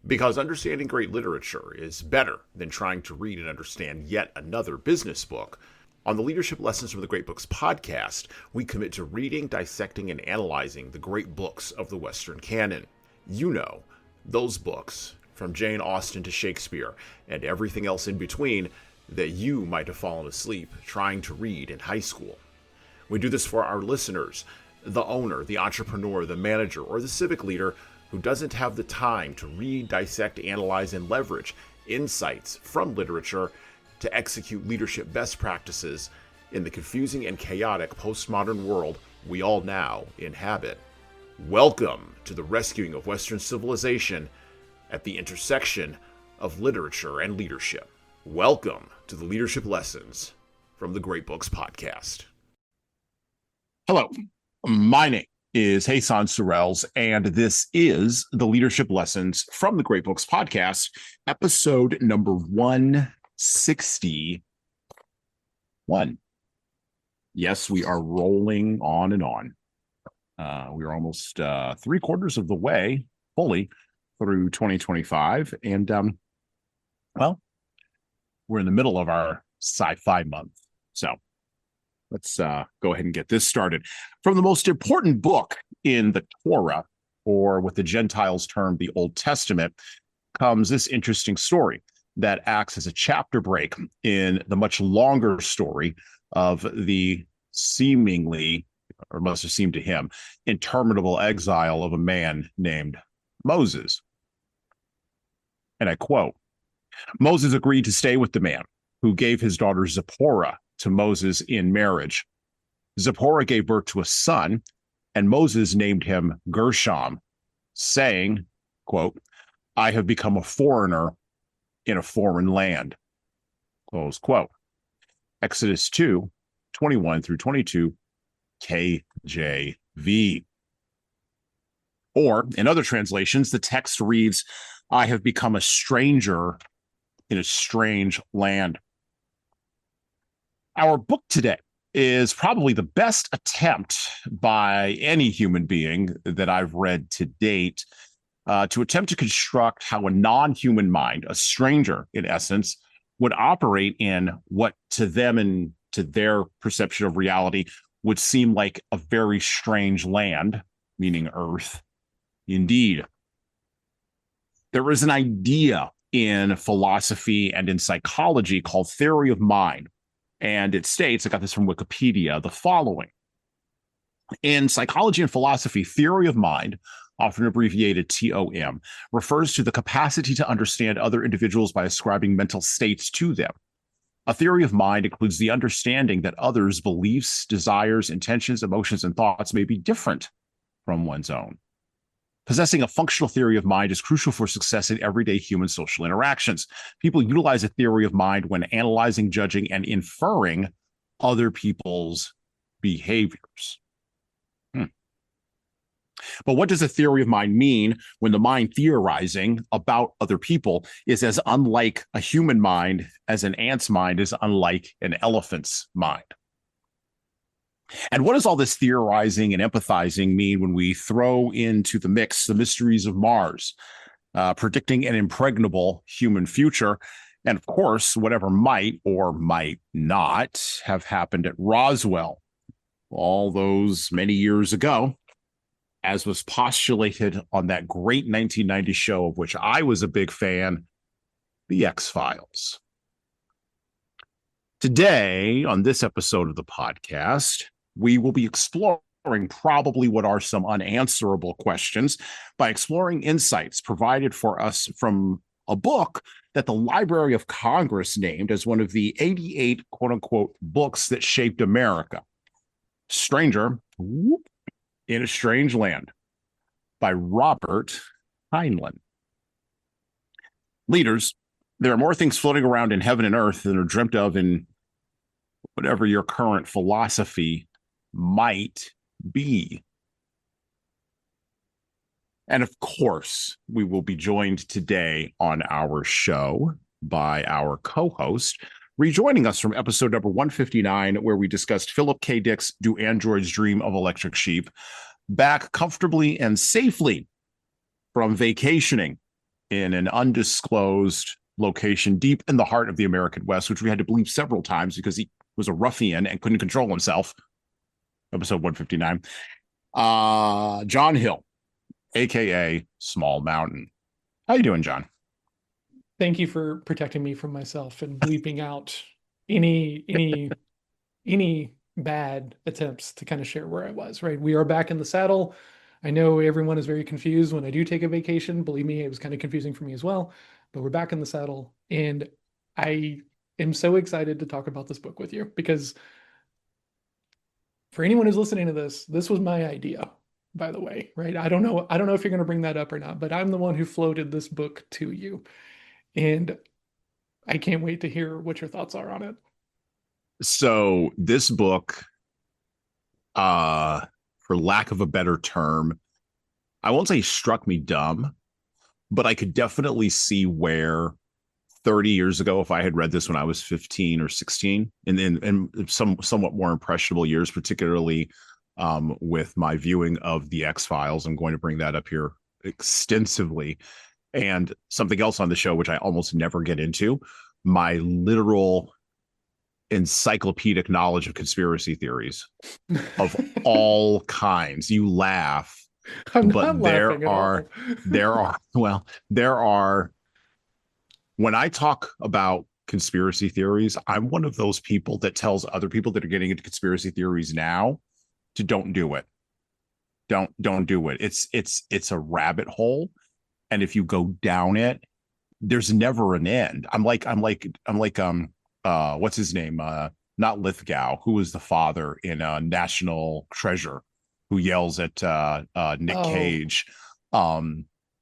Because understanding great literature is better than trying to read and understand yet another business book. On the Leadership Lessons from the Great Books podcast, we commit to reading, dissecting, and analyzing the great books of the Western canon. You know, those books, from Jane Austen to Shakespeare, and everything else in between, that you might have fallen asleep trying to read in high school. We do this for our listeners, the owner, the entrepreneur, the manager, or the civic leader who doesn't have the time to read, dissect, analyze, and leverage insights from literature to execute leadership best practices in the confusing and chaotic postmodern world we all now inhabit. Welcome to the rescuing of Western civilization at the intersection of literature and leadership. Welcome to the Leadership Lessons from the Great Books podcast. Hello, my name is Jesan Sorrells, and this is the Leadership Lessons from the Great Books podcast, episode number 161. Yes, we are rolling on and on. We are almost 3/4 of the way fully through 2025. And, we're in the middle of our sci-fi month. So let's go ahead and get this started. From the most important book in the Torah, or what the Gentiles term the Old Testament, comes this interesting story that acts as a chapter break in the much longer story of the seemingly, or must have seemed to him, interminable exile of a man named Moses. And I quote, "Moses agreed to stay with the man who gave his daughter Zipporah to Moses in marriage. Zipporah gave birth to a son, and Moses named him Gershom, saying, quote, 'I have become a foreigner in a foreign land,' close quote." Exodus 2:21-22, KJV. Or, in other translations, the text reads, "I have become a stranger in a strange land." Our book today is probably the best attempt by any human being that I've read to date to attempt to construct how a non-human mind, a stranger in essence, would operate in what to them and to their perception of reality would seem like a very strange land, meaning Earth. Indeed, there is an idea in philosophy and in psychology called theory of mind. And it states, I got this from Wikipedia, the following. In psychology and philosophy, theory of mind, often abbreviated TOM, refers to the capacity to understand other individuals by ascribing mental states to them. A theory of mind includes the understanding that others' beliefs, desires, intentions, emotions, and thoughts may be different from one's own. Possessing a functional theory of mind is crucial for success in everyday human social interactions. People utilize a theory of mind when analyzing, judging, and inferring other people's behaviors. But what does a theory of mind mean when the mind theorizing about other people is as unlike a human mind as an ant's mind is unlike an elephant's mind? And what does all this theorizing and empathizing mean when we throw into the mix the mysteries of Mars, predicting an impregnable human future, and of course, whatever might or might not have happened at Roswell all those many years ago, as was postulated on that great 1990 show of which I was a big fan, The X-Files. Today, on this episode of the podcast, we will be exploring probably what are some unanswerable questions by exploring insights provided for us from a book that the Library of Congress named as one of the 88 quote-unquote books that shaped America. Stranger in a Strange Land by Robert Heinlein. Leaders, there are more things floating around in heaven and earth than are dreamt of in whatever your current philosophy might be. And of course, we will be joined today on our show by our co-host, rejoining us from episode number 159, where we discussed Philip K. Dick's Do Androids Dream of Electric Sheep, back comfortably and safely from vacationing in an undisclosed location deep in the heart of the American West, which we had to believe several times because he was a ruffian and couldn't control himself. Episode 159. John Hill, aka Small Mountain. How you doing, John? Thank you for protecting me from myself and bleeping out any bad attempts to kind of share where I was, right? We are back in the saddle. I know everyone is very confused when I do take a vacation. Believe me, it was kind of confusing for me as well, but we're back in the saddle. And I am so excited to talk about this book with you because for anyone who's listening to this, this was my idea, by the way, right? I don't know if you're going to bring that up or not, but I'm the one who floated this book to you. And I can't wait to hear what your thoughts are on it. So this book, for lack of a better term, I won't say struck me dumb, but I could definitely see where 30 years ago, if I had read this when I was 15 or 16, and some somewhat more impressionable years, particularly with my viewing of the X-Files, I'm going to bring that up here extensively. And something else on the show, which I almost never get into, my literal encyclopedic knowledge of conspiracy theories of all kinds. You laugh, I'm but not laughing at all. there are when I talk about conspiracy theories, I'm one of those people that tells other people that are getting into conspiracy theories now to don't do it. Don't do it. It's a rabbit hole. And if you go down it, there's never an end. What's his name? Not Lithgow, who was the father in National Treasure, who yells at Nick Oh, Cage.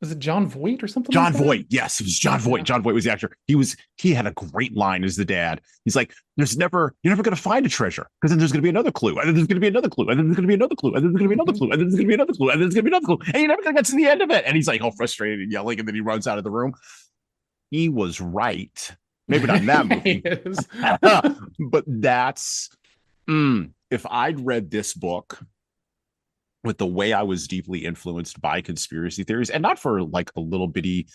is it John Voight or something like John that? Voight. Yes, it was John Voight. Yeah. John Voight was the actor. He had a great line as the dad. He's like, you're never gonna find a treasure, because then there's gonna be another clue, and then there's gonna be another clue, and then there's gonna be another clue, and then there's gonna be another clue, and then there's gonna be another clue, and then there's gonna be another clue, and you're never gonna get to the end of it. And he's like all frustrated and yelling, and then he runs out of the room. He was right. Maybe not in that He movie. is. But that's if I'd read this book with the way I was deeply influenced by conspiracy theories, and not for like a little bitty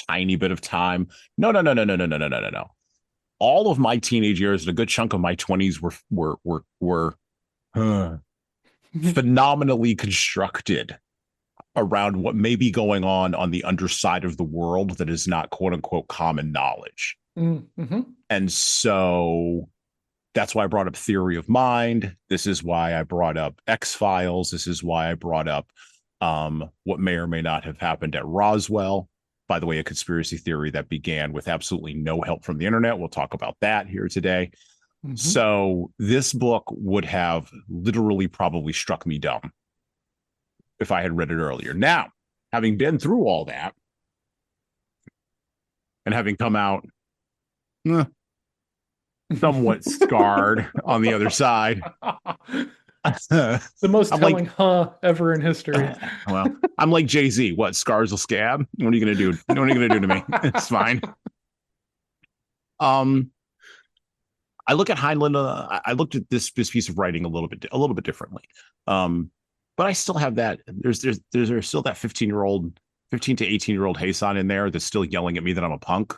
tiny bit of time. No, no, no, no, no, no, no, no, no, no, no. All of my teenage years and a good chunk of my 20s were phenomenally constructed around what may be going on the underside of the world that is not quote unquote common knowledge. Mm-hmm. And so that's why I brought up theory of mind. This is why I brought up X-Files. This is why I brought up what may or may not have happened at Roswell. By the way, a conspiracy theory that began with absolutely no help from the internet. We'll talk about that here today. Mm-hmm. So this book would have literally probably struck me dumb if I had read it earlier. Now, having been through all that and having come out somewhat scarred on the other side. The most I'm telling like, ever in history. well, I'm like Jay-Z. What, scars will scab? What are you gonna do? What are you gonna do to me? It's fine. Um, I look at Heinlein. I looked at this piece of writing a little bit differently. But I still have that. There's still that 15 to 18-year-old Jesan in there that's still yelling at me that I'm a punk,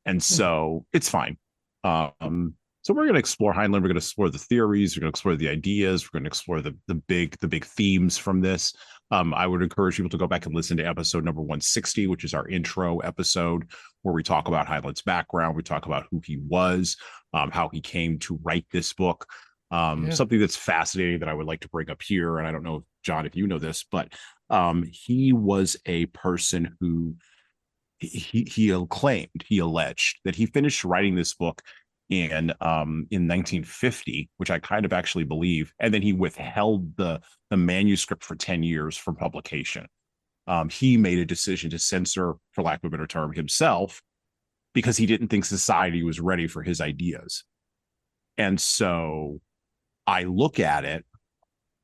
and so it's fine. So we're going to explore Heinlein. We're going to explore the theories. We're going to explore the ideas. We're going to explore the big themes from this. I would encourage people to go back and listen to episode number 160, which is our intro episode, where we talk about Heinlein's background. We talk about who he was, how he came to write this book. Something that's fascinating that I would like to bring up here, and I don't know, John, if you know this, but he was a person who he alleged that he finished writing this book in 1950, which I kind of actually believe, and then he withheld the manuscript for 10 years from publication. He made a decision to censor, for lack of a better term, himself, because he didn't think society was ready for his ideas. And so I look at it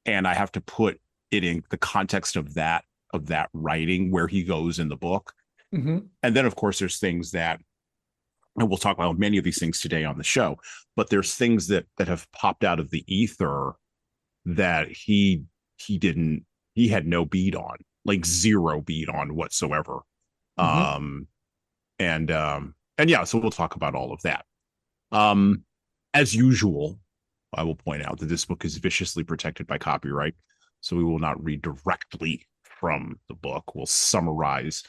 and I have to put it in the context of that writing, where he goes in the book. Mm-hmm. And then, of course, there's things that, and we'll talk about many of these things today on the show, but there's things that have popped out of the ether that he had no beat on, like zero beat on whatsoever. Hmm. Um, and yeah, so we'll talk about all of that. Um, as usual, I will point out that this book is viciously protected by copyright, so we will not read directly from the book. We'll summarize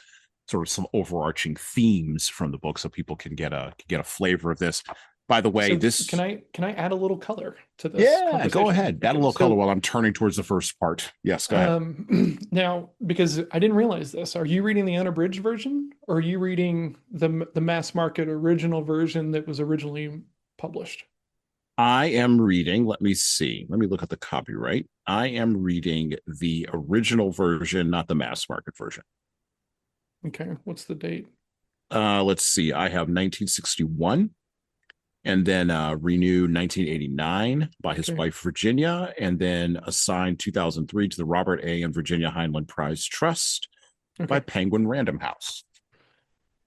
sort of some overarching themes from the book so people can get a flavor of this. By the way, So can this I add a little color to this yeah, go conversation? ahead. Add a Okay, little color so while I'm turning towards the first part. Yes, go ahead. now because I didn't realize this, are you reading the unabridged version or are you reading the mass market original version that was originally published? I am reading, let me see. Let me look at the copyright. I am reading the original version, not the mass market version. Okay, what's the date? Let's see. I have 1961 and then renewed 1989 by his Okay, wife Virginia, and then assigned 2003 to the Robert A. and Virginia Heinlein Prize Trust by okay. Penguin Random House.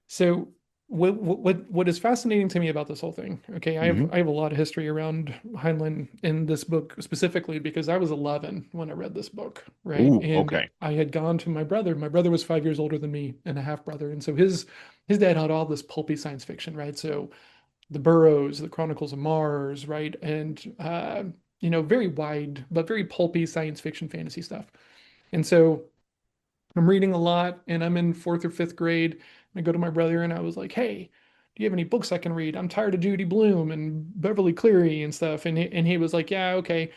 So what is fascinating to me about this whole thing? Okay, Mm-hmm. I have a lot of history around Heinlein in this book specifically because I was 11 when I read this book, right? Ooh, And okay. I had gone to my brother. My brother was 5 years older than me and a half brother, and so his dad had all this pulpy science fiction, right? So the Burroughs, the Chronicles of Mars, right? And very wide but very pulpy science fiction fantasy stuff. And so I'm reading a lot and I'm in fourth or fifth grade. And I go to my brother and I was like, hey, do you have any books I can read? I'm tired of Judy Blume and Beverly Cleary and stuff. And he was like, yeah, okay.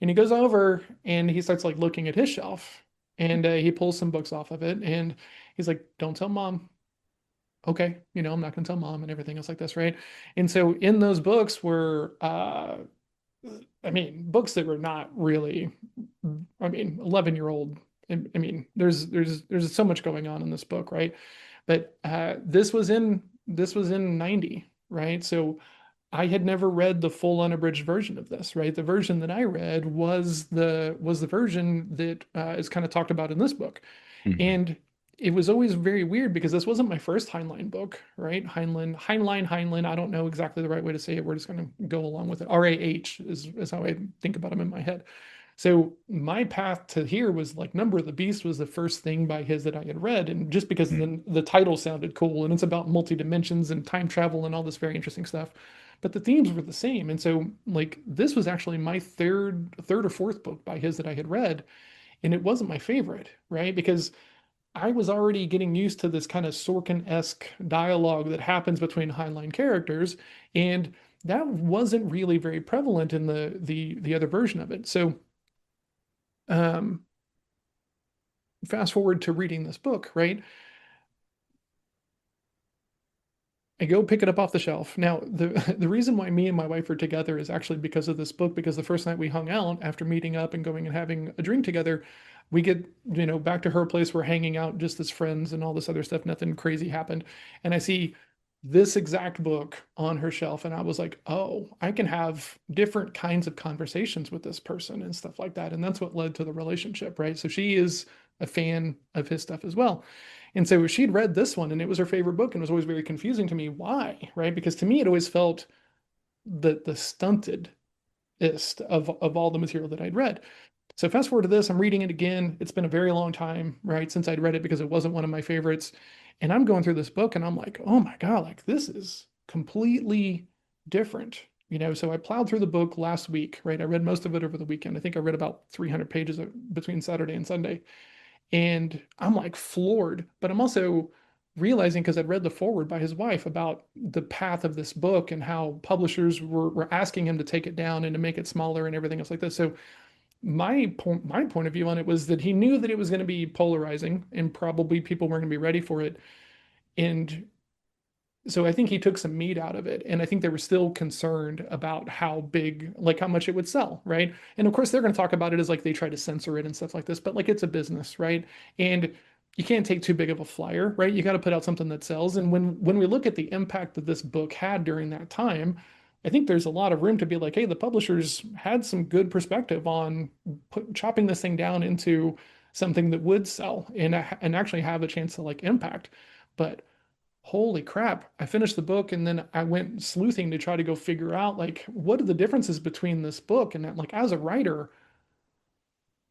And he goes over and he starts like looking at his shelf and he pulls some books off of it. And he's like, don't tell mom. Okay. I'm not going to tell mom and everything else like this. Right. And so in those books were, books that were not really, 11-year-old. There's so much going on in this book, right? But this was in 90, right? So I had never read the full unabridged version of this, right? The version that I read was the version that is kind of talked about in this book. Mm-hmm. And it was always very weird because this wasn't my first Heinlein book, right? Heinlein. I don't know exactly the right way to say it. We're just going to go along with it. RAH is how I think about him in my head. So my path to here was like Number of the Beast was the first thing by his that I had read, and just because the title sounded cool, and it's about multi dimensions and time travel and all this very interesting stuff, but the themes were the same, and so like this was actually my third or fourth book by his that I had read, and it wasn't my favorite, right? Because I was already getting used to this kind of Sorkin-esque dialogue that happens between Heinlein characters, and that wasn't really very prevalent in the other version of it. So um, fast forward to reading this book, right? I go pick it up off the shelf. Now, the the reason why me and my wife are together is actually because of this book, because the first night we hung out after meeting up and going and having a drink together, we get, back to her place, we're hanging out just as friends and all this other stuff, nothing crazy happened. And I see this exact book on her shelf, and I was like, oh, I can have different kinds of conversations with this person and stuff like that. And that's what led to the relationship, right? So she is a fan of his stuff as well. And so she'd read this one and it was her favorite book and it was always very confusing to me. Why? Right? Because to me, it always felt the stuntedest of all the material that I'd read. So fast forward to this, I'm reading it again. It's been a very long time, right, since I'd read it because it wasn't one of my favorites. And I'm going through this book and I'm like, oh my God, like this is completely different. So I plowed through the book last week, right? I read most of it over the weekend. I think I read about 300 pages between Saturday and Sunday. And I'm like floored, but I'm also realizing because I'd read the foreword by his wife about the path of this book and how publishers were asking him to take it down and to make it smaller and everything else like this. So my point of view on it was that he knew that it was going to be polarizing and probably people weren't going to be ready for it. And so I think he took some meat out of it. And I think they were still concerned about how big, like how much it would sell, right? And of course, they're going to talk about it as like they try to censor it and stuff like this, but like it's a business, right? And you can't take too big of a flyer, right? You got to put out something that sells. And when we look at the impact that this book had during that time, I think there's a lot of room to be like, hey, the publishers had some good perspective on chopping this thing down into something that would sell and actually have a chance to like impact. But holy crap, I finished the book and then I went sleuthing to try to go figure out like what are the differences between this book and that, like as a writer,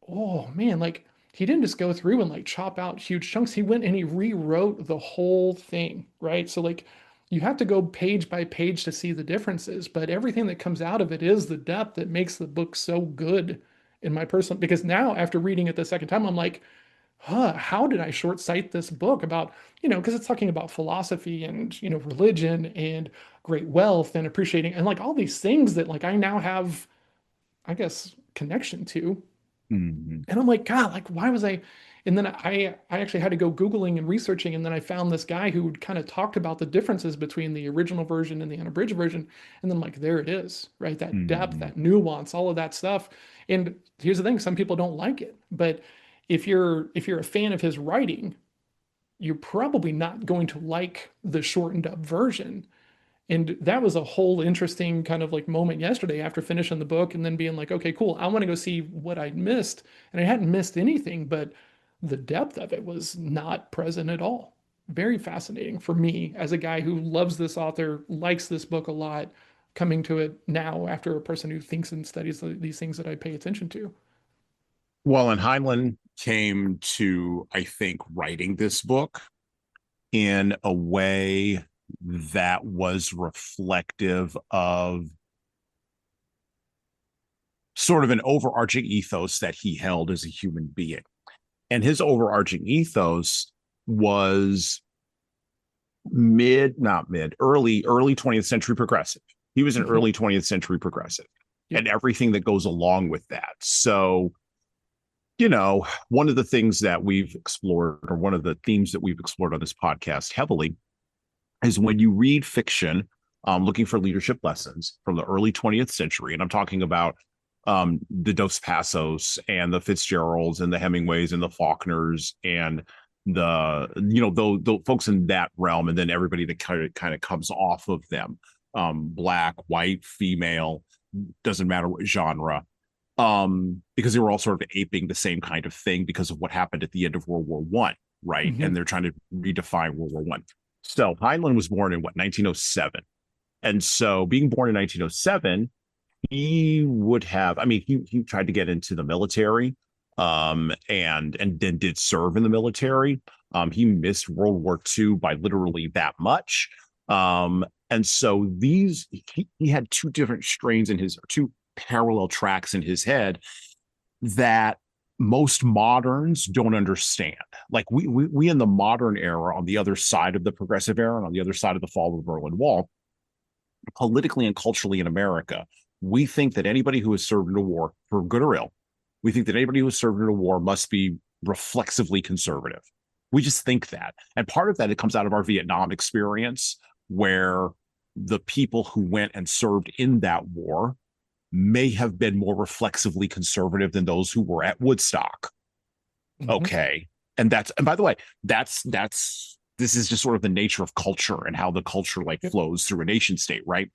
oh man, like he didn't just go through and like chop out huge chunks. He went and he rewrote the whole thing, right? So like you have to go page by page to see the differences, but everything that comes out of it is the depth that makes the book so good in my personal, because now after reading it the second time, I'm like, how did I short sight this book about, because it's talking about philosophy and, religion and great wealth and appreciating and like all these things that like I now have, I guess, connection to. Mhm. And I'm like, God, like, why was I? And then I actually had to go Googling and researching. And then I found this guy who kind of talked about the differences between the original version and the unabridged version. And then, like, there it is, right? That depth, Mhm. that nuance, all of that stuff. And here's the thing, some people don't like it. But if you're a fan of his writing, you're probably not going to like the shortened up version. And that was a whole interesting kind of like moment yesterday after finishing the book and then being like, okay, cool. I want to go see what I'd missed. And I hadn't missed anything, but the depth of it was not present at all. Very fascinating for me as a guy who loves this author, likes this book a lot, coming to it now after a person who thinks and studies these things that I pay attention to. Well, and Heinlein came to, I think, writing this book in a way that was reflective of sort of an overarching ethos that he held as a human being. And his overarching ethos was early 20th century progressive. He was an Mhm. early 20th century progressive Yep. and everything that goes along with that. So, one of the things that we've explored, or one of the themes that we've explored on this podcast heavily, is when you read fiction, looking for leadership lessons from the early 20th century, and I'm talking about the Dos Passos and the Fitzgeralds and the Hemingways and the Faulkners and the folks in that realm, and then everybody that kind of comes off of them, black, white, female, doesn't matter what genre, because they were all sort of aping the same kind of thing because of what happened at the end of World War One, right? And Mhm. they're trying to redefine World War One. So Heinlein was born in 1907, and so being born in 1907, he would have. I mean, he tried to get into the military, and then did serve in the military. He missed World War II by literally that much. And so he had two different strains in his, or two parallel tracks in his head that most moderns don't understand. Like we in the modern era, on the other side of the progressive era and on the other side of the fall of the Berlin Wall, politically and culturally in America, we think that anybody who has served in a war, for good or ill, we think that anybody who has served in a war must be reflexively conservative. We just think that. And part of that, it comes out of our Vietnam experience, where the people who went and served in that war may have been more reflexively conservative than those who were at Woodstock. Mhm. Okay. And by the way, this is just sort of the nature of culture and how the culture like Yep. flows through a nation state, right?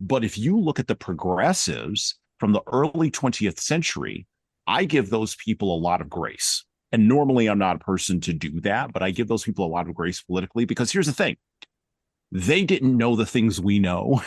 But if you look at the progressives from the early 20th century, I give those people a lot of grace. And normally I'm not a person to do that, but I give those people a lot of grace politically, because here's the thing: they didn't know the things we know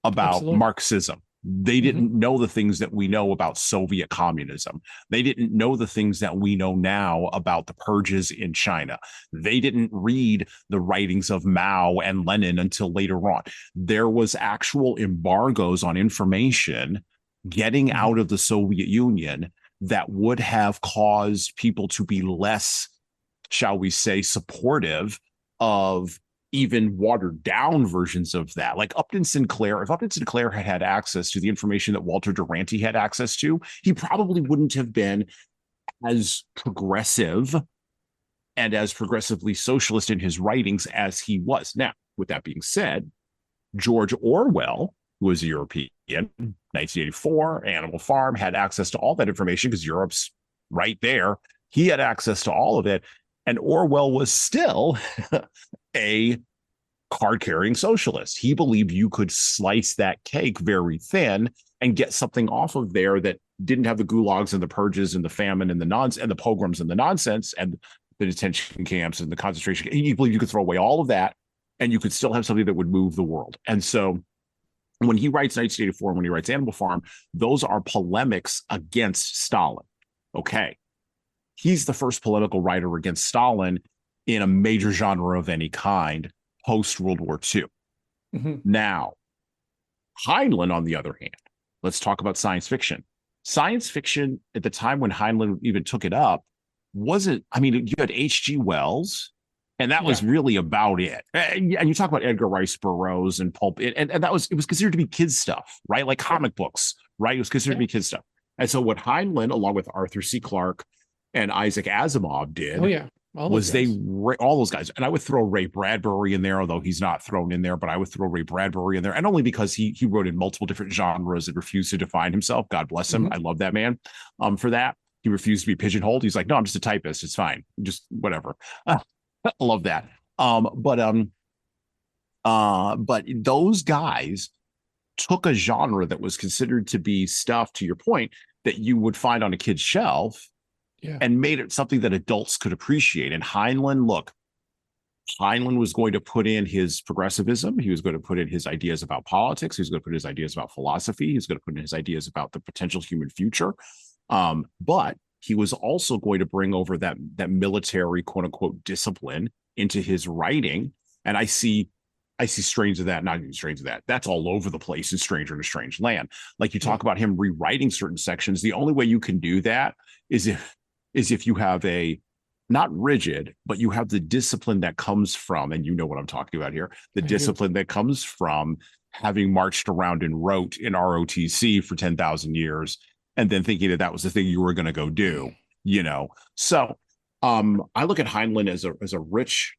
about Absolutely. Marxism. They Mhm. didn't know the things that we know about Soviet communism. They didn't know the things that we know now about the purges in China. They didn't read the writings of Mao and Lenin until later on. There was actual embargoes on information getting Mhm. out of the Soviet Union that would have caused people to be less, shall we say, supportive of even watered down versions of that. Like Upton Sinclair, if Upton Sinclair had had access to the information that Walter Duranty had access to, he probably wouldn't have been as progressive and as progressively socialist in his writings as he was. Now, with that being said, George Orwell, who was a European, 1984, Animal Farm, had access to all that information because Europe's right there. He had access to all of it. And Orwell was still a card carrying socialist. He believed you could slice that cake very thin and get something off of there that didn't have the gulags and the purges and the famine and the nonsense and the pogroms and the nonsense and the detention camps and the concentration camps. He believed you could throw away all of that and you could still have something that would move the world. And so when he writes 1984, when he writes Animal Farm, those are polemics against Stalin. Okay. he's the first political writer against Stalin in a major genre of any kind post World War II. Mhm. Now, Heinlein, on the other hand, let's talk about science fiction. Science fiction at the time when Heinlein even took it up wasn't, I mean, you had H.G. Wells, and that was Yeah. really about it. And you talk about Edgar Rice Burroughs and pulp, and that was, it was considered to be kids stuff, right? Like comic books, right? It was considered to Yeah. be kids stuff. And so what Heinlein, along with Arthur C. Clarke and Isaac Asimov Oh did yeah. All those was guys. all those guys, and I would throw Ray Bradbury in there, although he's not thrown in there, but I would throw Ray Bradbury in there, and only because he wrote in multiple different genres and refused to define himself. God bless him. Mhm. I love that man. For that, he refused to be pigeonholed. He's like, no, I'm just a typist. It's fine. Just whatever. I love that. But those guys took a genre that was considered to be stuff, to your point, that you would find on a kid's shelf Yeah. and made it something that adults could appreciate. And Heinlein, look, Heinlein was going to put in his progressivism. He was going to put in his ideas about politics. He was going to put his ideas about philosophy. He was going to put in his ideas about the potential human future. But he was also going to bring over that military quote unquote discipline into his writing. And I see strains of that, not even strains of that. That's all over the place in Stranger in a Strange Land. Like you Yeah. talk about him rewriting certain sections. The only way you can do that is if you have a not rigid, but you have the discipline that comes from, and you know what I'm talking about here, the I do. discipline that comes from having marched around and wrote in ROTC for 10,000 years and then thinking that that was the thing you were going to go do, you know? So I look at Heinlein as a rich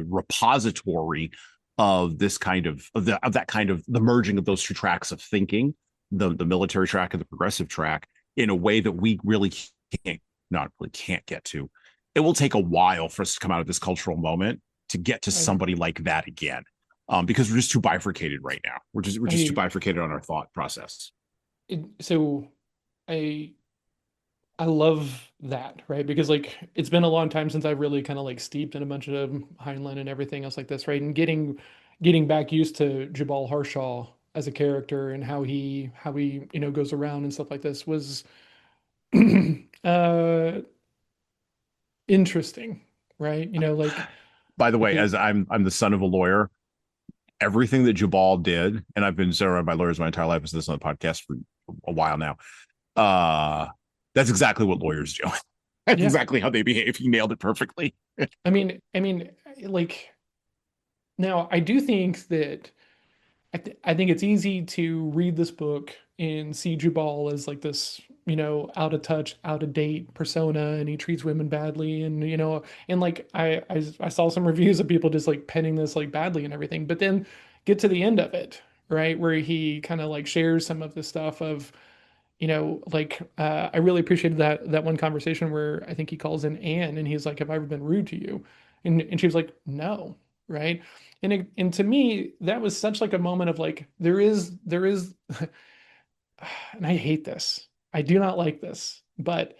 repository of this kind of that kind of the merging of those two tracks of thinking, the military track and the progressive track, in a way that we really can't not really can't get to. It will take a while for us to come out of this cultural moment to get to I do. somebody like that again, because we're just too bifurcated right now. We're just too I bifurcated on our thought process. so I I love that, right? Because like it's been a long time since I've really kind of like steeped in a bunch of Heinlein and everything else like this, right? And getting back used to Jabal Harshaw as a character and how he goes around and stuff like this was uh interesting, right? Like By the way, okay, as I'm the son of a lawyer, everything that Jabal did, and I've been surrounded by lawyers my entire life, as this on the podcast for a while now. Uh, that's exactly what lawyers do. That's yeah. exactly how they behave. He nailed it perfectly. I mean, like now I do think that I think it's easy to read this book and see Jubal as like this, out of touch, out of date persona, and he treats women badly, and and like I saw some reviews of people just like penning this like badly and everything, but then get to the end of it, right, where he kind of like shares some of the stuff of, like I really appreciated that one conversation where I think he calls in Anne and he's like, "Have I ever been rude to you?" And she was like, "No." Right. And to me, that was such like a moment of like, there is, and I hate this. I do not like this, but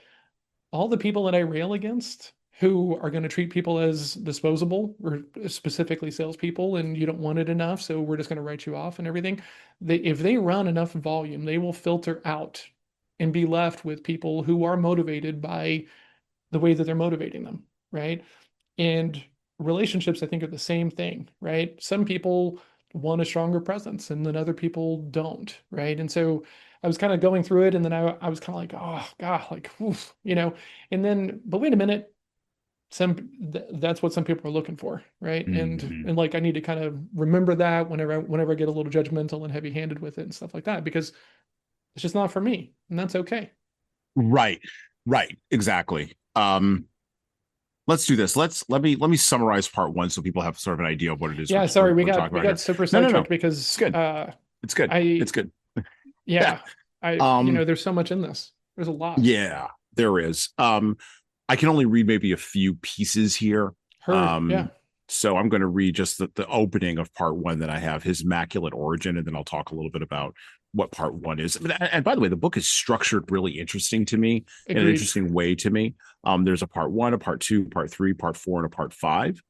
all the people that I rail against who are going to treat people as disposable or specifically salespeople, and you don't want it enough, so we're just going to write you off and everything. If they run enough volume, they will filter out and be left with people who are motivated by the way that they're motivating them, right? And relationships, I think, are the same thing, right? Some people want a stronger presence and then other people don't, right? And so I was kind of going through it and then I was kind of like, oh God, like, oof, and then, but wait a minute, that's what some people are looking for, right? And Mm-hmm. and like I need to kind of remember that whenever I get a little judgmental and heavy-handed with it and stuff like that, because it's just not for me, and that's okay. Right, right, exactly. Let's do this. Let me summarize part one so people have sort of an idea of what it is Yeah, sorry, we we're got talking we about got here. super No, no, no. sidetracked It's because good. It's good. I It's good. Yeah. yeah, Um, there's so much in this. There's a lot. yeah, there is. I can only read maybe a few pieces here. Heard, yeah. Um, so I'm going to read just the opening of part one that I have, his immaculate origin, and then I'll talk a little bit about what part one is. And by the way, the book is structured really interesting to me in an Agreed. interesting way to me. There's a part one, a part two, part three, part four, and a part five.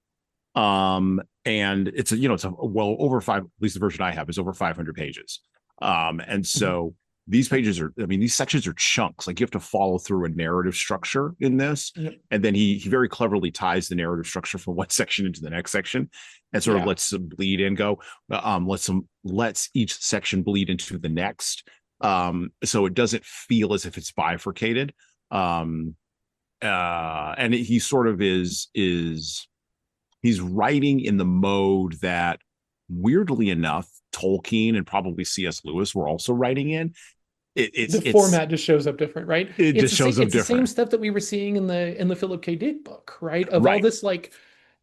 And it's a well over five, at least the version I have is over 500 pages. And Mhm. so these pages are, I mean, these sections are chunks. Like you have to follow through a narrative structure in this. Yep. And then he very cleverly ties the narrative structure from one section into the next section and sort of Yeah. lets them bleed in, lets each section bleed into the next. So it doesn't feel as if it's bifurcated. And he sort of is he's writing in the mode that, weirdly enough, Tolkien and probably C.S. Lewis were also writing in. The format just shows up different, right? It just shows up it's the same different. stuff that we were seeing in the Philip K. Dick book, right? Of all Right. this like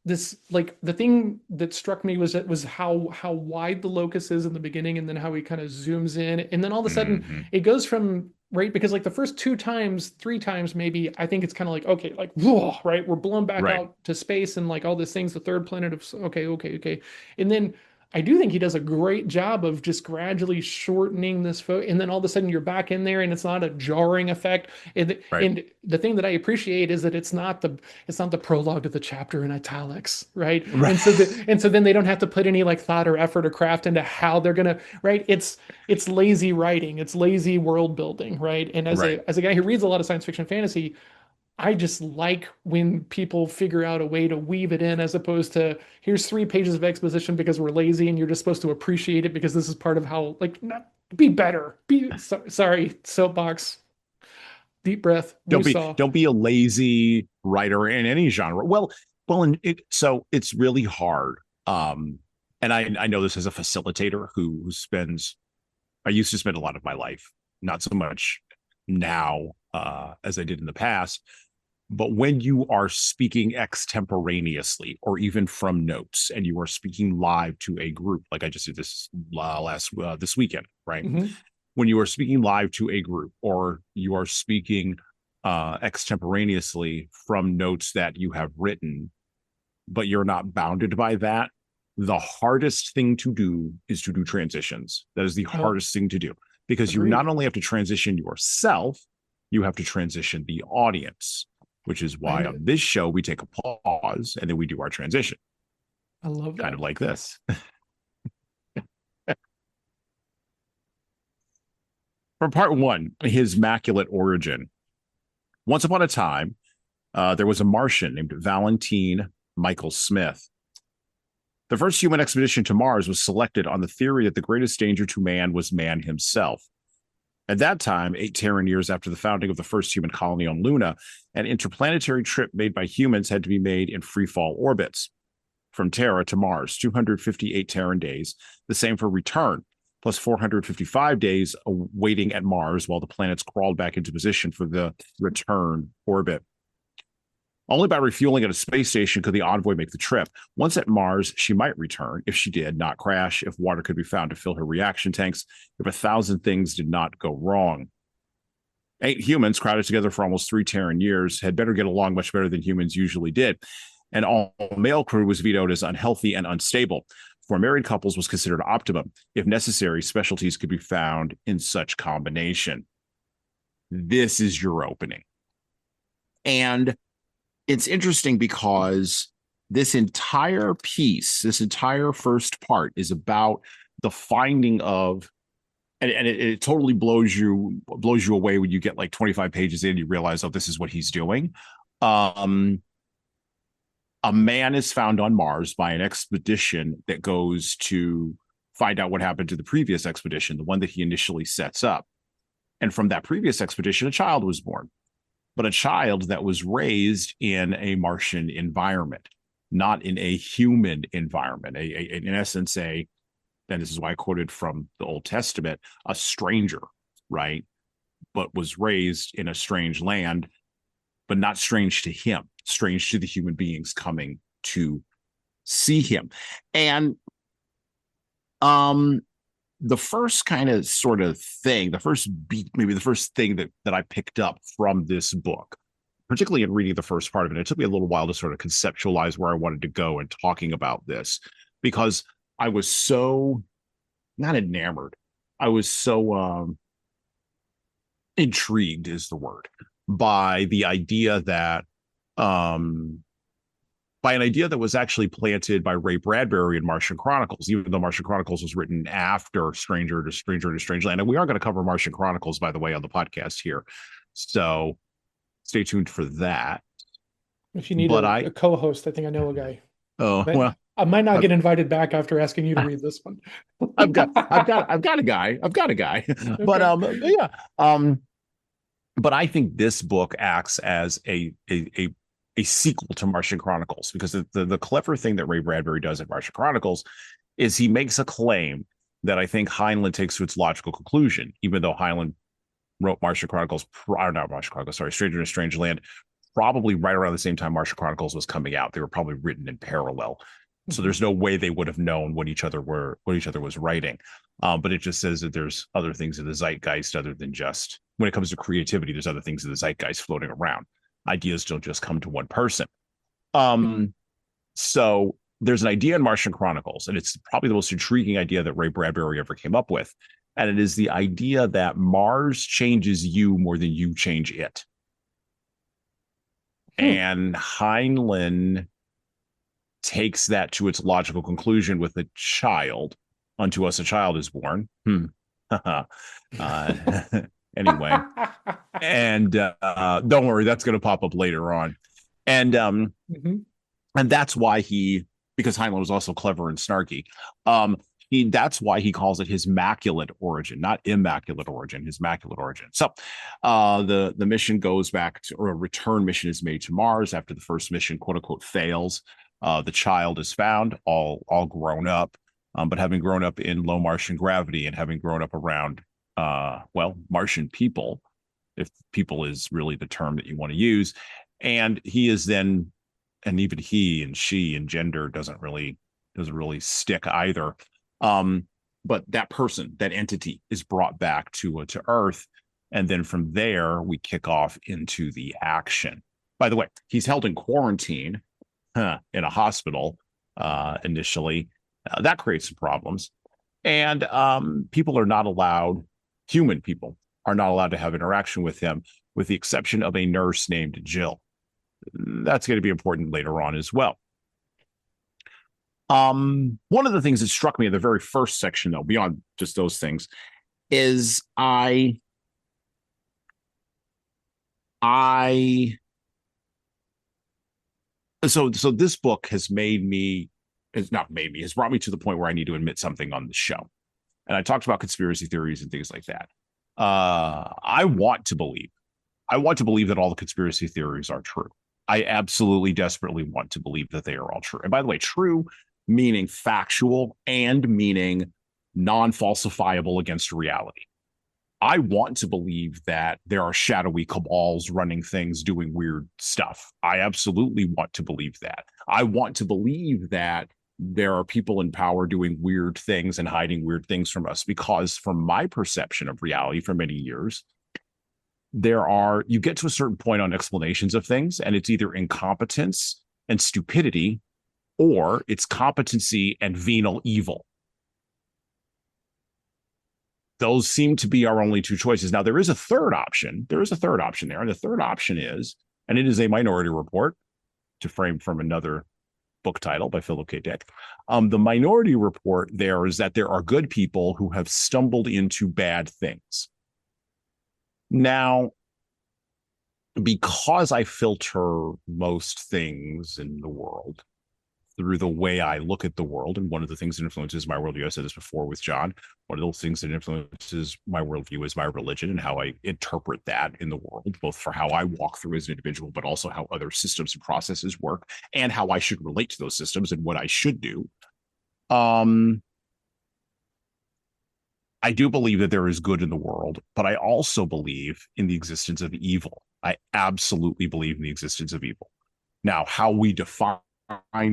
the thing that struck me was how wide the locus is in the beginning, and then how he kind of zooms in, and then all of a sudden Mhm. it goes from, right, because like the first three times maybe, I think it's kind of like, okay, like whoa, right, we're blown back Right. out to space and like all these things, the third planet of, okay, and then I do think he does a great job of just gradually shortening this photo, and then all of a sudden you're back in there, and it's not a jarring effect. Right. And the thing that I appreciate is that it's not the prologue to the chapter in italics, right? Right. And so then they don't have to put any like thought or effort or craft into how they're gonna, right? It's lazy writing, it's lazy world building, right? And Right. as a guy who reads a lot of science fiction fantasy, I just like when people figure out a way to weave it in, as opposed to here's 3 pages of exposition because we're lazy and you're just supposed to appreciate it because this is part of how, like, not be better. Sorry, soapbox, deep breath, woosah. Don't be a lazy writer in any genre. So it's really hard. And I know this as a facilitator who spends, I used to spend a lot of my life, not so much now as I did in the past. But when you are speaking extemporaneously or even from notes, and you are speaking live to a group, like I just did this this weekend, right? Hmm. When you are speaking live to a group, or you are speaking extemporaneously from notes that you have written, but you're not bounded by that, the hardest thing to do is to do transitions. That is the Oh, hardest thing to do, because you not agreed. only have to transition yourself, you have to transition the audience, which is why I on this show we take a pause and then we do our transition, I love kind that. of like this. For part one, his Immaculate Origin. Once upon a time, there was a Martian named Valentine Michael Smith. The first human expedition to Mars was selected on the theory that the greatest danger to man was man himself. At that time, 8 Terran years after the founding of the first human colony on Luna, an interplanetary trip made by humans had to be made in free-fall orbits from Terra to Mars, 258 Terran days, the same for return, plus 455 days waiting at Mars while the planets crawled back into position for the return orbit. Only by refueling at a space station could the envoy make the trip. Once at Mars, she might return. If she did, not crash. If water could be found to fill her reaction tanks. If 1,000 things did not go wrong. 8 humans, crowded together for almost 3 Terran years, had better get along much better than humans usually did. And all male crew was vetoed as unhealthy and unstable. For married couples was considered optimum. If necessary, specialties could be found in such combination. This is your opening. And it's interesting because this entire piece, this entire first part, is about the finding of, and it totally blows you away when you get like 25 pages in, you realize, oh, this is what he's doing. A man is found on Mars by an expedition that goes to find out what happened to the previous expedition, the one that he initially sets up. And from that previous expedition, a child was born, but a child that was raised in a Martian environment, not in a human environment. In essence, and this is why I quoted from the Old Testament, a stranger, right? But was raised in a strange land, but not strange to him, strange to the human beings coming to see him. And the first kind of sort of thing, the first beat, maybe the first thing that I picked up from this book, particularly in reading the first part of it, it took me a little while to sort of conceptualize where I wanted to go in talking about this, because I was so not enamored. I was so intrigued is the word, by the idea that by an idea that was actually planted by Ray Bradbury in Martian Chronicles, even though Martian Chronicles was written after Stranger to Strangeland. And we are going to cover Martian Chronicles, by the way, on the podcast here. So stay tuned for that. If you need But a co-host, I think I know a guy. oh, But well, I might not I've, get invited back after asking you to read this one. I've got a guy. But Okay. yeah. But I think this book acts as a sequel to Martian Chronicles, because the clever thing that Ray Bradbury does in Martian Chronicles is he makes a claim that I think Heinlein takes to its logical conclusion, even though Heinlein wrote Martian Chronicles, or not Martian Chronicles, sorry, Stranger in a Strange Land, probably right around the same time Martian Chronicles was coming out. They were probably written in parallel. So there's no way they would have known what each other was writing. But it just says that there's other things in the zeitgeist other than just, when it comes to creativity, there's other things in the zeitgeist floating around. Ideas don't just come to one person. So there's an idea in Martian Chronicles, and it's probably the most intriguing idea that Ray Bradbury ever came up with. And it is the idea that Mars changes you more than you change it. And Heinlein takes that to its logical conclusion with a child. Unto us a child is born. Anyway, and don't worry, that's going to pop up later on. And and that's why because Heinlein was also clever and snarky, that's why he calls it his maculate origin, not immaculate origin, his maculate origin. So the mission goes back to, or a return mission is made to Mars after the first mission, quote unquote, fails. The child is found, all grown up, but having grown up in low Martian gravity and having grown up around, Martian people, if people is really the term that you want to use. And he is then, and even he and she and gender doesn't really stick either. But that person, that entity, is brought back to Earth. And then from there, we kick off into the action. By the way, he's held in quarantine in a hospital initially. That creates some problems. And people are not allowed, human people are not allowed to have interaction with him, with the exception of a nurse named Jill. That's going to be important later on as well. One of the things that struck me in the very first section, though, beyond just those things, is so this book has brought me to the point where I need to admit something on the show. And I talked about conspiracy theories and things like that. I want to believe that all the conspiracy theories are true. I absolutely desperately want to believe that they are all true. And by the way, true meaning factual and meaning non-falsifiable against reality. I want to believe that there are shadowy cabals running things, doing weird stuff. I absolutely want to believe that. I want to believe that there are people in power doing weird things and hiding weird things from us, because from my perception of reality for many years, you get to a certain point on explanations of things, and it's either incompetence and stupidity, or it's competency and venal evil. Those seem to be our only two choices. Now, there is a third option. There, and the third option is, and it is a Minority Report, to frame from another book title by Philip K. Dick. The Minority Report there is that there are good people who have stumbled into bad things. Now, because I filter most things in the world through the way I look at the world, and one of the things that influences my worldview, I said this before with John, one of those things that influences my worldview is my religion and how I interpret that in the world, both for how I walk through as an individual, but also how other systems and processes work, and how I should relate to those systems and what I should do. I do believe that there is good in the world, but I also believe in the existence of evil. I absolutely believe in the existence of evil. Now, how we define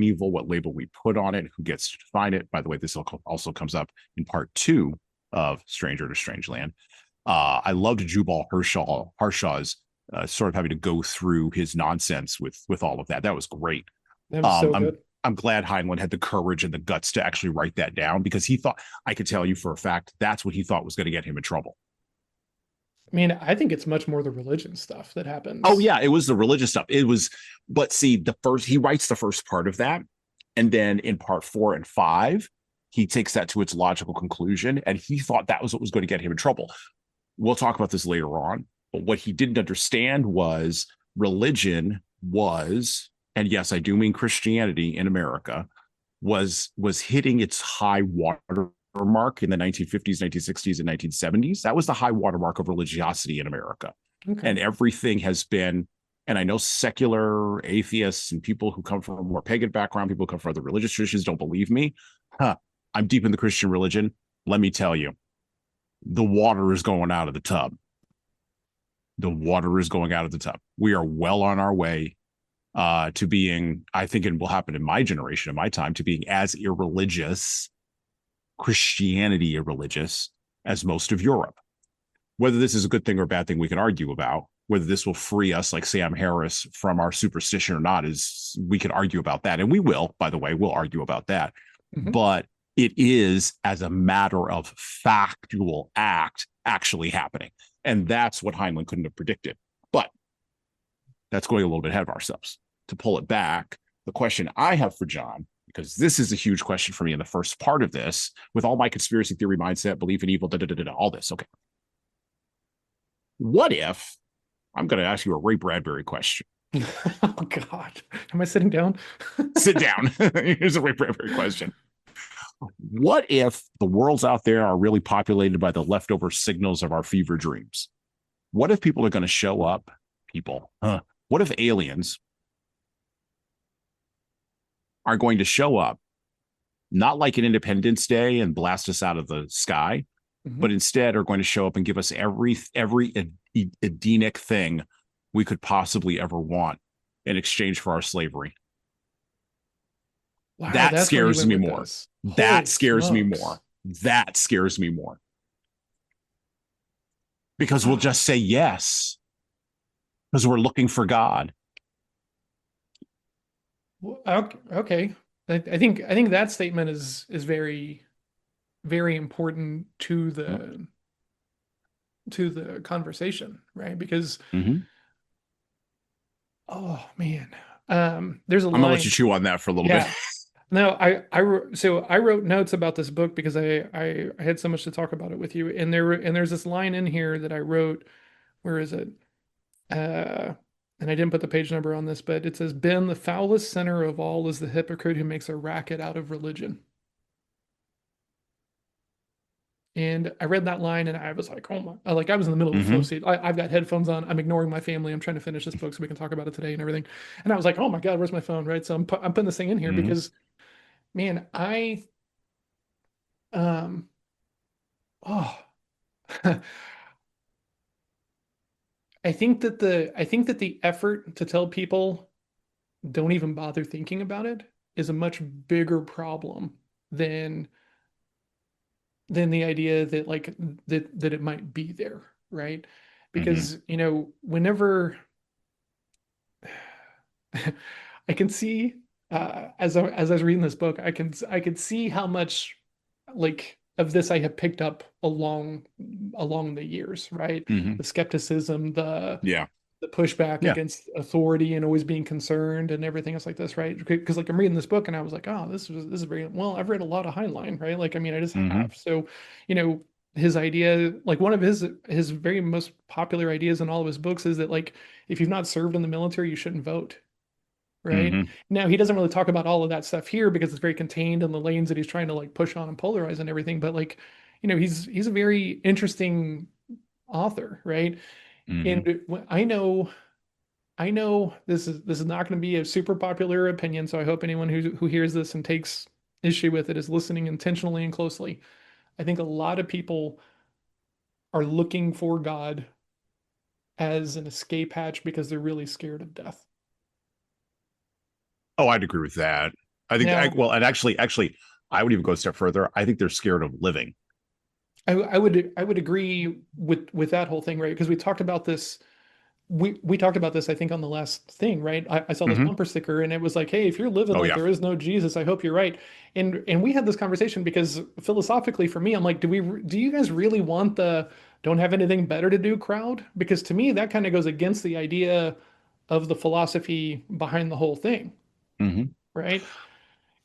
evil, what label we put on it, who gets to define it. By the way, this also comes up in part 2 of Stranger to Strangeland. I loved Jubal Harshaw's sort of having to go through his nonsense with all of that. That was great. That was so good. I'm glad Heinlein had the courage and the guts to actually write that down, because he thought, I could tell you for a fact, that's what he thought was going to get him in trouble. I mean, I think it's much more the religion stuff that Oh happens. yeah, it was the religious stuff. It was, but see, the first he writes the first part of that, and then in part 4 and 5, he takes that to its logical conclusion, and he thought that was what was going to get him in trouble. We'll talk about this later on, but what he didn't understand was religion was, and yes, I do mean Christianity in America, was hitting its high water mark in the 1950s, 1960s, and 1970s. That was the high watermark of religiosity in America. Okay. And everything has been, and I know secular atheists and people who come from a more pagan background, people who come from other religious traditions don't believe me. Huh, I'm deep in the Christian religion. Let me tell you, the water is going out of the tub. The water is going out of the tub. We are well on our way to being, I think it will happen in my generation, in my time, to being as irreligious, Christianity irreligious, as most of Europe. Whether this is a good thing or a bad thing, we can argue about. Whether this will free us, like Sam Harris, from our superstition or not, is we can argue about that. And we will, by the way, we'll argue about that. Hmm. But it is, as a matter of factual act, actually happening. And that's what Heinlein couldn't have predicted. But that's going a little bit ahead of ourselves. To pull it back, the question I have for John, because this is a huge question for me in the first part of this, with all my conspiracy theory mindset, belief in evil, all this. Okay. What if, I'm going to ask you a Ray Bradbury question. Oh God. Am I sitting down? Sit down. Here's a Ray Bradbury question. What if the worlds out there are really populated by the leftover signals of our fever dreams? What if people are going to show up? What if aliens are going to show up, not like an Independence Day and blast us out of the sky, Mhm. but instead are going to show up and give us every Edenic thing we could possibly ever want in exchange for our slavery? Wow, That that's where you scares went me with more. this. That Holy scares me more. smokes. That scares me more. Because we'll Wow. just say yes, because we're looking for God. Okay. I think that statement is very, very important to the conversation, right? Because Mm-hmm. oh man, there's a I'm gonna let you line. chew on that for a little bit. Yeah. No, I wrote notes about this book because I had so much to talk about it with you, and there's this line in here that I wrote. Where is it? Uh, and I didn't put the page number on this, but it says, "Ben, the foulest sinner of all is the hypocrite who makes a racket out of religion." And I read that line and I was like, oh my, like I was in the middle of the flow Mm-hmm. state. I've got headphones on. I'm ignoring my family. I'm trying to finish this book so we can talk about it today and everything. And I was like, oh my God, where's my phone? Right. So I'm putting this thing in here Mm-hmm. because, man, um, oh, I think that the effort to tell people don't even bother thinking about it is a much bigger problem than the idea that like that it might be there, right? Mm-hmm. Because, whenever I can see as I was reading this book, I could see how much like of this I have picked up along the years, right? Mm-hmm. The skepticism, Yeah. the pushback Yeah. against authority and always being concerned and everything else like this, right? Because like I'm reading this book and I was like, oh, this is very well. I've read a lot of Heinlein, right? Like I mean, I just Mm-hmm. have. So, you know, his idea, like one of his very most popular ideas in all of his books is that like if you've not served in the military, you shouldn't vote. Right. Mm-hmm. Now, he doesn't really talk about all of that stuff here because it's very contained in the lanes that he's trying to like push on and polarize and everything. But like, he's a very interesting author, right? Mm-hmm. And I know this is not going to be a super popular opinion, so I hope anyone who hears this and takes issue with it is listening intentionally and closely. I think a lot of people are looking for God as an escape hatch because they're really scared of death. Oh, I'd agree with that. I think Now, well, and actually, I would even go a step further. I think they're scared of living. I would agree with that whole thing, right? Because we talked about this we talked about this, I think, on the last thing, right? I saw this Mm-hmm. bumper sticker and it was like, hey, if you're living Oh like yeah. there is no Jesus, I hope you're right. And we had this conversation because philosophically for me, I'm like, do you guys really want don't have anything better to do crowd, because to me that kind of goes against the idea of the philosophy behind the whole thing, Mhm. right?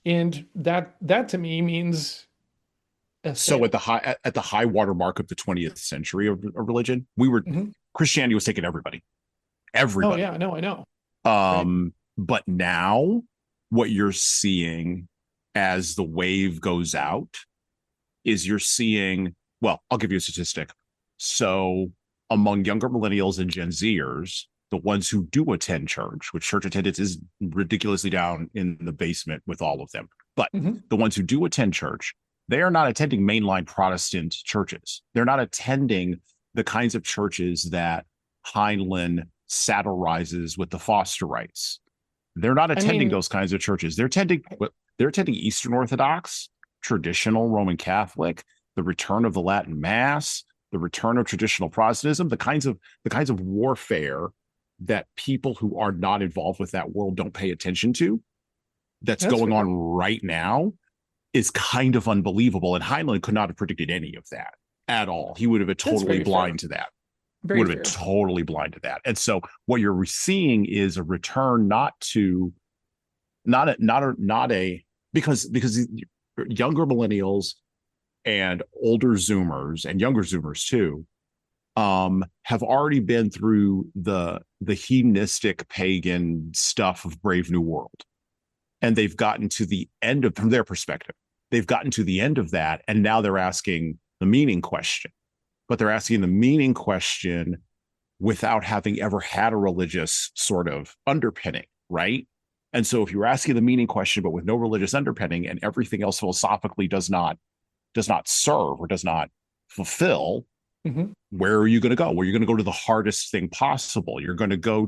And that to me means a So sale. at the high water mark of the 20th century of religion, we were Mhm. Christianity was taking everybody, Oh everybody. yeah, no, I know. Right. But now what you're seeing as the wave goes out is you're seeing, well, I'll give you a statistic. So among younger millennials and Gen Zers, the ones who do attend church, which church attendance is ridiculously down in the basement with all of them, but Hmm. the ones who do attend church, they are not attending mainline Protestant churches. They're not attending the kinds of churches that Heinlein satirizes with the Fosterites. They're not I attending mean, those kinds of churches. They're attending Eastern Orthodox, traditional Roman Catholic, the return of the Latin Mass, the return of traditional Protestantism, the kinds of warfare that people who are not involved with that world don't pay attention to. That's that's going on fair. right now is kind of unbelievable. And Heinlein could not have predicted any of that at all. He would have been That's totally very fair. blind to that. Very Would have been fair. totally blind to that. And so what you're seeing is a return not to not a because younger millennials and older Zoomers and younger Zoomers too have already been through the hedonistic pagan stuff of Brave New World, and they've gotten to the end of from their perspective. They've gotten to the end of that, and now they're asking the meaning question. But they're asking the meaning question without having ever had a religious sort of underpinning, right? And so if you're asking the meaning question, but with no religious underpinning and everything else philosophically does not serve or does not fulfill, Hmm. where are you going to go? Well, you're going to go to the hardest thing possible. You're not going to go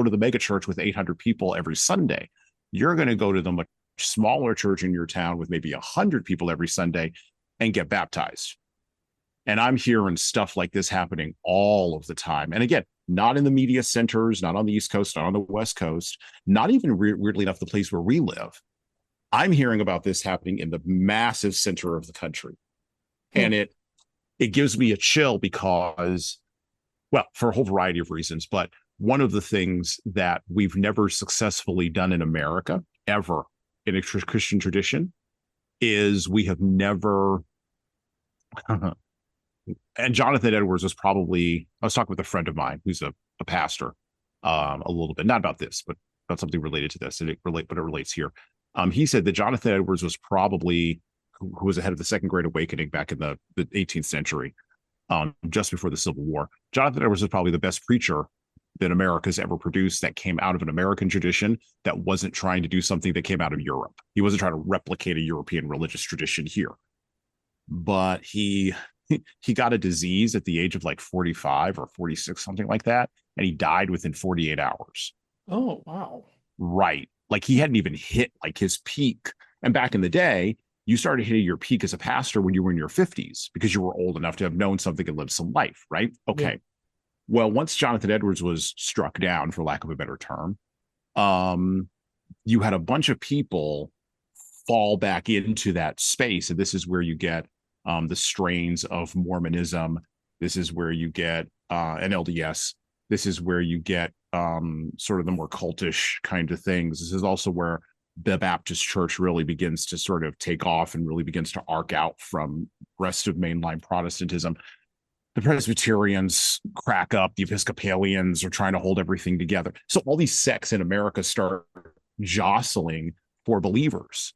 to the mega church with 800 people every Sunday. You're going to go to the much smaller church in your town with maybe 100 people every Sunday and get baptized. And I'm hearing stuff like this happening all of the time. And again, not in the media centers, not on the East Coast, not on the West Coast, not even weirdly enough, the place where we live. I'm hearing about this happening in the massive center of the country. Hmm. And it gives me a chill because, well, for a whole variety of reasons, but one of the things that we've never successfully done in America, ever in a Christian tradition, is we have never and Jonathan Edwards was probably, I was talking with a friend of mine who's a pastor, a little bit, not about this, but about something related to this, but it relates here. He said that Jonathan Edwards was probably who was ahead of the Second Great Awakening back in the 18th century, just before the Civil War. Jonathan Edwards was probably the best preacher that America's ever produced that came out of an American tradition that wasn't trying to do something that came out of Europe. He wasn't trying to replicate a European religious tradition here, but he got a disease at the age of like 45 or 46, something like that, and he died within 48 hours. Oh, wow. Right. Like he hadn't even hit like his peak. And back in the day, you started hitting your peak as a pastor when you were in your 50s because you were old enough to have known something and lived some life, right? Yeah. Okay. Well, once Jonathan Edwards was struck down, for lack of a better term, um, you had a bunch of people fall back into that space. And this is where you get the strains of Mormonism. This is where you get an LDS. This is where you get sort of the more cultish kind of things. This is also where the Baptist church really begins to sort of take off and really begins to arc out from rest of mainline Protestantism. The Presbyterians crack up, the Episcopalians are trying to hold everything together. So all these sects in America start jostling for believers.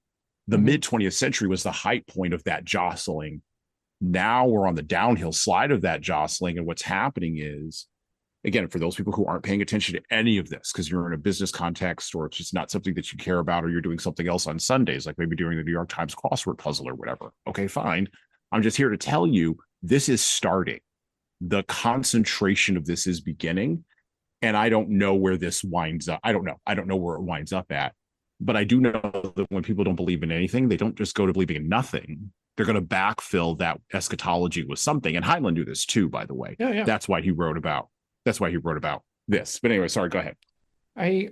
The Hmm. mid 20th century was the high point of that jostling. Now we're on the downhill slide of that jostling. And what's happening is, again, for those people who aren't paying attention to any of this, because you're in a business context or it's just not something that you care about, or you're doing something else on Sundays, like maybe doing the New York Times crossword puzzle or whatever. Okay, fine. I'm just here to tell you this is starting. The concentration of this is beginning. And I don't know where this winds up. I don't know. I don't know where it winds up at. But I do know that when people don't believe in anything, they don't just go to believing in nothing. They're going to backfill that eschatology with something. And Heinlein knew this too, by the way. Yeah, yeah. That's why he wrote about. That's why he wrote about this. But anyway, sorry. Go ahead. I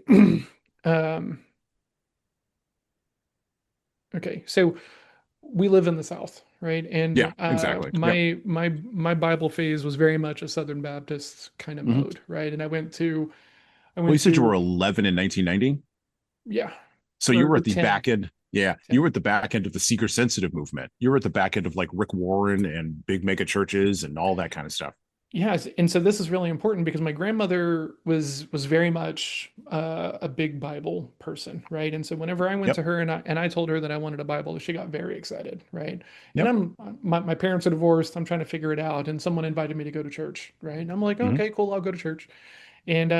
okay. So we live in the South, right? And Yeah, exactly. Yep. my Bible phase was very much a Southern Baptist kind of Hmm. mode, right? And I Well, you went said you were to 11 in 1990. yeah, So you were or at the 10, back end. Yeah, you 10. were at the back end of the seeker sensitive movement. You were at the back end of like Rick Warren and big mega churches and all that kind of stuff. Yes, and so this is really important because my grandmother was very much a big Bible person, right? And so whenever I went Yep. to her and I told her that I wanted a Bible, she got very excited, right? And Yep. my parents are divorced. I'm trying to figure it out, and someone invited me to go to church, right? And I'm like, Hmm. okay, cool, I'll go to church. And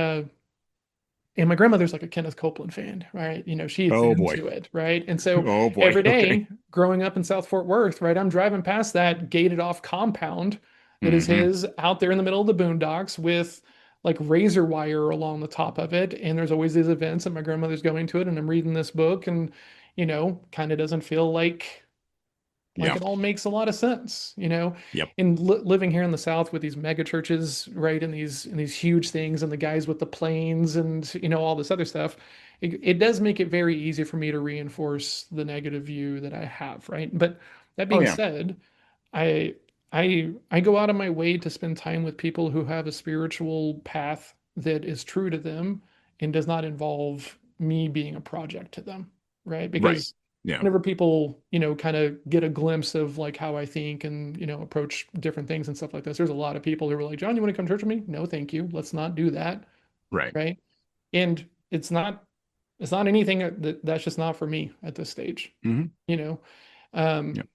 my grandmother's like a Kenneth Copeland fan, right? She's Oh boy. into it, right? And so Oh boy. every Okay. day growing up in South Fort Worth, right, I'm driving past that gated off compound that is Hmm. his out there in the middle of the boondocks with like razor wire along the top of it. And there's always these events and my grandmother's going to it and I'm reading this book and, kind of doesn't feel like Yeah. it all makes a lot of sense, Yep. and living here in the South with these mega churches, right, and these huge things, and the guys with the planes, and all this other stuff, it does make it very easy for me to reinforce the negative view that I have, right? But that Oh being yeah. said, I I go out of my way to spend time with people who have a spiritual path that is true to them and does not involve me being a project to them, right? Right. Because Yeah. whenever people, kind of get a glimpse of like how I think and, approach different things and stuff like this, there's a lot of people who are like, John, you want to come to church with me? No, thank you. Let's not do that, Right. right? And it's not anything that's just not for me at this stage, Hmm. you know. Um, Yep.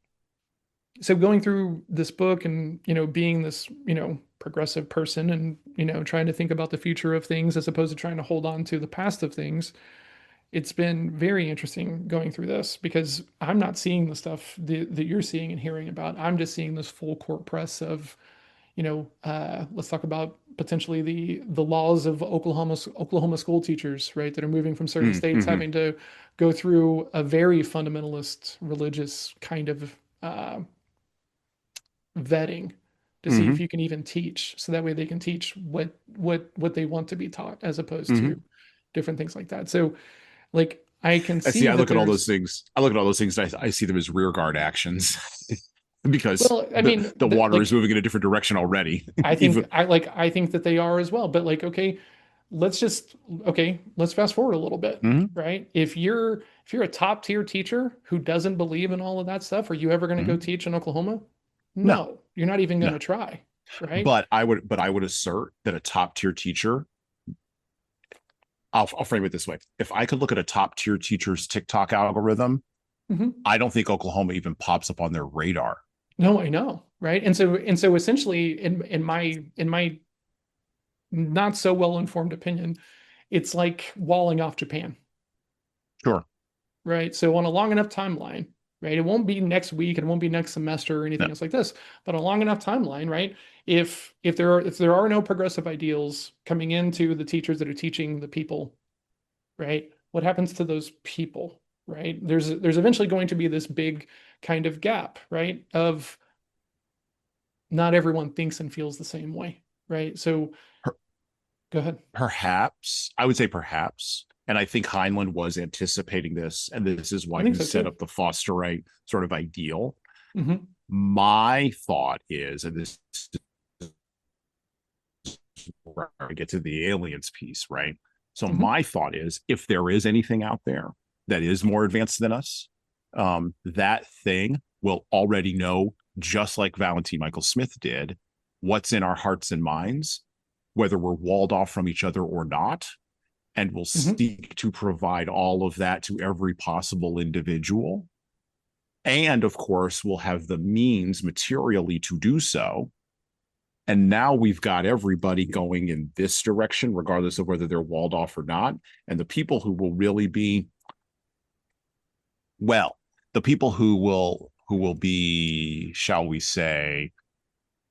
so going through this book and being this progressive person and trying to think about the future of things as opposed to trying to hold on to the past of things, it's been very interesting going through this because I'm not seeing the stuff that you're seeing and hearing about. I'm just seeing this full court press of let's talk about potentially the laws of Oklahoma school teachers, right, that are moving from certain states Mm-hmm. having to go through a very fundamentalist religious kind of vetting to see if Hmm. you can even teach so that way they can teach what they want to be taught as opposed Hmm. to different things like that. So like I can I see. see I that look at all those there's things. I look at all those things. And I see them as rear guard actions because well, I mean, the water is like moving in a different direction already. I think Even. I think that they are as well. But like, okay, let's fast forward a little bit, Hmm. right? If you're a top tier teacher who doesn't believe in all of that stuff, are you ever going to go Hmm. teach in Oklahoma? No. No, you're not even going No. to try, right? But I would assert that a top tier teacher. I'll frame it this way: if I could look at a top tier teacher's TikTok algorithm, Hmm. I don't think Oklahoma even pops up on their radar. No, I know, right? And so essentially in my not so well informed opinion, it's like walling off Japan, Sure. right? So on a long enough timeline, right? It won't be next week, it won't be next semester or No. anything else like this, but a long enough timeline, right? If there are no progressive ideals coming into the teachers that are teaching the people, right? What happens to those people, right? There's eventually going to be this big kind of gap, right? Of not everyone thinks and feels the same way, right? So Per- go ahead. Perhaps I would say perhaps, and I think Heinlein was anticipating this, and this is I why think he so set too. up the Fosterite sort of ideal. Hmm. My thought is, and this is where I get to the aliens piece, right? So Hmm. my thought is, if there is anything out there that is more advanced than us, that thing will already know, just like Valentine Michael Smith did, what's in our hearts and minds, whether we're walled off from each other or not, and will Hmm. seek to provide all of that to every possible individual. And of course, we'll have the means materially to do so. And now we've got everybody going in this direction, regardless of whether they're walled off or not. And the people who will really be, well, the people who will be, shall we say,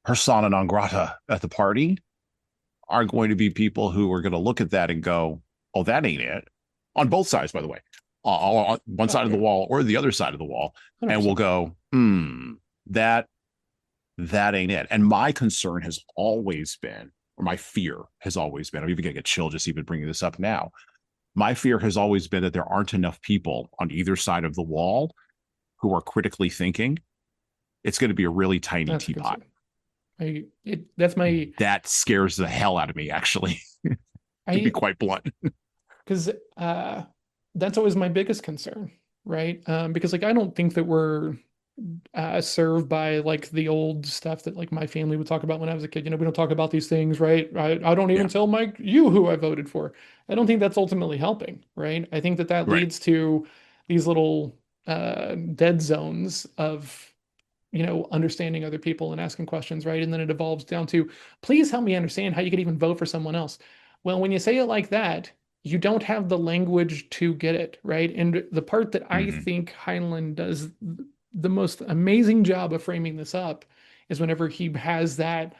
persona non grata at the party are going to be people who are going to look at that and go, "Oh, that ain't it." On both sides, by the way, on one side Oh of the yeah, wall or the other side of the wall, and we'll 100%. go, that that ain't it. And my concern has always been, or my fear has always been, I'm even getting a chill just even bringing this up now. My fear has always been that there aren't enough people on either side of the wall who are critically thinking It's going to be a really tiny That's a teapot. concern. That's my, That scares the hell out of me, actually, to be I, quite blunt. because that's always my biggest concern, right? Because like I don't think that we're served by like the old stuff that like my family would talk about when I was a kid. You know, we don't talk about these things, right? I don't even Yeah. tell you who I voted for. I don't think that's ultimately helping, right? I think that that Right. leads to these little dead zones of understanding other people and asking questions, right? And then it evolves down to, please help me understand how you could even vote for someone else. Well, when you say it like that, you don't have the language to get it, right? And the part that I Mm-hmm. think Heinlein does the most amazing job of framing this up is whenever he has that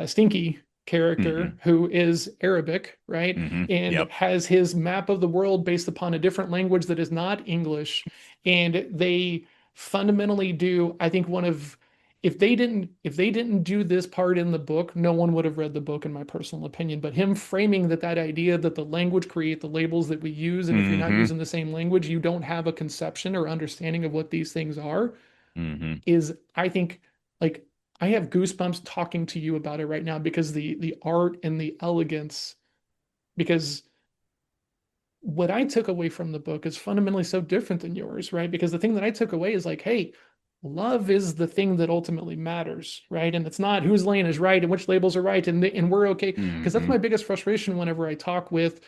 Stinky Mm-hmm. character who is Arabic, right? Mm-hmm. And Yep. has his map of the world based upon a different language that is not English. And they fundamentally do, I think one of if they didn't do this part in the book, no one would have read the book, in my personal opinion. But him framing that idea that the language create the labels that we use, and if you're not Mm-hmm. using the same language, you don't have a conception or understanding of what these things are, Mm-hmm. is I think like I have goosebumps talking to you about it right now because the art and the elegance, because what I took away from the book is fundamentally so different than yours, right? Because the thing that I took away is like, hey, love is the thing that ultimately matters, right? And it's not whose lane is right and which labels are right, and we're okay. Because that's Mm-hmm. my biggest frustration whenever I talk with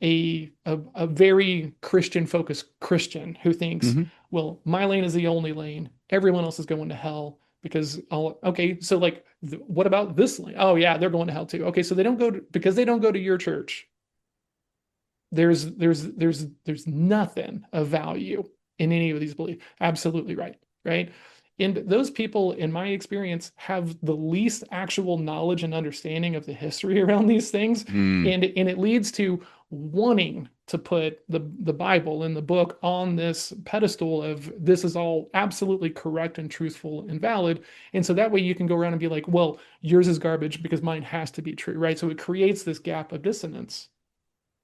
a very Christian focused Christian who thinks, Mm-hmm. well, my lane is the only lane. Everyone else is going to hell because okay, so like what about this lane? Oh yeah, they're going to hell too. Okay, so they don't go to, because they don't go to your church. There's nothing of value in any of these beliefs. Absolutely right, right? And those people, in my experience, have the least actual knowledge and understanding of the history around these things. Mm. And it leads to wanting to put the Bible and the book on this pedestal of this is all absolutely correct and truthful and valid. And so that way you can go around and be like, well, yours is garbage because mine has to be true, right? So it creates this gap of dissonance.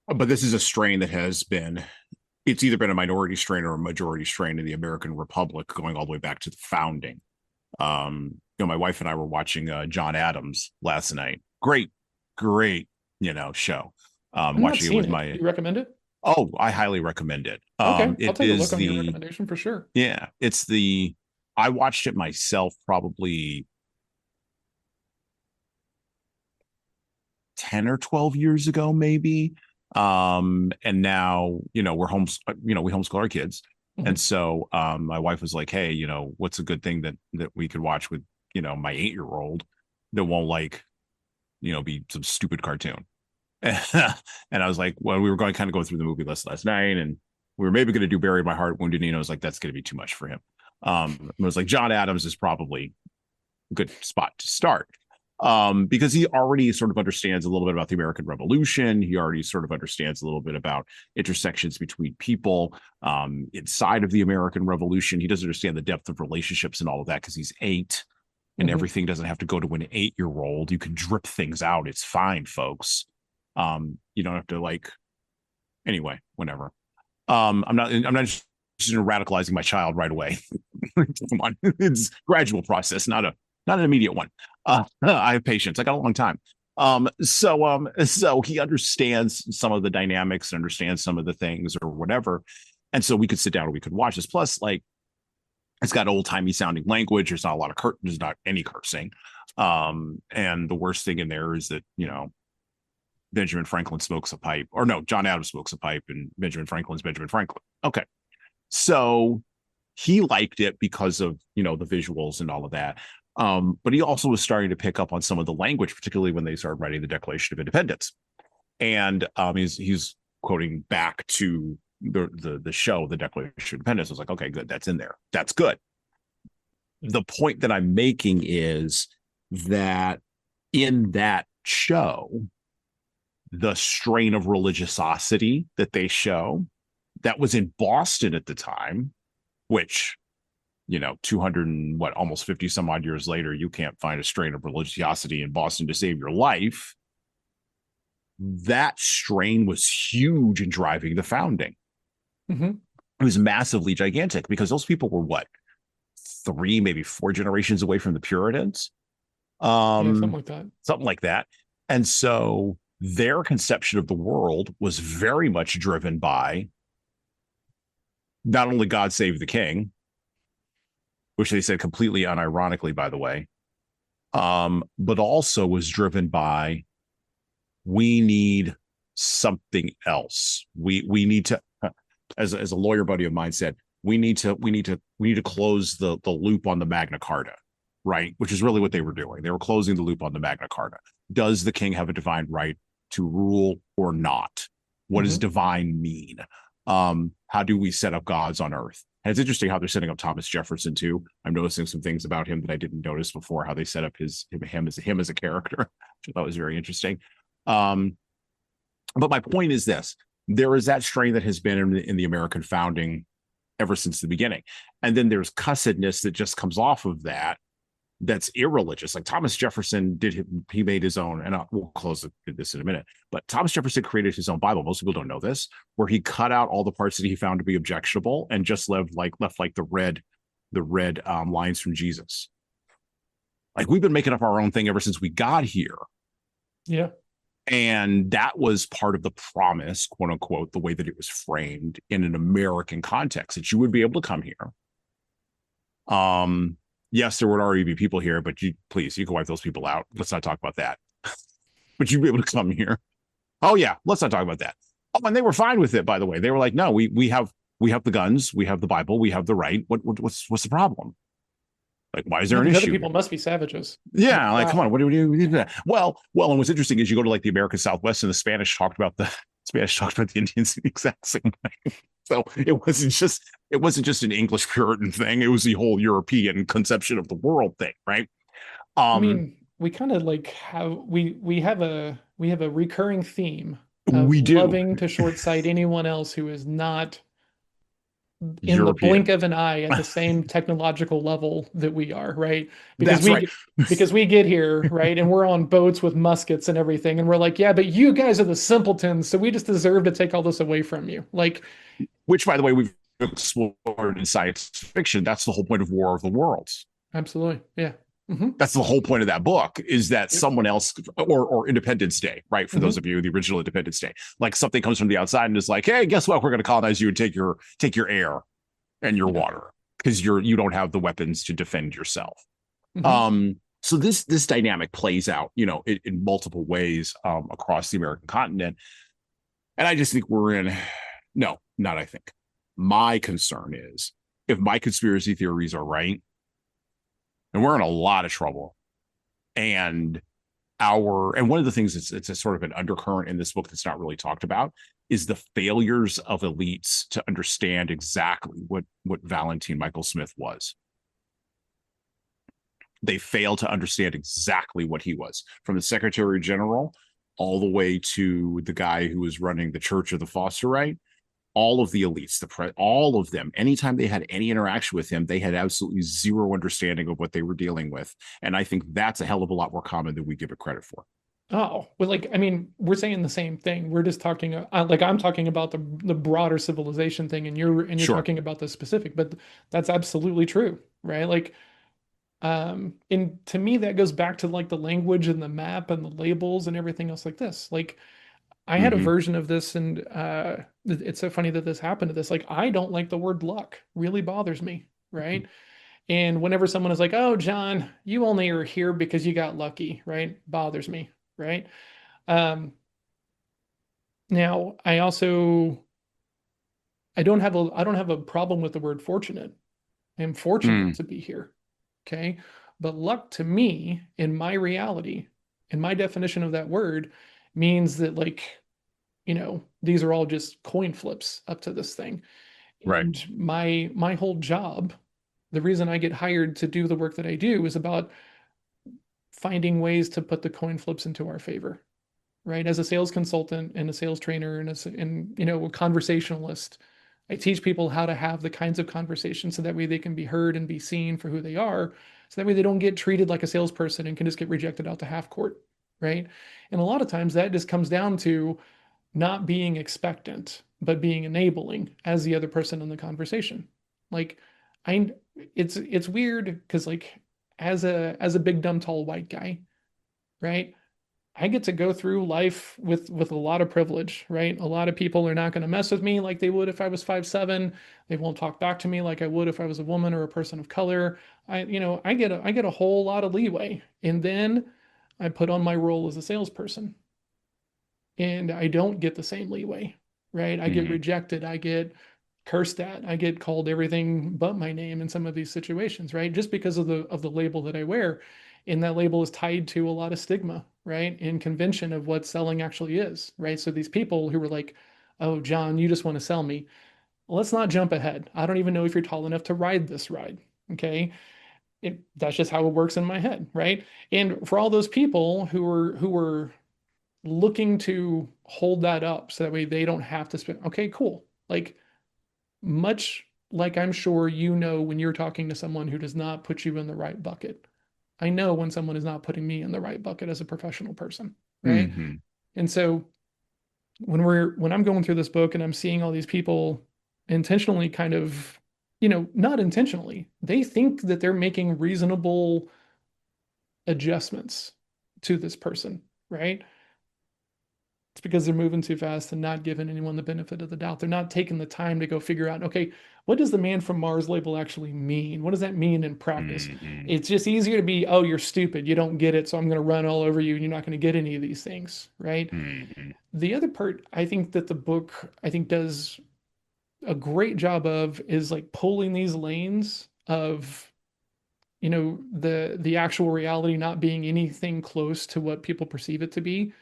But this is a strain that has been, it's either been a minority strain or a majority strain in the American Republic going all the way back to the founding. My wife and I were watching John Adams last night. Great, show. I've not Watching it seen with it. Do my, you recommend it? oh, I highly recommend it. Okay, I'll It take a look is on your the, recommendation for sure. yeah, it's the, I watched it myself probably 10 or 12 years ago, maybe. And now, we homeschool our kids. And Mhm. so my wife was like, hey, what's a good thing that we could watch with, my 8-year-old that won't be some stupid cartoon. And I was like, well, we were going to kind of go through the movie list last night, and we were maybe going to do Buried My Heart, Wounded Knee. And I was like, that's going to be too much for him. It was like John Adams is probably a good spot to start, because he already sort of understands a little bit about the American Revolution. He already sort of understands a little bit about intersections between people inside of the American Revolution. He doesn't understand the depth of relationships and all of that because he's 8, and Mhm. everything doesn't have to go to an 8-year-old. You can drip things out. It's fine, folks. You don't have to anyway, whatever. I'm not just radicalizing my child right away. Come on, it's a gradual process, not an immediate one. I have patience. I got a long time. So he understands some of the dynamics, understands some of the things or whatever. And so we could sit down and we could watch this. Plus, it's got old timey sounding language. There's not a lot of there's not any cursing. And the worst thing in there is that, Benjamin Franklin smokes a pipe, or no, John Adams smokes a pipe, and Benjamin Franklin's Benjamin Franklin. Okay. So he liked it because of, the visuals and all of that. But he also was starting to pick up on some of the language, particularly when they started writing the Declaration of Independence. And he's quoting back to the show, the Declaration of Independence. I was like, okay, good, that's in there. That's good. The point that I'm making is that in that show, the strain of religiosity that they show that was in Boston at the time, which 200 and what, almost 50 some odd years later, you can't find a strain of religiosity in Boston to save your life. That strain was huge in driving the founding. Mhm. It was massively gigantic because those people were what, 3, maybe 4 generations away from the Puritans. Yeah, something Um, like that. something like that. And so their conception of the world was very much driven by not only God save the king, which they said completely unironically, by the way, but also was driven by we need something else. We need to, as a lawyer buddy of mine said, we need to close the loop on the Magna Carta, right? Which is really what they were doing. They were closing the loop on the Magna Carta. Does the king have a divine right to rule or not? What does divine mean? How do we set up gods on earth? And it's interesting how they're setting up Thomas Jefferson too. I'm noticing some things about him that I didn't notice before. How they set up him as a character, which I thought was very interesting. Um, but my point is this: there is that strain that has been in the American founding ever since the beginning, and then there's cussedness that just comes off of that. That's irreligious. Like Thomas Jefferson he made his own, and we'll close this in a minute. But Thomas Jefferson created his own Bible. Most people don't know this, where he cut out all the parts that he found to be objectionable and just left like the red lines from Jesus. Like we've been making up our own thing ever since we got here. Yeah. And that was part of the promise, quote unquote, the way that it was framed in an American context, that you would be able to come here. Yes, there would already be people here, but you can wipe those people out. Let's not talk about that. But you'd be able to come here. Oh yeah, let's not talk about that. Oh, and they were fine with it, by the way. They were like, no, we have the guns, we have the Bible, we have the right. What's the problem? Like, why is there an These issue? other people must be savages. Yeah, like, come on, what do we do? Well, and what's interesting is you go to like the American Southwest, and the Spanish talked about the Indians in the exact same way. So it wasn't just an English Puritan thing; it was the whole European conception of the world thing, right? I mean, we kind of like we have a recurring theme of We do. loving to short sight anyone else who is not in the blink European. of an eye at the same technological level that we are, right? Because That's right. we get here, right, and we're on boats with muskets and everything, and we're like, yeah, but you guys are the simpletons, so we just deserve to take all this away from you. Like, Which, by the way, we've explored in science fiction. That's the whole point of War of the Worlds. absolutely, yeah. Mm-hmm. That's the whole point of that book, is that someone else, or Independence Day, right? For those of you, the original Independence Day, like something comes from the outside and is like, hey, guess what? We're going to colonize you and take your air and your water because you don't have the weapons to defend yourself. So this dynamic plays out, in multiple ways across the American continent. And I just think I think. My concern is if my conspiracy theories are right, and we're in a lot of trouble. And one of the things it's a sort of an undercurrent in this book that's not really talked about is the failures of elites to understand exactly what Valentine Michael Smith was. They failed to understand exactly what he was, from the Secretary General all the way to the guy who was running the Church of the Fosterite. All of the elites, all of them, anytime they had any interaction with him, they had absolutely zero understanding of what they were dealing with. And I think that's a hell of a lot more common than we give it credit for. Oh, well, like, I mean, we're saying the same thing. We're just talking, like, I'm talking about the broader civilization thing, and you're Sure. talking about the specific, but that's absolutely true, right? Like, and to me, that goes back to like the language and the map and the labels and everything else like this. Like, I had a version of this, and it's so funny that this happened to this. Like, I don't like the word luck, really bothers me, right? And whenever someone is like, oh, John, you only are here because you got lucky, right? Bothers me, right? Now, I don't have a problem with the word fortunate. I'm fortunate to be here, okay? But luck to me, in my reality, in my definition of that word, means that, like, these are all just coin flips up to this thing. Right. And my whole job, the reason I get hired to do the work that I do, is about finding ways to put the coin flips into our favor, right? As a sales consultant and a sales trainer and a conversationalist, I teach people how to have the kinds of conversations so that way they can be heard and be seen for who they are. So that way they don't get treated like a salesperson and can just get rejected out to half court, right? And a lot of times that just comes down to not being expectant, but being enabling as the other person in the conversation. Like, I it's weird because like as a big dumb tall white guy, right? I get to go through life with a lot of privilege, right? A lot of people are not going to mess with me like they would if I was 5'7". They won't talk back to me like I would if I was a woman or a person of color. I get a whole lot of leeway. And then I put on my role as a salesperson and I don't get the same leeway, right? I get Hmm. rejected, I get cursed at, I get called everything but my name in some of these situations, right? Just because of the label that I wear. And that label is tied to a lot of stigma, right? And convention of what selling actually is, right? So these people who were like, "Oh, John, you just want to sell me." Well, let's not jump ahead. I don't even know if you're tall enough to ride this ride. Okay. That's just how it works in my head, right? And for all those people who were looking to hold that up so that way they don't have to spend. Okay, cool. Like much like I'm sure you know when you're talking to someone who does not put you in the right bucket. I know when someone is not putting me in the right bucket as a professional person, right? Hmm. And so when I'm going through this book and I'm seeing all these people intentionally kind of, not intentionally, they think that they're making reasonable adjustments to this person, right? It's because they're moving too fast and not giving anyone the benefit of the doubt. They're not taking the time to go figure out, okay, what does the man from Mars label actually mean? What does that mean in practice? Hmm. It's just easier to be, oh, you're stupid. You don't get it. So I'm going to run all over you and you're not going to get any of these things, right? Hmm. The other part I think that the book, I think, does a great job of is like pulling these lanes of the actual reality not being anything close to what people perceive it to be,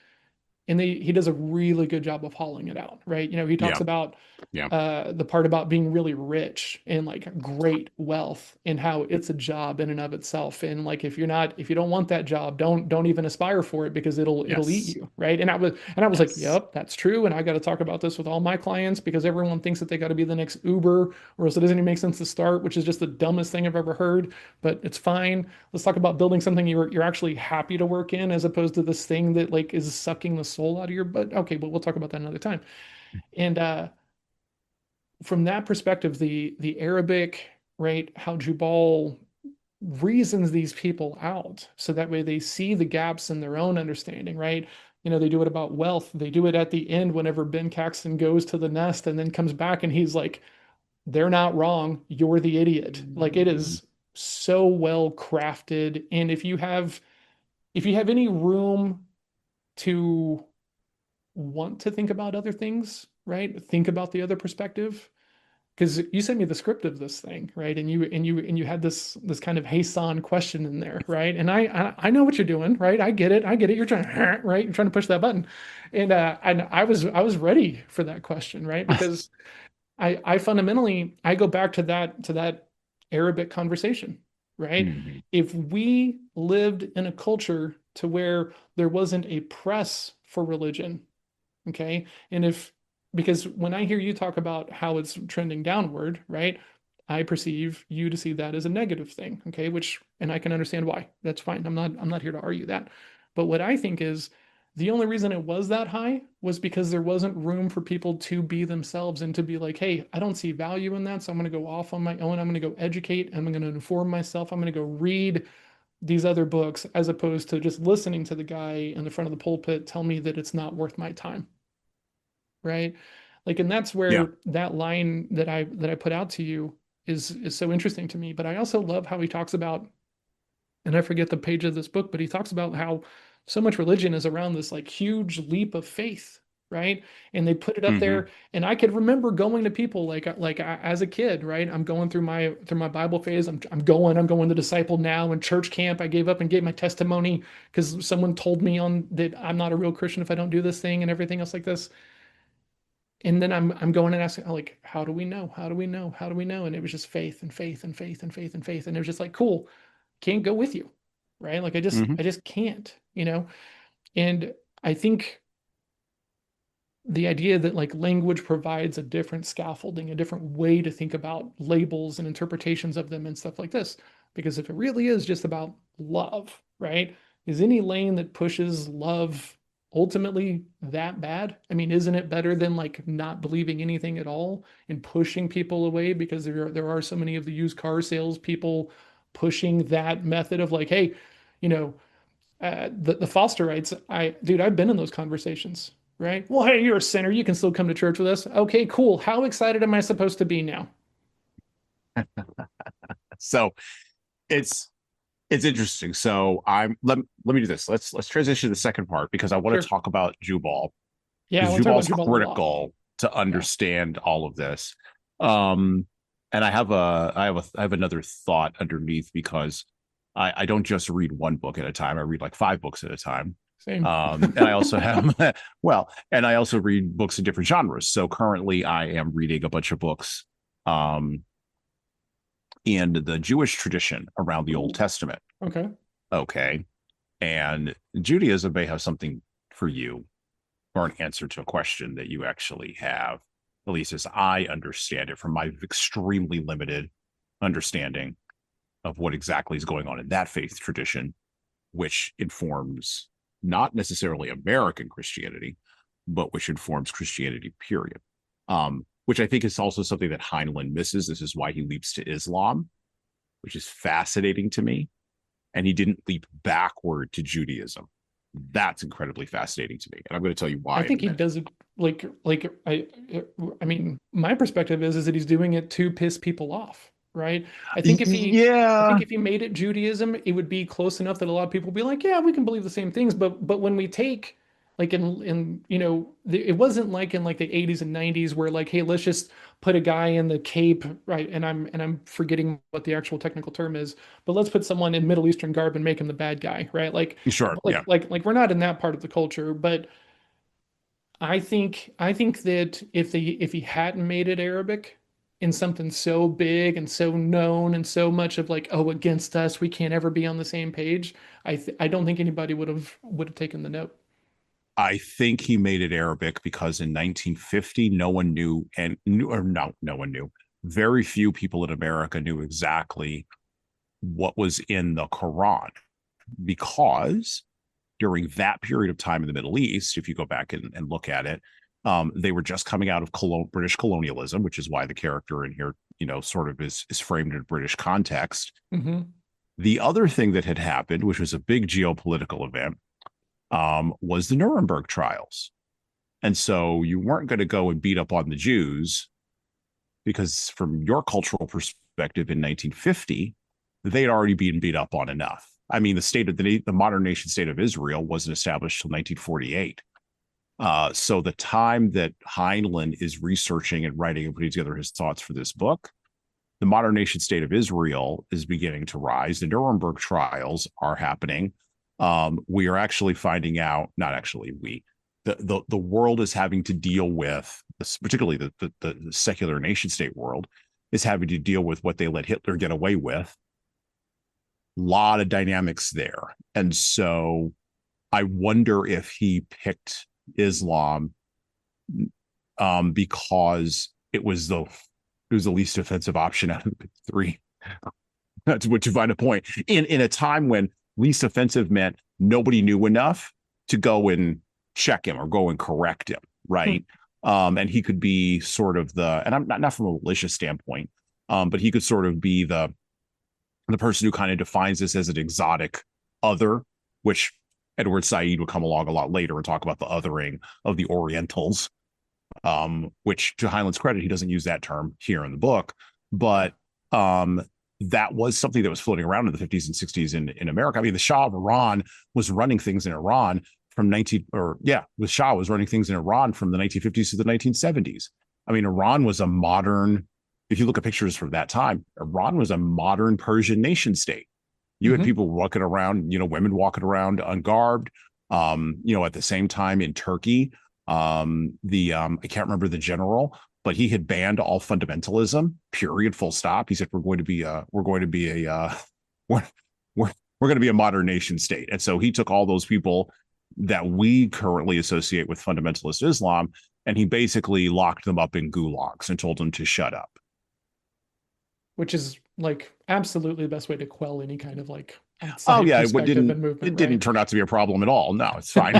and he does a really good job of hauling it out, right? He talks Yeah. about Yeah. the part about being really rich and like great wealth and how it's a job in and of itself. And like if you don't want that job, don't even aspire for it because it'll eat Yes. you, right? And I was like, Yes. yep, that's true. And I got to talk about this with all my clients because everyone thinks that they got to be the next Uber, or else it doesn't even make sense to start, which is just the dumbest thing I've ever heard. But it's fine. Let's talk about building something you're actually happy to work in, as opposed to this thing that like is sucking the soul out of your butt. Okay, but we'll talk about that another time. And from that perspective, the Arabic, right, how Jubal reasons these people out so that way they see the gaps in their own understanding, right? They do it about wealth. They do it at the end whenever Ben Caxton goes to the nest and then comes back and he's like, they're not wrong. You're the idiot. Like it Mhm. is so well crafted. And if you have any room to want to think about other things, right? Think about the other perspective, because you sent me the script of this thing, right? And you had this kind of Haysan question in there, right? And I know what you're doing, right? I get it. I get it. You're trying, right? You're trying to push that button. And I was ready for that question, right? Because I fundamentally I go back to that Arabic conversation, right? Mhm. If we lived in a culture to where there wasn't a press for religion, okay? And if, because when I hear you talk about how it's trending downward, right? I perceive you to see that as a negative thing, okay? And I can understand why. That's fine. I'm not here to argue that. But what I think is the only reason it was that high was because there wasn't room for people to be themselves and to be like, hey, I don't see value in that. So I'm going to go off on my own. I'm going to go educate. I'm going to inform myself. I'm going to go read these other books as opposed to just listening to the guy in the front of the pulpit tell me that it's not worth my time, right? Like, and that's Yeah. where that line that I put out to you is so interesting to me. But I also love how he talks about, and I forget the page of this book, but he talks about how so much religion is around this like huge leap of faith, right? And they put it up Hmm. there, and I could remember going to people as a kid, right? I'm going through my Bible phase. I'm going to disciple now in church camp. I gave up and gave my testimony because someone told me on that I'm not a real Christian if I don't do this thing and everything else like this. And then I'm going and asking, like, how do we know? How do we know? How do we know? And it was just faith and faith and faith and faith and faith. And it was just like, cool, can't go with you. Right. Like Hmm. I just can't. And I think the idea that like language provides a different scaffolding, a different way to think about labels and interpretations of them and stuff like this. Because if it really is just about love, right? Is any lane that pushes love ultimately that bad? I mean, isn't it better than like not believing anything at all and pushing people away, because there are so many of the used car salespeople pushing that method of like, hey, you know, the Fosterites, I've been in those conversations, right? Well, hey, you're a sinner. You can still come to church with us. Okay, cool. How excited am I supposed to be now? So it's interesting. So let me do this. Let's transition to the second part because I want to Sure. talk about Jubal, Yeah, I because want to talk about Jubal's Jubal a lot. critical to Yeah, understand all of this. Um, and I have another thought underneath, because I don't just read one book at a time. I read like 5 books at a time. same. And I also have and I also read books in different genres. So currently I am reading a bunch of books um in the Jewish tradition around the Old Testament. Okay. Okay. And Judaism may have something for you, or an answer to a question that you actually have, at least as I understand it from my extremely limited understanding of what exactly is going on in that faith tradition, which informs not necessarily American Christianity, but which informs Christianity, period. Which I think is also something that Heinlein misses. This is why he leaps to Islam, which is fascinating to me. And he didn't leap backward to Judaism. That's incredibly fascinating to me. And I'm going to tell you I why in a think he minute. does it like I mean, my perspective is that he's doing it to piss people off, right? I think Yeah, if he made it Judaism, it would be close enough that a lot of people would be like, yeah, we can believe the same things. But when we take like in it wasn't like in like the 80s and 90s where like, hey, let's just put a guy in the cape, right? And I'm forgetting what the actual technical term is, but let's put someone in Middle Eastern garb and make him the bad guy, right? sure. Yeah. We're not in that part of the culture, but I think that if he hadn't made it Arabic in something so big and so known and so much of like, oh, against us, we can't ever be on the same page, I don't think anybody would have taken the note. I think he made it Arabic because in 1950, no one knew, and or no one knew. Very few people in America knew exactly what was in the Quran, because during that period of time in the Middle East, if you go back and look at it, they were just coming out of British colonialism, which is why the character in here, sort of is framed in a British context. Hmm. The other thing that had happened, which was a big geopolitical event, was the Nuremberg trials. And so you weren't going to go and beat up on the Jews, because from your cultural perspective in 1950, they'd already been beat up on enough. I mean, the modern nation state of Israel wasn't established until 1948. So the time that Heinlein is researching and writing and putting together his thoughts for this book, the modern nation state of Israel is beginning to rise. The Nuremberg trials are happening. We are actually finding out, not actually we, the world is having to deal with, particularly the secular nation state world, is having to deal with what they let Hitler get away with. A lot of dynamics there. And so I wonder if he picked Islam because it was the least offensive option out of the three. That's what you find a point in a time when least offensive meant nobody knew enough to go and check him or go and correct him, right? And he could be sort of and I'm not from a malicious standpoint, but he could sort of be the person who kind of defines this as an exotic other, which Edward Said would come along a lot later and talk about the othering of the Orientals, which, to Heinlein's credit, he doesn't use that term here in the book, but that was something that was floating around in the 50s and 60s in America. I mean, the Shah of Iran was running things in Iran from the Shah was running things in Iran from the 1950s to the 1970s. I mean, Iran was a modern, if you look at pictures from that time, Iran was a modern Persian nation state. You had Hmm. people walking around, women walking around ungarbed. At the same time in Turkey, I can't remember the general, but he had banned all fundamentalism. Period. Full stop. He said we're going to be we're we're going to be a modern nation state, and so he took all those people that we currently associate with fundamentalist Islam, and he basically locked them up in gulags and told them to shut up. Which is like absolutely the best way to quell any kind of like Oh outside yeah, perspective and it movement, didn't right? turn out to be a problem at all. No, it's fine.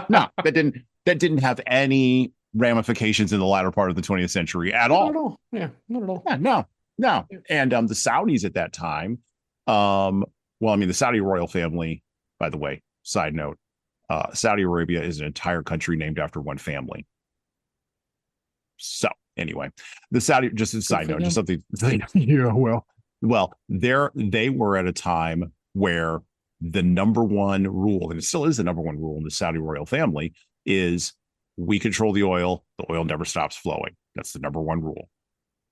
No, that didn't have any ramifications in the latter part of the 20th century at Not all. at all. Yeah, not at all. Yeah, no, no. Yeah. And the Saudis at that time, well, I mean, the Saudi royal family, by the way, side note, Saudi Arabia is an entire country named after one family. So anyway, the Saudi, just a Good side for note, just them. something, they were at a time where the number one rule, and it still is the number one rule in the Saudi royal family, is we control the oil never stops flowing. That's the number one rule.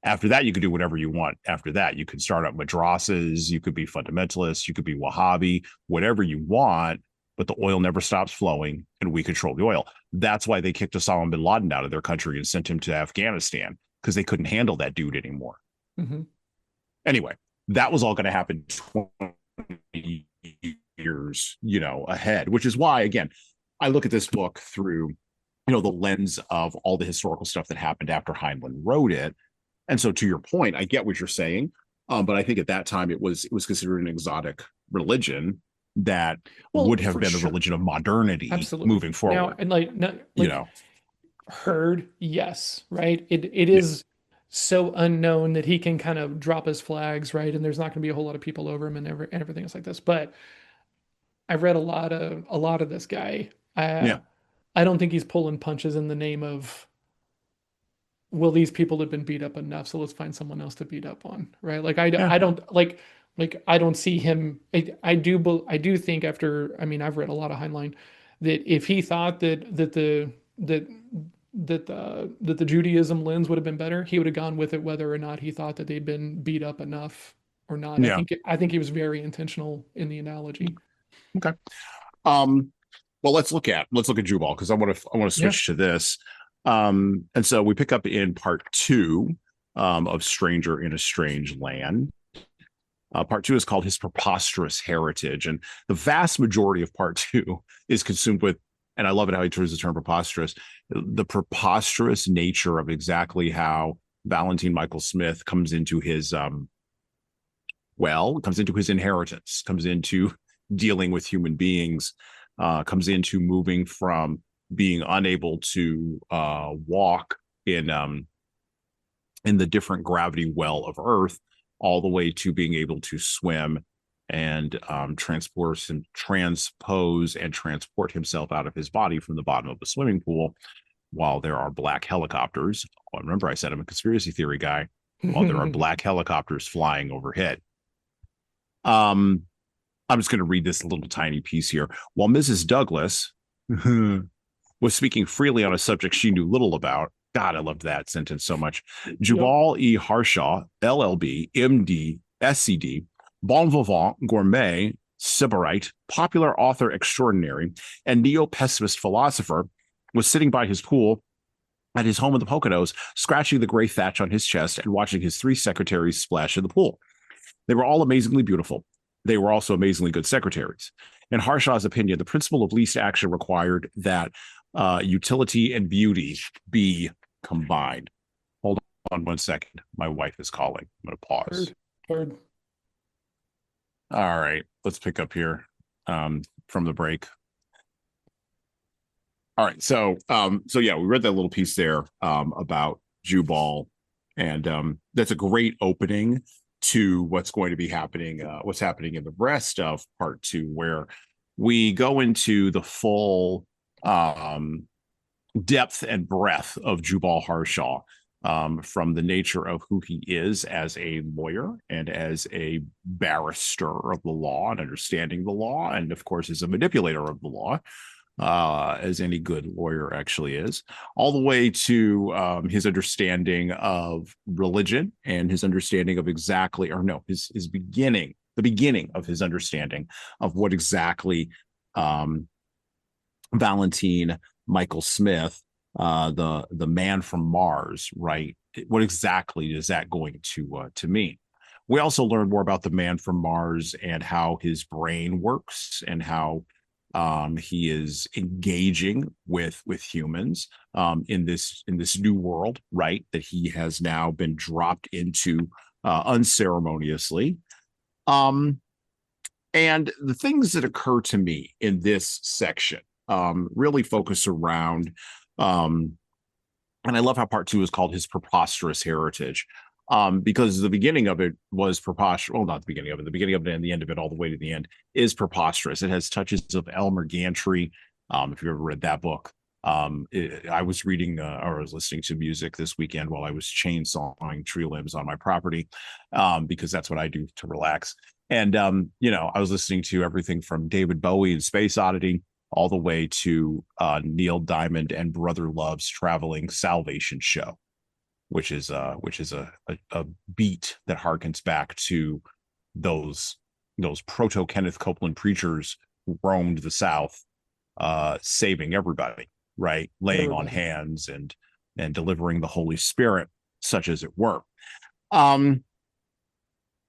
After that, you can do whatever you want. After that, you can start up madrasas, you could be fundamentalist, you could be Wahhabi, whatever you want, but the oil never stops flowing and we control the oil. That's why they kicked Osama bin Laden out of their country and sent him to Afghanistan, because they couldn't handle that dude anymore. Mm-hmm. Anyway, that was all going to happen 20 years, ahead, which is why, again, I look at this book through, the lens of all the historical stuff that happened after Heinlein wrote it. And so, to your point, I get what you're saying, but I think at that time it was considered an exotic religion that would have been the religion of modernity. Absolutely. Moving forward. Now, and heard, yes, right. It is so unknown that he can kind of drop his flags, right, and there's not going to be a whole lot of people over him and everything else like this. But I've read a lot of this guy. I don't think he's pulling punches in the name of, well, these people have been beat up enough, so let's find someone else to beat up on, right? Like I don't I don't see him. I do think after, I mean, I've read a lot of Heinlein, that if he thought that the Judaism lens would have been better, he would have gone with it whether or not he thought that they'd been beat up enough or not. Yeah. I think he was very intentional in the analogy. Okay. Well, let's look at Jubal, because I want to switch to this. And so we pick up in part 2 of Stranger in a Strange Land. Part 2 is called His Preposterous Heritage, and the vast majority of part 2 is consumed with, and I love it how he turns the term preposterous, the preposterous nature of exactly how Valentine Michael Smith comes into his inheritance, comes into dealing with human beings, comes into moving from being unable to walk in the different gravity well of Earth, all the way to being able to swim and transpose and transport himself out of his body from the bottom of the swimming pool, while there are black helicopters. Oh, remember, I said I'm a conspiracy theory guy. While there are black helicopters flying overhead. I'm just going to read this little tiny piece here. While Mrs. Douglas was speaking freely on a subject she knew little about. God, I loved that sentence so much. Jubal E. Harshaw, LLB, MD, SCD, bon vivant, gourmet, sybarite, popular author extraordinary, and neo-pessimist philosopher, was sitting by his pool at his home in the Poconos, scratching the gray thatch on his chest and watching his 3 secretaries splash in the pool. They were all amazingly beautiful. They were also amazingly good secretaries. In Harshaw's opinion, the principle of least action required that utility and beauty be combined. Hold on 1 second. My wife is calling. I'm going to pause. Heard. All right. Let's pick up here from the break. All right. So yeah, we read that little piece there about Jubal, and that's a great opening to what's going to be happening, what's happening in the rest of part 2, where we go into the full depth and breadth of Jubal Harshaw, from the nature of who he is as a lawyer and as a barrister of the law and understanding the law, and of course as a manipulator of the law, as any good lawyer actually is, all the way to his understanding of religion and his understanding of his beginning, the beginning of his understanding of what exactly Valentine Michael Smith, the man from Mars, right? What exactly is that going to mean? We also learn more about the man from Mars and how his brain works and how he is engaging with humans in this new world, right? That he has now been dropped into unceremoniously. And the things that occur to me in this section really focus around, and I love how part 2 is called his preposterous heritage, because the beginning of it was preposterous. Well, not the beginning of it. The beginning of it and the end of it, all the way to the end, is preposterous. It has touches of Elmer Gantry. If you've ever read that book, I was reading or I was listening to music this weekend while I was chainsawing tree limbs on my property, because that's what I do to relax. And I was listening to everything from David Bowie and Space Oddity all the way to Neil Diamond and Brother Love's Traveling Salvation Show, which is a beat that harkens back to those proto Kenneth Copeland preachers who roamed the South, saving everybody, right, laying on hands and delivering the Holy Spirit, such as it were.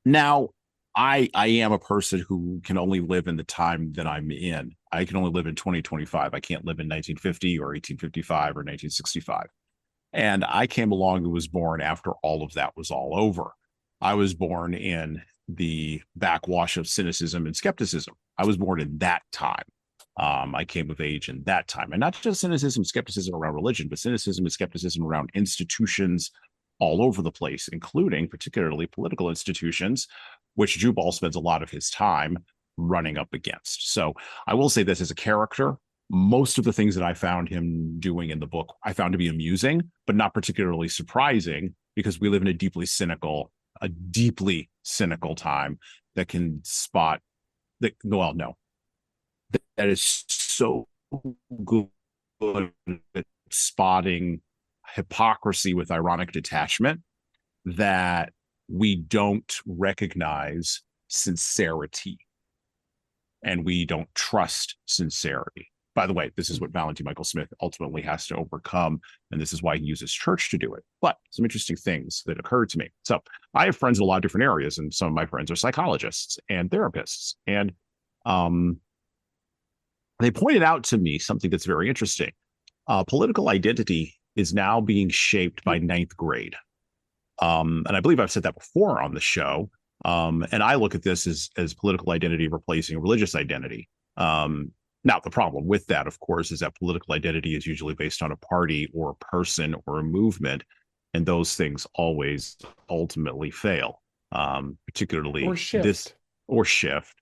Now, I am a person who can only live in the time that I'm in. I can only live in 2025. I can't live in 1950 or 1855 or 1965. And I came along and was born after all of that was all over. I was born in the backwash of cynicism and skepticism. I was born in that time. I came of age in that time. And not just cynicism, skepticism around religion, but cynicism and skepticism around institutions all over the place, including particularly political institutions, which Jubal spends a lot of his time running up against. So I will say this as a character, most of the things that I found him doing in the book, I found to be amusing, but not particularly surprising, because we live in a deeply cynical time that can spot that. Well, no, that is so good at spotting hypocrisy with ironic detachment that we don't recognize sincerity and we don't trust sincerity. By the way, this is what Valentine Michael Smith ultimately has to overcome, and this is why he uses church to do it. But some interesting things that occurred to me. So I have friends in a lot of different areas, and some of my friends are psychologists and therapists. And they pointed out to me something that's very interesting. Political identity is now being shaped by ninth grade. And I believe I've said that before on the show. And I look at this as political identity replacing religious identity. Now, the problem with that, of course, is that political identity is usually based on a party or a person or a movement, and those things always ultimately fail, particularly or shift. This or shift.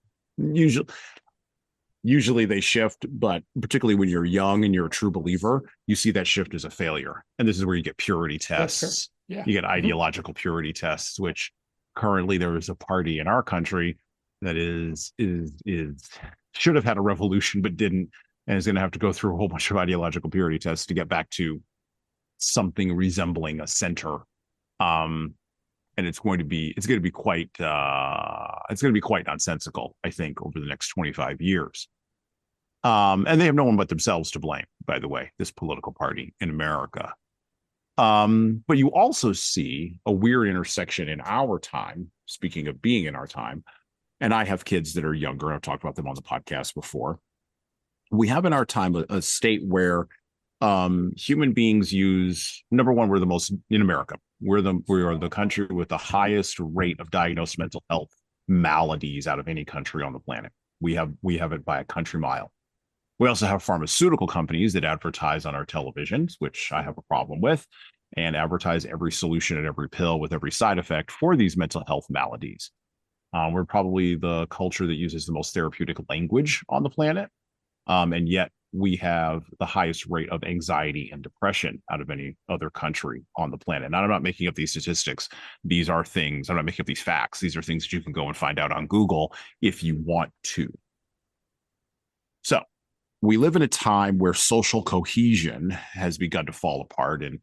Usually they shift, but particularly when you're young and you're a true believer, you see that shift as a failure. And this is where you get purity tests. Yeah. You get ideological purity tests, which currently there is a party in our country that is should have had a revolution but didn't, and is going to have to go through a whole bunch of ideological purity tests to get back to something resembling a center. And it's going to be quite nonsensical, I think, over the next 25 years. And they have no one but themselves to blame, by the way, this political party in America. But you also see a weird intersection in our time, speaking of being in our time, and I have kids that are younger. I've talked about them on the podcast before. We have in our time a state where human beings use, number one, we're the most in America. We are the country with the highest rate of diagnosed mental health maladies out of any country on the planet. We have it by a country mile. We also have pharmaceutical companies that advertise on our televisions, which I have a problem with, and advertise every solution and every pill with every side effect for these mental health maladies. We're probably the culture that uses the most therapeutic language on the planet. And yet we have the highest rate of anxiety and depression out of any other country on the planet. And I'm not making up these statistics. These are things, I'm not making up these facts. These are things that you can go and find out on Google if you want to. So we live in a time where social cohesion has begun to fall apart. And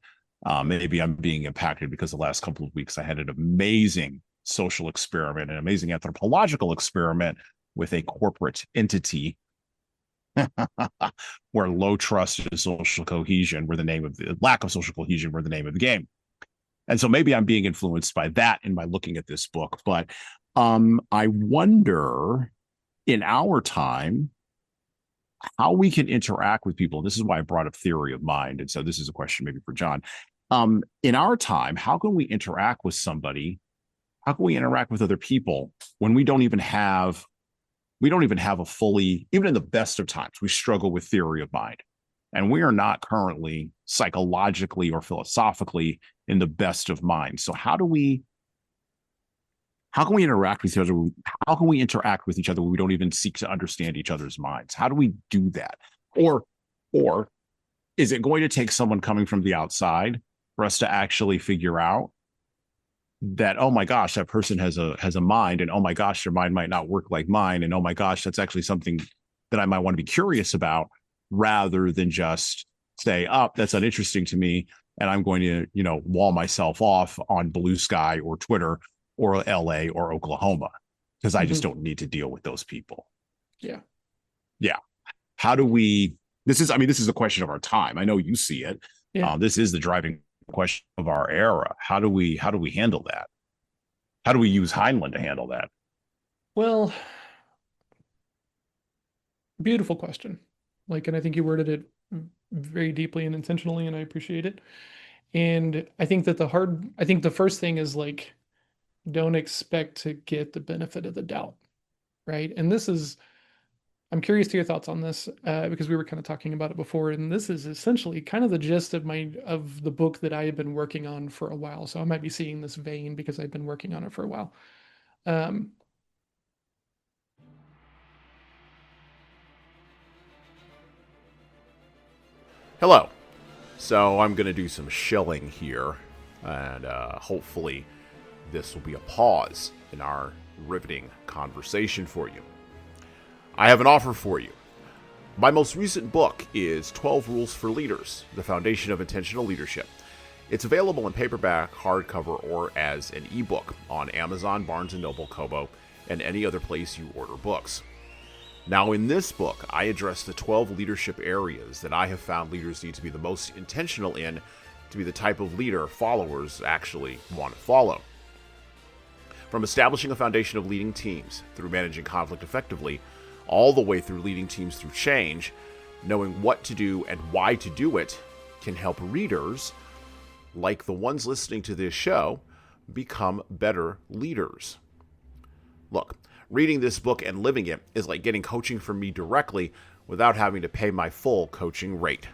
maybe I'm being impacted because the last couple of weeks I had an amazing social experiment, an amazing anthropological experiment with a corporate entity where low trust and social cohesion were the name of the lack of social cohesion were the name of the game. And so maybe I'm being influenced by that in my looking at this book. But I wonder in our time how we can interact with people. This is why I brought up theory of mind. And so this is a question maybe for John. In our time, how can we interact with somebody? How can we interact with other people when we don't even have we don't even have a fully, even in the best of times, we struggle with theory of mind. And we are not currently psychologically or philosophically in the best of minds. So how can we interact with each other? How can we interact with each other when we don't even seek to understand each other's minds? How do we do that? Or, or is it going to take someone coming from the outside for us to actually figure out that, oh my gosh, that person has a mind, and oh my gosh, their mind might not work like mine, and oh my gosh, that's actually something that I might want to be curious about, rather than just say, oh, that's uninteresting to me, and I'm going to, wall myself off on Blue Sky or Twitter or LA or Oklahoma, because I just don't need to deal with those people. Yeah. Yeah. How do we, this is a question of our time. I know you see it. Yeah. This is the driving question of our era. How do we handle that? How do we use Heinlein to handle that? Well, beautiful question. And I think you worded it very deeply and intentionally, and I appreciate it. And I think the first thing is don't expect to get the benefit of the doubt, right? And I'm curious to your thoughts on this, because we were kind of talking about it before, and this is essentially kind of the gist of the book that I have been working on for a while. So I might be seeing this vein because I've been working on it for a while. Um, Hello. So I'm going to do some shilling here, and hopefully this will be a pause in our riveting conversation for you. I have an offer for you. My most recent book is 12 Rules for Leaders, The Foundation of Intentional Leadership. It's available in paperback, hardcover, or as an ebook on Amazon, Barnes & Noble, Kobo, and any other place you order books. Now, in this book, I address the 12 leadership areas that I have found leaders need to be the most intentional in to be the type of leader followers actually want to follow. From establishing a foundation of leading teams through managing conflict effectively, all the way through leading teams through change, knowing what to do and why to do it can help readers, like the ones listening to this show, become better leaders. Look, reading this book and living it is like getting coaching from me directly without having to pay my full coaching rate.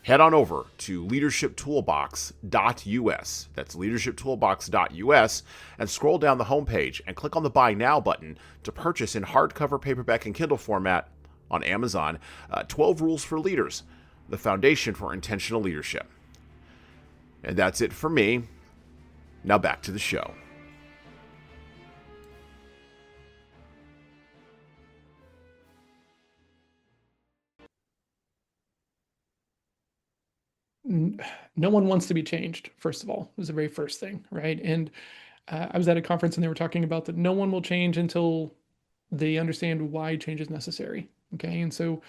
Head on over to leadershiptoolbox.us, that's leadershiptoolbox.us, and scroll down the homepage and click on the Buy Now button to purchase in hardcover, paperback, and Kindle format on Amazon 12 Rules for Leaders, the foundation for intentional leadership. And that's it for me. Now back to the show. no one wants to be changed, first of all, is the very first thing, right? And I was at a conference and they were talking about that no one will change until they understand why change is necessary. Okay. And so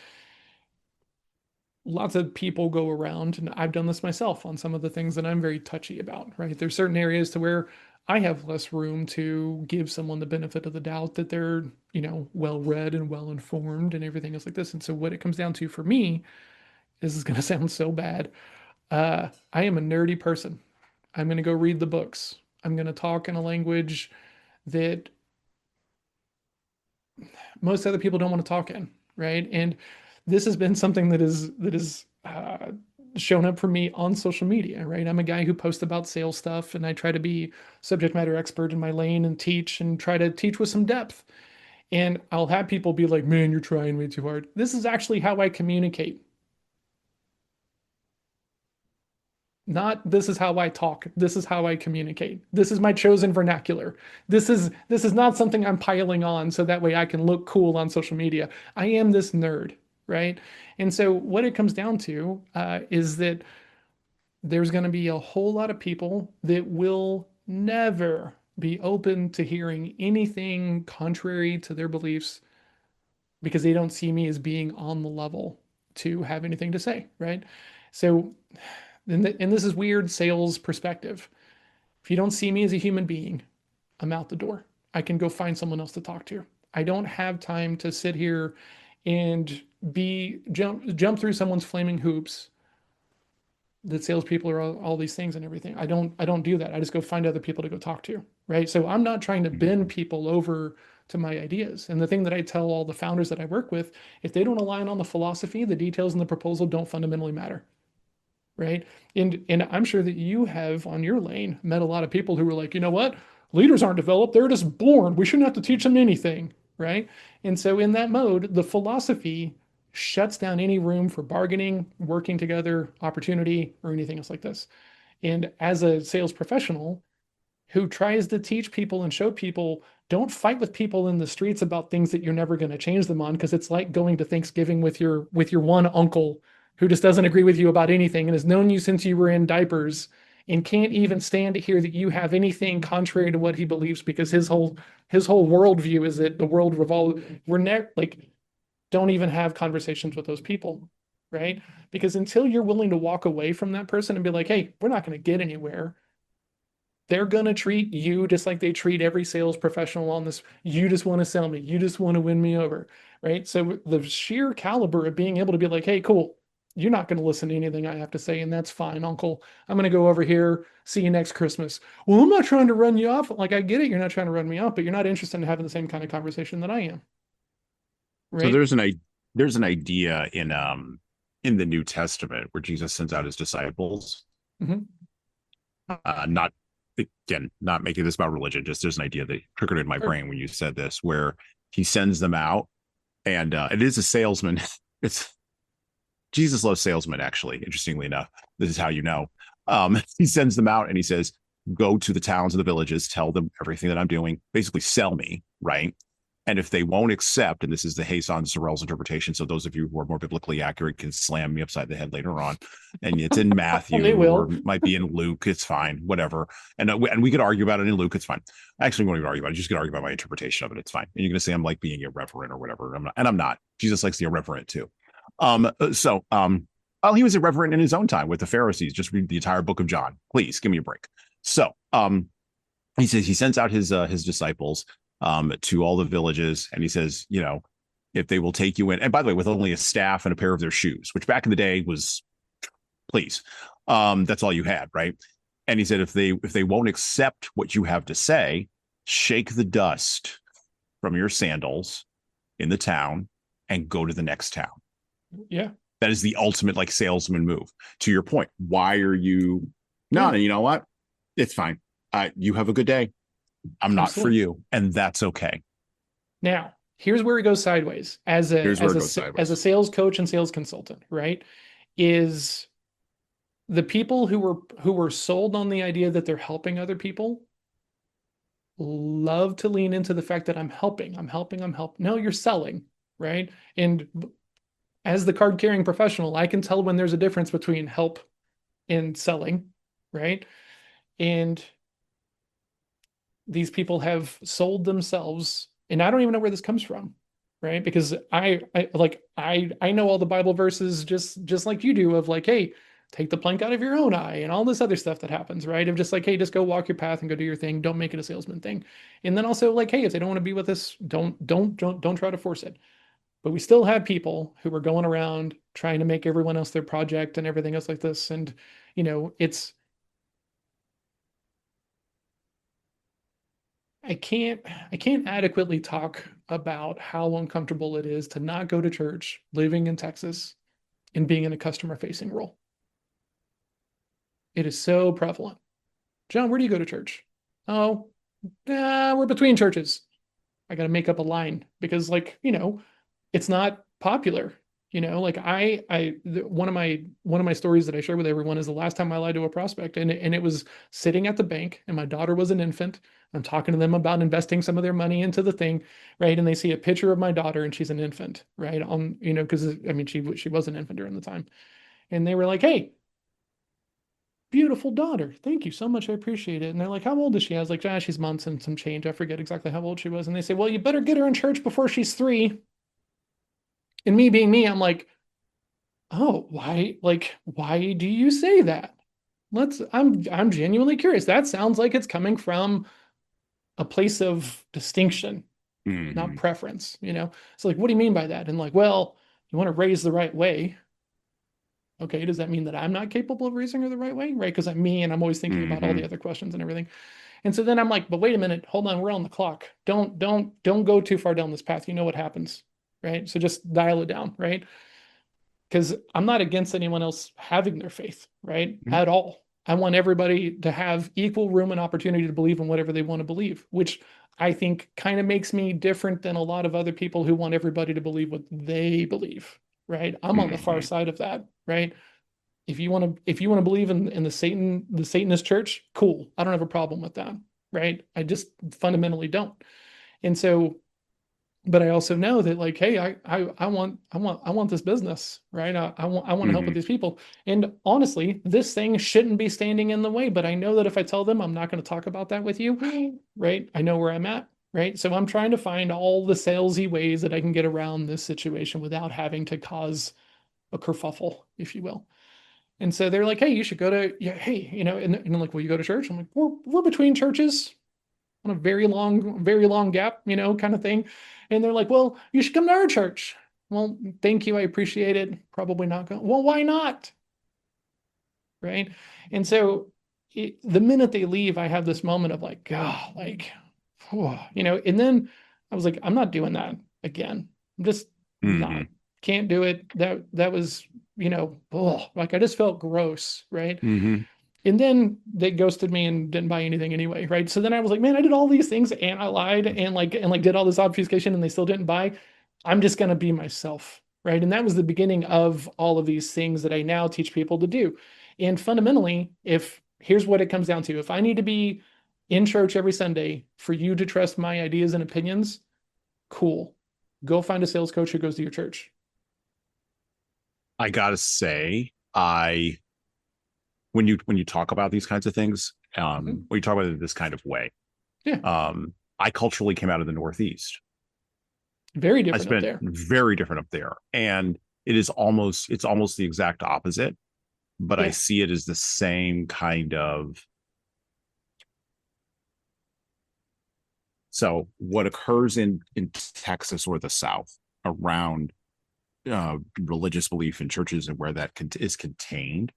lots of people go around, and I've done this myself on some of the things that I'm very touchy about, right? There's certain areas to where I have less room to give someone the benefit of the doubt that they're, well read and well informed and everything else like this. And so what it comes down to for me, this is going to sound so bad. I am a nerdy person. I'm going to go read the books. I'm going to talk in a language that most other people don't want to talk in, right? And this has been something that is shown up for me on social media, right? I'm a guy who posts about sales stuff, and I try to be subject matter expert in my lane and try to teach with some depth. And I'll have people be like, "Man, you're trying way too hard." This is actually how I communicate. Not this is how I talk. This is how I communicate. This is my chosen vernacular. This is not something I'm piling on so that way I can look cool on social media. I am this nerd, right? And so what it comes down to is that there's going to be a whole lot of people that will never be open to hearing anything contrary to their beliefs because they don't see me as being on the level to have anything to say, right? So and this is weird sales perspective. If you don't see me as a human being, I'm out the door. I can go find someone else to talk to. I don't have time to sit here and be jump through someone's flaming hoops that salespeople are all these things and everything. I don't do that. I just go find other people to go talk to. Right. So I'm not trying to bend people over to my ideas. And the thing that I tell all the founders that I work with, if they don't align on the philosophy, the details in the proposal don't fundamentally matter. Right. And I'm sure that you have on your lane met a lot of people who were like, you know what? Leaders aren't developed, they're just born. We shouldn't have to teach them anything. Right. And so in that mode, the philosophy shuts down any room for bargaining, working together, opportunity, or anything else like this. And as a sales professional who tries to teach people and show people, don't fight with people in the streets about things that you're never going to change them on, because it's like going to Thanksgiving with your one uncle who just doesn't agree with you about anything and has known you since you were in diapers and can't even stand to hear that you have anything contrary to what he believes, because his whole worldview is that the world revolves. Don't even have conversations with those people, right? Because until you're willing to walk away from that person and be like, hey, we're not going to get anywhere, they're going to treat you just like they treat every sales professional on this. You just want to sell me. You just want to win me over, right? So the sheer caliber of being able to be like, hey, cool, you're not going to listen to anything I have to say, and that's fine, uncle. I'm going to go over here. See you next Christmas. Well, I'm not trying to run you off. Like, I get it. You're not trying to run me off, but you're not interested in having the same kind of conversation that I am. So Right? there's an idea in the New Testament where Jesus sends out his disciples. Mm-hmm. Not again, not making this about religion. Just there's an idea that triggered in my Sure. brain when you said this, where he sends them out, and it is a salesman. It's Jesus loves salesmen. Actually, interestingly enough, this is how you know. He sends them out and he says, "Go to the towns and the villages, tell them everything that I'm doing. Basically, sell me, right?" And if they won't accept, and this is the Jesan Sorrells interpretation, so those of you who are more biblically accurate can slam me upside the head later on. And it's in Matthew or might be in Luke. It's fine, whatever. And we could argue about it in Luke. It's fine. I actually won't even argue about it. Just gonna argue about my interpretation of it. It's fine. And you're gonna say I'm like being irreverent or whatever. I'm not. Jesus likes the irreverent too. Well, he was irreverent in his own time with the Pharisees. Just read the entire book of John. Please give me a break. So he says he sends out his disciples to all the villages, and he says, you know, if they will take you in, and by the way, with only a staff and a pair of their shoes, which back in the day was, please, that's all you had, right? And he said, if they won't accept what you have to say, shake the dust from your sandals in the town and go to the next town. Yeah. That is the ultimate like salesman move. To your point, why are you? No, you know what? It's fine. You have a good day. I'm not for you, and that's okay. Now, here's where it goes sideways as a sales coach and sales consultant, right? Is the people who were sold on the idea that they're helping other people love to lean into the fact that I'm helping. No, you're selling, right? And as the card carrying professional, I can tell when there's a difference between help and selling, right? And these people have sold themselves, and I don't even know where this comes from, right? Because I know all the Bible verses just like you do, of like, hey, take the plank out of your own eye and all this other stuff that happens, right? Of just like, hey, just go walk your path and go do your thing. Don't make it a salesman thing. And then also like, hey, if they don't want to be with us, don't try to force it. But we still have people who are going around trying to make everyone else their project and everything else like this. And, you know, I can't adequately talk about how uncomfortable it is to not go to church, living in Texas, and being in a customer facing role. It is so prevalent. John, where do you go to church? Oh, we're between churches. I got to make up a line because, like, you know, it's not popular. You know, like one of my stories that I share with everyone is the last time I lied to a prospect, and it was sitting at the bank, and my daughter was an infant. I'm talking to them about investing some of their money into the thing, right? And they see a picture of my daughter, and she's an infant, right? On, you know, because I mean, she was an infant during the time, and they were like, "Hey, beautiful daughter, thank you so much, I appreciate it." And they're like, "How old is she?" I was like, she's months and some change. I forget exactly how old she was. And they say, "Well, you better get her in church before she's 3." And me being me, I'm like, oh, why do you say that? I'm genuinely curious. That sounds like it's coming from a place of distinction, not preference, you know? So like, what do you mean by that? And like, well, you want to raise the right way. Okay, does that mean that I'm not capable of raising her the right way? Right? Because I'm me and I'm always thinking about all the other questions and everything. And so then I'm like, but wait a minute, hold on, we're on the clock. Don't go too far down this path. You know what happens, right? So just dial it down, right? Because I'm not against anyone else having their faith, right? Mhm. At all. I want everybody to have equal room and opportunity to believe in whatever they want to believe, which I think kind of makes me different than a lot of other people who want everybody to believe what they believe, right? I'm on the far Mhm. side of that, right? If you want to believe in the Satanist church, cool. I don't have a problem with that, right? I just fundamentally don't. And so, but I also know that like, hey, I want this business, right? I want to help with Mhm. these people. And honestly, this thing shouldn't be standing in the way, but I know that if I tell them I'm not going to talk about that with you, right? I know where I'm at, right? So I'm trying to find all the salesy ways that I can get around this situation without having to cause a kerfuffle, if you will. And so they're like, hey, you should go to, yeah, hey, and I'm like, will you go to church? I'm like, we're between churches on a very long gap, kind of thing. And they're like, well, you should come to our church. Well, thank you. I appreciate it. Probably not going. Well, why not? Right. And so the minute they leave, I have this moment of like, God, like, and then I was like, I'm not doing that again. I'm just not, Mhm. can't do it. That was, like I just felt gross. Right. Mhm. And then they ghosted me and didn't buy anything anyway, right? So then I was like, man, I did all these things and I lied and did all this obfuscation and they still didn't buy. I'm just gonna be myself, right? And that was the beginning of all of these things that I now teach people to do. And fundamentally, if here's what it comes down to, if I need to be in church every Sunday for you to trust my ideas and opinions, cool. Go find a sales coach who goes to your church. I gotta say, I when you talk about these kinds of things, Mhm. when you talk about it this kind of way, Yeah, I culturally came out of the Northeast. very I different up spent there. very different up there, and it's almost the exact opposite. But I Yeah. see it as the same kind of. So what occurs in Texas or the South around religious belief in churches and where that is contained,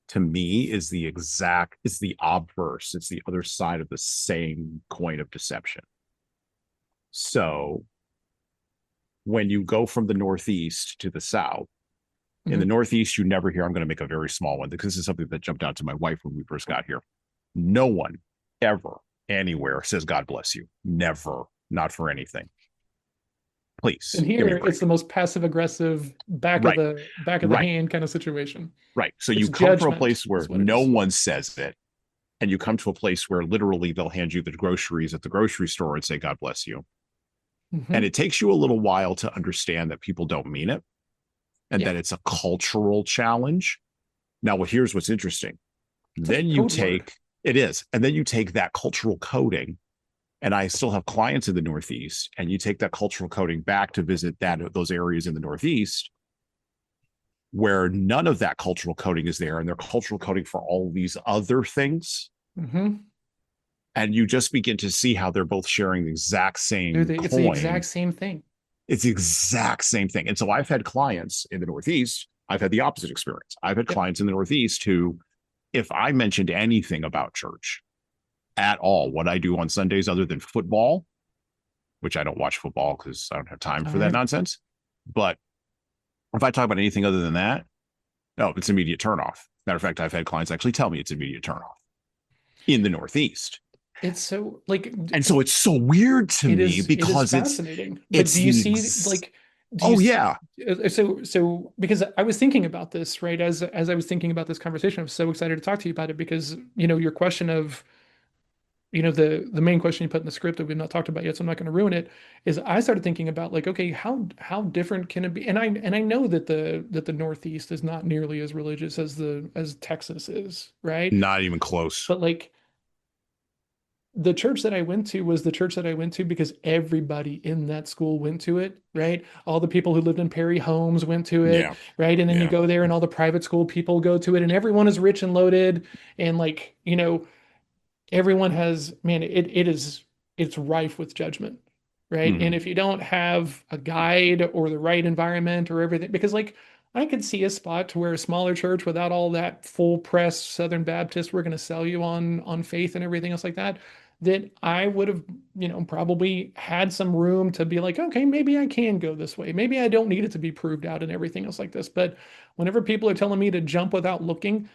to me, it's the obverse. It's the other side of the same coin of deception. So when you go from the Northeast to the South, in the Mhm. Northeast, you never hear, I'm going to make a very small one because this is something that jumped out to my wife when we first got here. No one ever anywhere says, God bless you. Never, not for anything. And Please give me here a it's break. the most passive aggressive Right, back of the right, hand kind of situation. right. So It's you come from a judgment place where is what it no is. one says it, and you come to a place where literally they'll hand you the groceries at the grocery store and say, God bless you. And Hmm. it takes you a little while to understand that people don't mean it and Yeah, that it's a cultural challenge. Now, well, here's what's interesting. it's like a Then you code word. take it is, and then you take that cultural coding. And I still have clients in the Northeast, and you take that cultural coding back to visit those areas in the Northeast where none of that cultural coding is there, and they're cultural coding for all these other things. Hmm. And you just begin to see how they're both sharing the exact same It's the exact coin. same thing. It's the exact same thing. And so I've had clients in the Northeast, I've had the opposite experience. I've had Yep. clients in the Northeast who, if I mentioned anything about church at all, what I do on Sundays other than football, which I don't watch football because I don't have time All for that right. nonsense. But if I talk about anything other than that, no, it's immediate turnoff. Matter of fact, I've had clients actually tell me it's immediate turnoff in the Northeast. It's so like And so it's so weird to me it is because fascinating. But it's do you the see like do you oh see yeah. so because I was thinking about this, right? As I was thinking about this conversation, I was so excited to talk to you about it because, your question of the main question you put in the script that we've not talked about yet, so I'm not going to ruin it, is I started thinking about like, okay, how different can it be? And I know that the Northeast is not nearly as religious as Texas is, right? Not even close. But like the church that I went to was the church that I went to because everybody in that school went to it, right? All the people who lived in Perry homes went to it, Yeah. right? And then you Yeah. go there and all the private school people go to it and everyone is rich and loaded and like, everyone has, man, it's rife with judgment, right? And Mm-hmm. if you don't have a guide or the right environment or everything, because like I could see a spot to where a smaller church without all that full press Southern Baptist, we're going to sell you on faith and everything else like that, that I would have, probably had some room to be like, okay, maybe I can go this way. Maybe I don't need it to be proved out and everything else like this. But whenever people are telling me to jump without looking,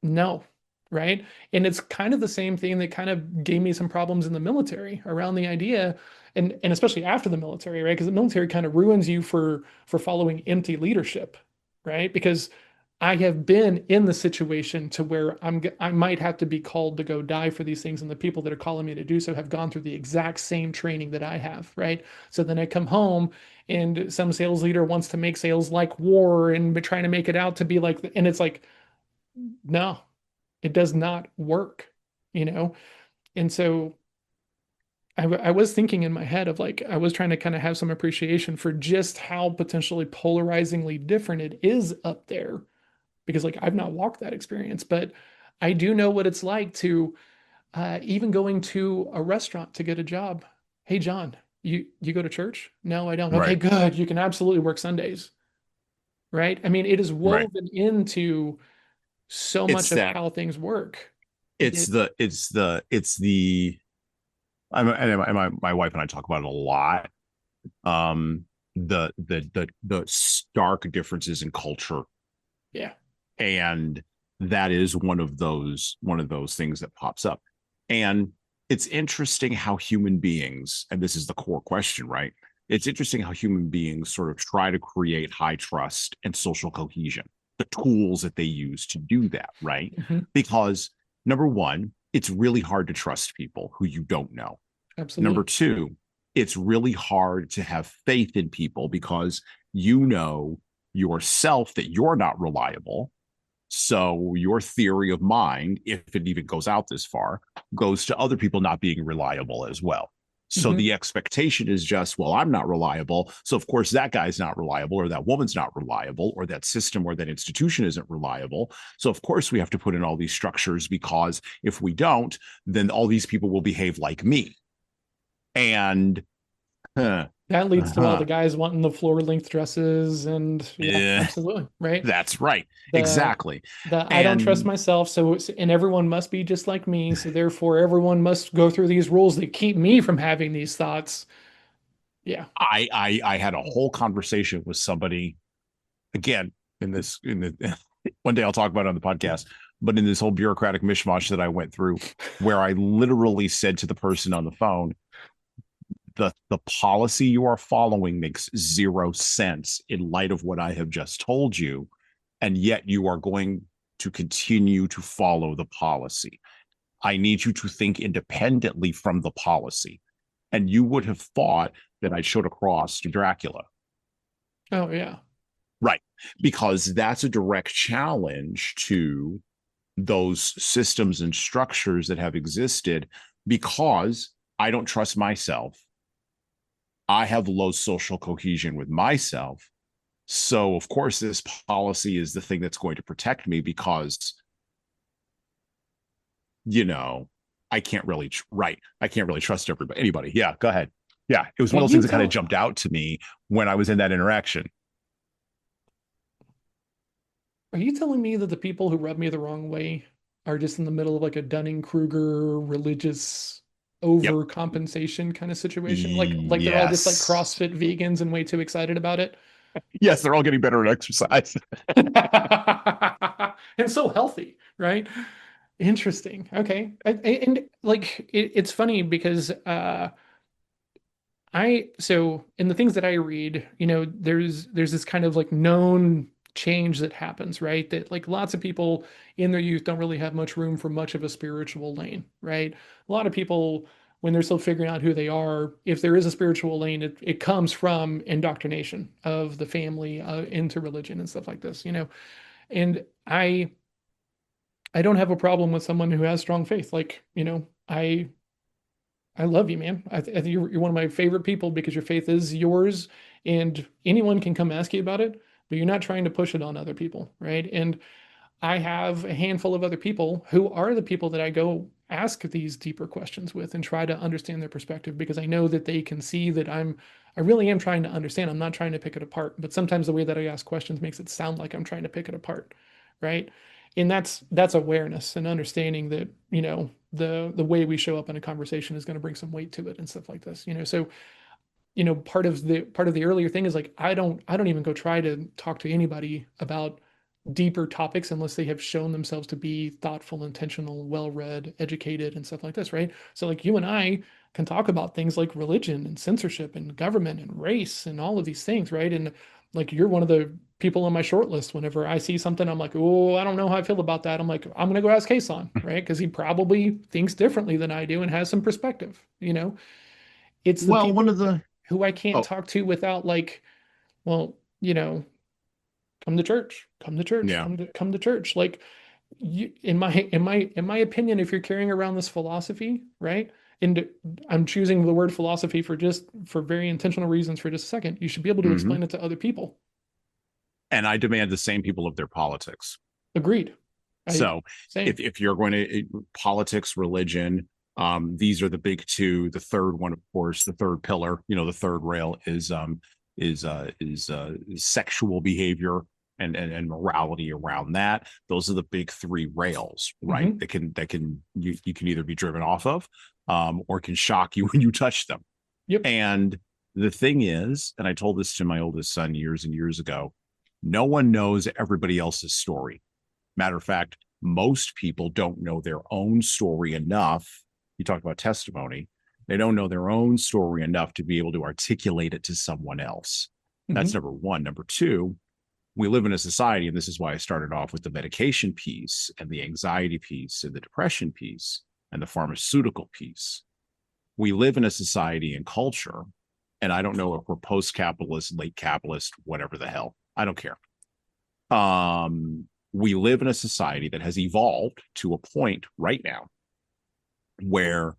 no, right? And it's kind of the same thing that kind of gave me some problems in the military around the idea, and especially after the military, right? Because the military kind of ruins you for following empty leadership, right? Because I have been in the situation to where I might have to be called to go die for these things, and the people that are calling me to do so have gone through the exact same training that I have, right? So then I come home and some sales leader wants to make sales like war and trying to make it out to be like, and it's like, no, it does not work, you know? And so I was thinking in my head of like, I was trying to kind of have some appreciation for just how potentially polarizingly different it is up there. Because like I've not walked that experience, but I do know what it's like to even going to a restaurant to get a job. Hey, John, you go to church? No, I don't. Okay, Right. good. You can absolutely work Sundays, right? I mean, it is Right. woven into so It's much of that how things work. it's That the my wife and I talk about it a lot. Um the stark differences in culture, yeah. and that is one of those things that pops up. And it's interesting how human beings, and this is the core question, right? It's interesting how human beings sort of try to create high trust and social cohesion, the tools that they use to do that, right? Mhm. Because number one, it's really hard to trust people who you don't know. Number Absolutely. two, it's really hard to have faith in people because you know yourself that you're not reliable. So your theory of mind, if it even goes out this far, goes to other people not being reliable as well. So Mhm. the expectation is just, well, I'm not reliable. So of course that guy's not reliable, or that woman's not reliable, or that system or that institution isn't reliable. So of course we have to put in all these structures, because if we don't, then all these people will behave like me. And huh, That leads to all the uh-huh, guys wanting the floor length dresses and yeah, yeah, absolutely. Right. that's right. The Exactly. I don't trust And myself, so and everyone must be just like me, so therefore everyone must go through these rules that keep me from having these thoughts. Yeah. I had a whole conversation with somebody, again, in the one day I'll talk about it on the podcast, but in this whole bureaucratic mishmash that I went through, where I literally said to the person on the phone, the policy you are following makes zero sense in light of what I have just told you, and yet you are going to continue to follow the policy. I need you to think independently from the policy. And you would have thought that I showed across to Dracula. Oh yeah. Right. Because that's a direct challenge to those systems and structures that have existed, because I don't trust myself. I have low social cohesion with myself. So, of course, this policy is the thing that's going to protect me, because, you know, I can't really, right. I can't really trust anybody. Yeah. Go ahead. Yeah. It was Are one of those you things that kind of tell jumped out to me when I was in that interaction. are you telling me that the people who rub me the wrong way are just in the middle of like a Dunning-Kruger religious Yep. overcompensation kind of situation? Like they're all just like Yes. CrossFit vegans and way too excited about it? Yes, they're all getting better at exercise. And so healthy, right? Interesting. Okay. And like it's funny because so in the things that I read, there's this kind of like known change that happens, right? That like lots of people in their youth don't really have much room for much of a spiritual lane, right? A lot of people, when they're still figuring out who they are, if there is a spiritual lane, it comes from indoctrination of the family into religion and stuff like this. And I don't have a problem with someone who has strong faith. Like, I love you, man. I think you're one of my favorite people because your faith is yours and anyone can come ask you about it, but you're not trying to push it on other people, right? And I have a handful of other people who are the people that I go ask these deeper questions with and try to understand their perspective, because I know that they can see that I really am trying to understand. I'm not trying to pick it apart, but sometimes the way that I ask questions makes it sound like I'm trying to pick it apart, right? And that's awareness and understanding that, the way we show up in a conversation is going to bring some weight to it and stuff like this, so part of the earlier thing is like I don't even go try to talk to anybody about deeper topics unless they have shown themselves to be thoughtful, intentional, well-read, educated, and stuff like this, right? So like you and I can talk about things like religion and censorship and government and race and all of these things, right? And like you're one of the people on my short list. Whenever I see something, I'm like, oh, I don't know how I feel about that. I'm like, I'm gonna go ask Jesan, right? Because he probably thinks differently than I do and has some perspective. It's the Well, one people of the who I can't oh talk to without like, well, come to church, come to church, yeah. come to church. Like in my opinion, if you're carrying around this philosophy, right? And I'm choosing the word philosophy for very intentional reasons for just a second, you should be able to Mhm. explain it to other people. And I demand the same people of their politics. Agreed. So Same. if you're going to politics, religion, these are the big two. The third one, of course, the third pillar, the third rail is sexual behavior and morality around that. Those are the big three rails, right? Mhm. That can you can either be driven off of, or can shock you when you touch them. Yep. And the thing is, and I told this to my oldest son years and years ago, no one knows everybody else's story. Matter of fact, most people don't know their own story enough. You talk about testimony. They don't know their own story enough to be able to articulate it to someone else. That's Mhm. number one. Number two, we live in a society, and this is why I started off with the medication piece and the anxiety piece and the depression piece and the pharmaceutical piece. We live in a society and culture, and I don't know if we're post-capitalist, late capitalist, whatever the hell. I don't care. We live in a society that has evolved to a point right now where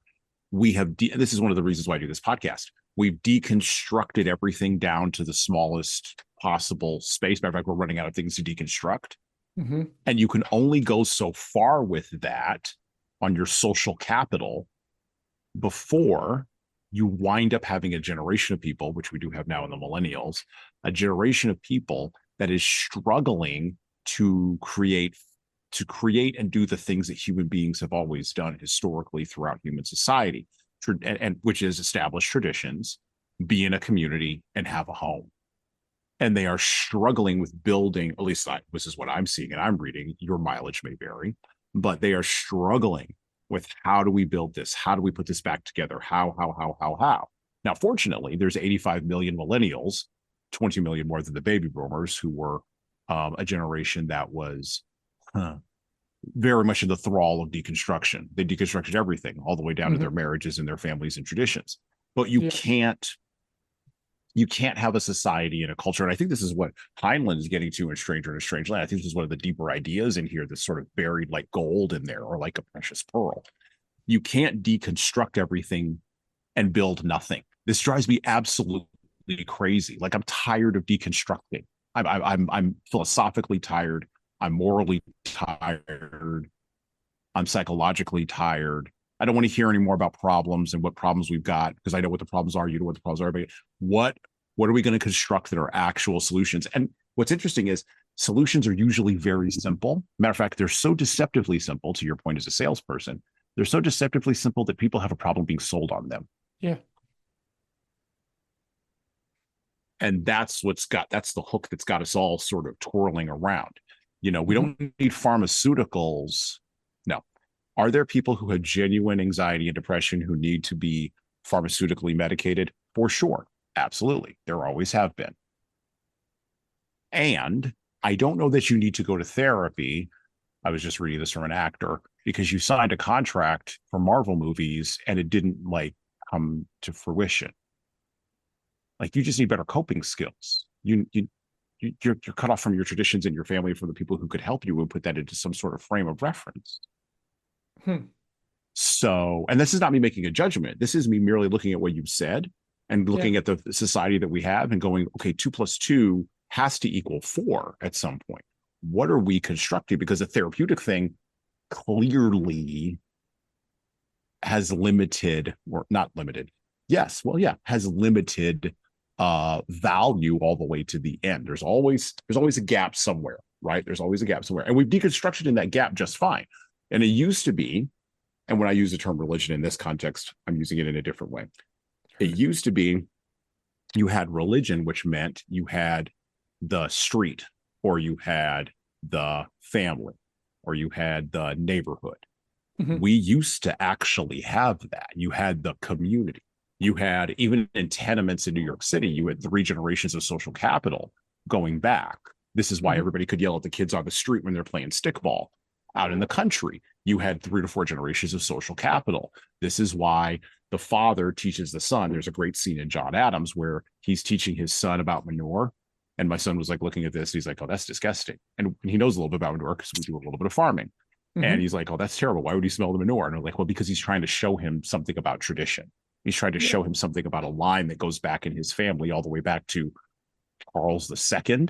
we have this is one of the reasons why I do this podcast. We've deconstructed everything down to the smallest possible space. Matter of fact, we're running out of things to deconstruct. Mhm. And you can only go so far with that on your social capital before you wind up having a generation of people, which we do have now in the millennials, a generation of people that is struggling to create and do the things that human beings have always done historically throughout human society, and which is establish traditions, be in a community, and have a home. And they are struggling with building, at least this is what I'm seeing and I'm reading. Your mileage may vary, but they are struggling with how do we build this? How do we put this back together? How? Now, fortunately, there's 85 million millennials, 20 million more than the baby boomers, who were a generation that was very much in the thrall of deconstruction. They deconstructed everything all the way down to their marriages and their families and traditions. But you can't have a society and a culture. And I think this is what Heinlein is getting to in Stranger in a Strange Land. I think this is one of the deeper ideas in here that's sort of buried like gold in there, or like a precious pearl. You can't deconstruct everything and build nothing. This drives me absolutely crazy. Like, I'm tired of deconstructing. I'm philosophically tired. I'm morally tired. I'm psychologically tired. I don't want to hear any more about problems and what problems we've got, because I know what the problems are. You know what the problems are. But what are we going to construct that are actual solutions? And what's interesting is solutions are usually very simple. Matter of fact, they're so deceptively simple, to your point as a salesperson, they're so deceptively simple that people have a problem being sold on them. Yeah. And that's the hook that's got us all sort of twirling around. We don't need pharmaceuticals. No. Are there people who have genuine anxiety and depression who need to be pharmaceutically medicated? For sure. Absolutely. There always have been. And I don't know that you need to go to therapy. I was just reading this from an actor, because you signed a contract for Marvel movies and it didn't come to fruition. Like, you just need better coping skills. You're cut off from your traditions and your family, from the people who could help you, and put that into some sort of frame of reference. So, and this is not me making a judgment. This is me merely looking at what you've said and looking at the society that we have and going, okay, 2 + 2 has to equal 4 at some point. What are we constructing? Because a therapeutic thing clearly has limited, or not limited. Yes, well, yeah, has limited value all the way to the end. There's always a gap somewhere, right? There's always a gap somewhere. And we've deconstructed in that gap just fine. And it used to be, and when I use the term religion in this context, I'm using it in a different way. It used to be you had religion, which meant you had the street, or you had the family, or you had the neighborhood. Mhm. We used to actually have that. You had the community. You had, even in tenements in New York City, you had 3 generations of social capital going back. This is why Mhm. everybody could yell at the kids on the street when they're playing stickball. Out in the country, you had 3 to 4 generations of social capital. This is why the father teaches the son. There's a great scene in John Adams where he's teaching his son about manure. And my son was like looking at this. He's like, oh, that's disgusting. And he knows a little bit about manure because we do a little bit of farming. Mhm. And he's like, oh, that's terrible. Why would he smell the manure? And I'm like, well, because he's trying to show him something about tradition. He's trying to show him something about a line that goes back in his family all the way back to Charles II.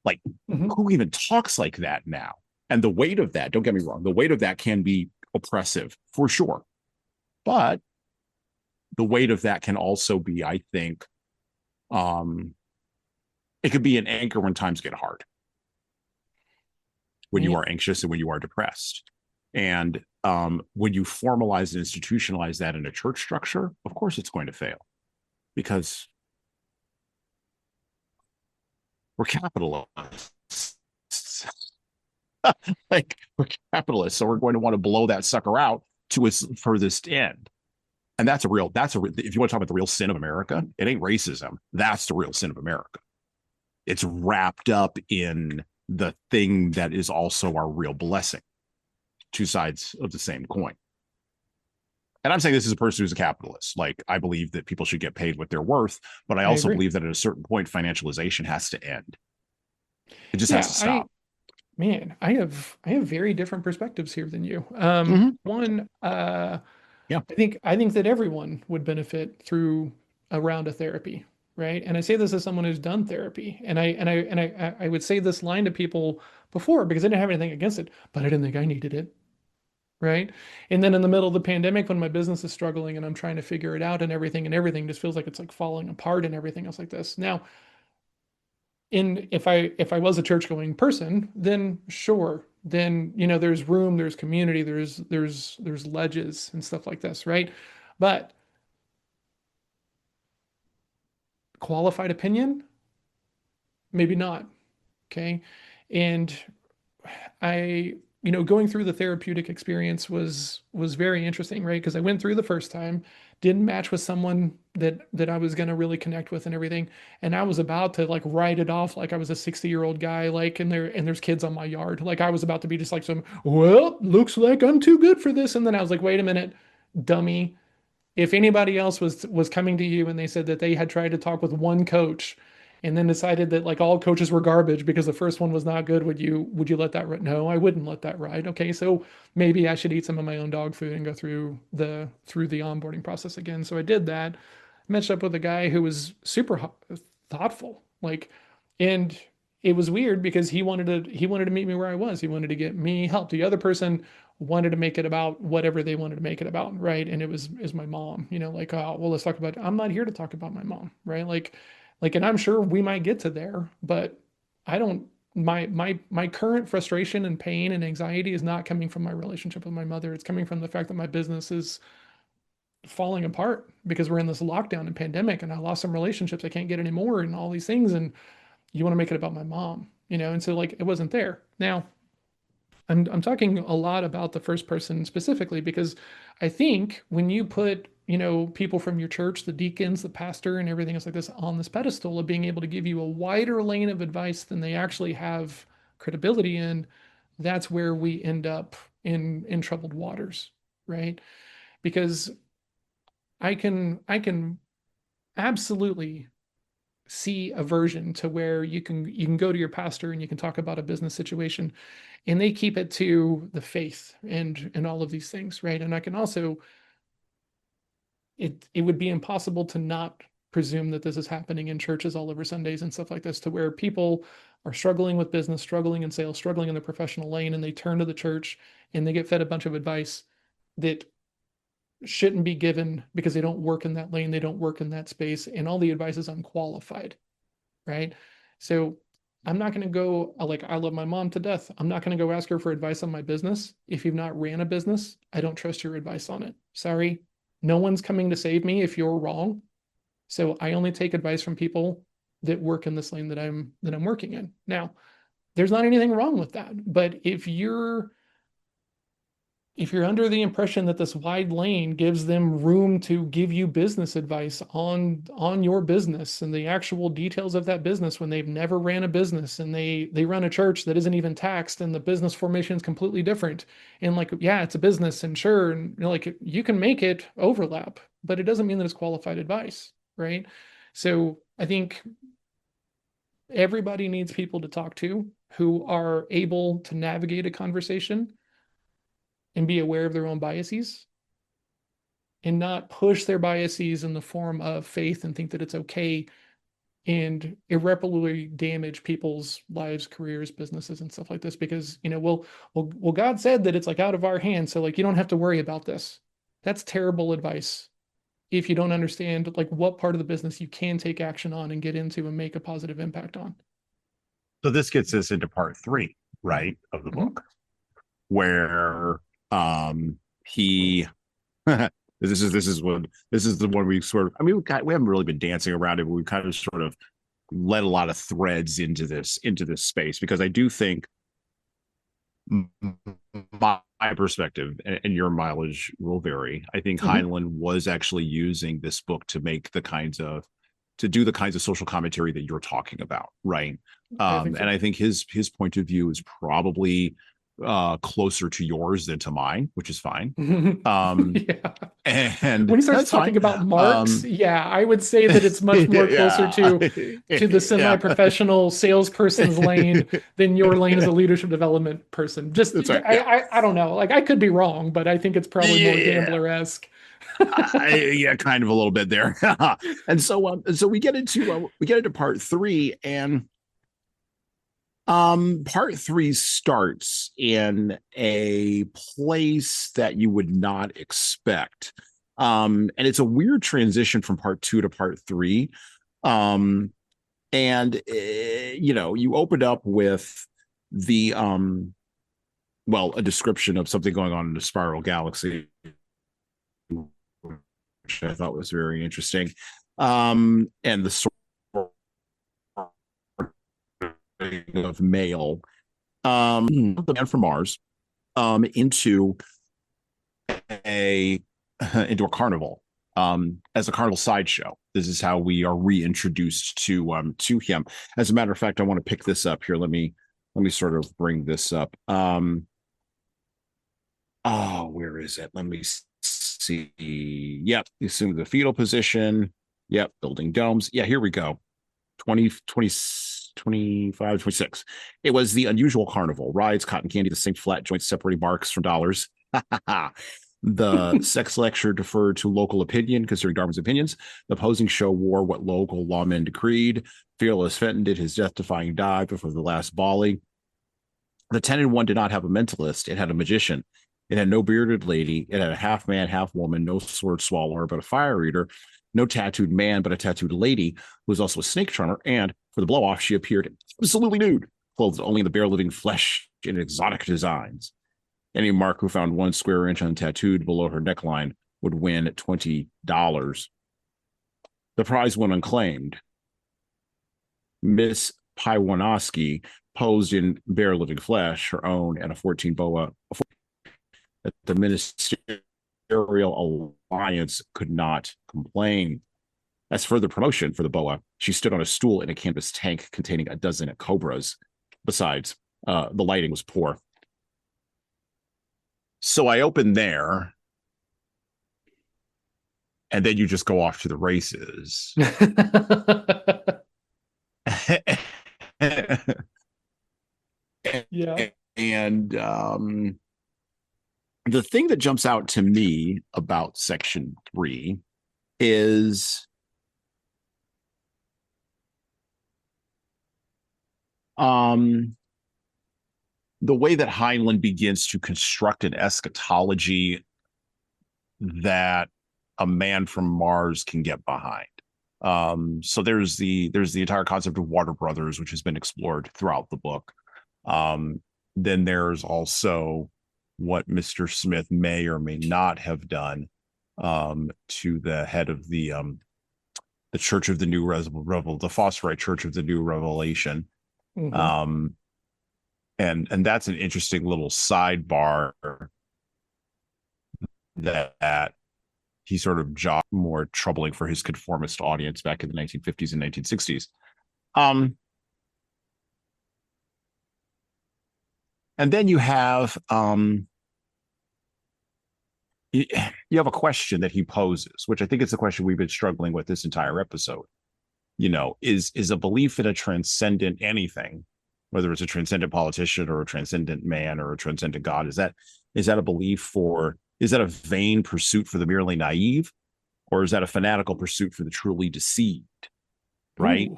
Like, Mhm. who even talks like that now? And the weight of that, don't get me wrong, the weight of that can be oppressive for sure. But the weight of that can also be, I think, it could be an anchor when times get hard, when you Yeah. are anxious and when you are depressed. And when you formalize and institutionalize that in a church structure, of course it's going to fail, because we're capitalists. Like, we're capitalists, so we're going to want to blow that sucker out to its furthest end. And if you want to talk about the real sin of America, it ain't racism. That's the real sin of America. It's wrapped up in the thing that is also our real blessing. 2 sides of the same coin. And I'm saying this as a person who's a capitalist. Like, I believe that people should get paid what they're worth, but I also believe that at a certain point, financialization has to end. It just has to stop. I have very different perspectives here than you. One, Yeah. I think that everyone would benefit through a round of therapy, right? And I say this as someone who's done therapy, and I would say this line to people before because I didn't have anything against it, but I didn't think I needed it, right? And then in the middle of the pandemic, when my business is struggling and I'm trying to figure it out and everything just feels like it's like falling apart and everything else like this. Now, if I was a church going person, then sure, then there's room, there's community, there's ledges and stuff like this, right? But qualified opinion, maybe not. Okay. And I, going through the therapeutic experience was very interesting, right? Because I went through the first time, didn't match with someone that I was gonna really connect with and everything, and I was about to like write it off like I was a 60-year-old guy, like and there's kids on my yard, like I was about to be just like well, looks like I'm too good for this, and then I was like, wait a minute, dummy. If anybody else was coming to you and they said that they had tried to talk with one coach and then decided that like all coaches were garbage because the first one was not good, would you let that ride? No, I wouldn't let that ride. Okay, so maybe I should eat some of my own dog food and go through the onboarding process again. So I did that. Matched up with a guy who was super thoughtful, like, and it was weird because he wanted to meet me where I was. He wanted to get me help. The other person wanted to make it about whatever they wanted to make it about, right? And it was is my mom, like, oh, well, let's talk about. I'm not here to talk about my mom, right? Like, and I'm sure we might get to there, but I don't. My current frustration and pain and anxiety is not coming from my relationship with my mother. It's coming from the fact that my business is falling apart because we're in this lockdown and pandemic, and I lost some relationships I can't get anymore, and all these things, and you want to make it about my mom, and so like it wasn't there. Now, I'm talking a lot about the first person specifically because I think when you put, people from your church, the deacons, the pastor, and everything else like this on this pedestal of being able to give you a wider lane of advice than they actually have credibility in, that's where we end up in troubled waters, right? Because I can absolutely see a version to where you can go to your pastor and you can talk about a business situation and they keep it to the faith and all of these things, right? And I can also, it would be impossible to not presume that this is happening in churches all over Sundays and stuff like this, to where people are struggling with business, struggling in sales, struggling in the professional lane, and they turn to the church and they get fed a bunch of advice that shouldn't be given because they don't work in that lane, they don't work in that space, and all the advice is unqualified, right? So I'm not going to go, like, I love my mom to death. I'm not going to go ask her for advice on my business. If you've not ran a business, I don't trust your advice on it. Sorry. No one's coming to save me if you're wrong. So I only take advice from people that work in this lane that I'm working in. Now, there's not anything wrong with that. But if you're under the impression that this wide lane gives them room to give you business advice on your business and the actual details of that business when they've never ran a business, and they run a church that isn't even taxed and the business formation is completely different, and like, yeah, it's a business, and sure, and like, you can make it overlap, but it doesn't mean that it's qualified advice, right? So I think everybody needs people to talk to who are able to navigate a conversation and be aware of their own biases and not push their biases in the form of faith and think that it's okay and irreparably damage people's lives, careers, businesses, and stuff like this. Because, well, God said that it's like out of our hands, so like you don't have to worry about this. That's terrible advice if you don't understand like what part of the business you can take action on and get into and make a positive impact on. So this gets us into part 3, right, of the book, where he this is the one we sort of, I mean, we haven't really been dancing around it, but we kind of sort of led a lot of threads into this space, because I do think my perspective and your mileage will vary. I think Heinlein was actually using this book to make do the kinds of social commentary that you're talking about, right? And I think his point of view is probably closer to yours than to mine, which is fine. Yeah. And when he starts talking about Marx, yeah, I would say that it's much more closer to the semi-professional salesperson's lane than your lane as a leadership development person. Just right, I don't know. Like, I could be wrong, but I think it's probably more gambler-esque. Yeah, kind of a little bit there. And so we get into part 3, and part 3 starts in a place that you would not expect. And it's a weird transition from part 2 to part 3. You opened up with the a description of something going on in the spiral galaxy, which I thought was very interesting. And the sort of mail, the man from Mars, into a carnival, as a carnival sideshow. This is how we are reintroduced to him. As a matter of fact, I want to pick this up here. Let me sort of bring this up. Where is it? Let me see. Yep, assume the fetal position. Yep, building domes. Yeah, here we go. 25, 26. It was the unusual carnival. Rides, cotton candy, distinct flat joints separating marks from dollars. The sex lecture deferred to local opinion, considering Darwin's opinions. The posing show wore what local lawmen decreed. Fearless Fenton did his death-defying dive before the last volley. The 10-in-1 did not have a mentalist. It had a magician. It had no bearded lady. It had a half man, half woman, no sword swallower, but a fire eater. No tattooed man, but a tattooed lady who was also a snake charmer. And for the blow-off, she appeared absolutely nude, clothed only in the bare living flesh in exotic designs. Any mark who found 1 square inch untattooed below her neckline would win $20. The prize went unclaimed. Miss Paiwanowski posed in bare living flesh, her own, and a 14 boa. That the Ministerial Alliance could not complain. As further promotion for the boa, she stood on a stool in a canvas tank containing a dozen cobras. Besides, the lighting was poor. So I open there, and then you just go off to the races. Yeah. And the thing that jumps out to me about section 3 is the way that Heinlein begins to construct an eschatology that a man from Mars can get behind. So there's the entire concept of water brothers, which has been explored throughout the book. Then there's also what Mr. Smith may or may not have done to the head of the Church of the New the Phosphorite Church of the New Revelation. Mhm. And that's an interesting little sidebar that he sort of jogged more troubling for his conformist audience back in the 1950s and 1960s. And then you have you have a question that he poses, which I think is a question we've been struggling with this entire episode. Is a belief in a transcendent anything, whether it's a transcendent politician or a transcendent man or a transcendent God, is that a belief is that a vain pursuit for the merely naive, or is that a fanatical pursuit for the truly deceived? Right?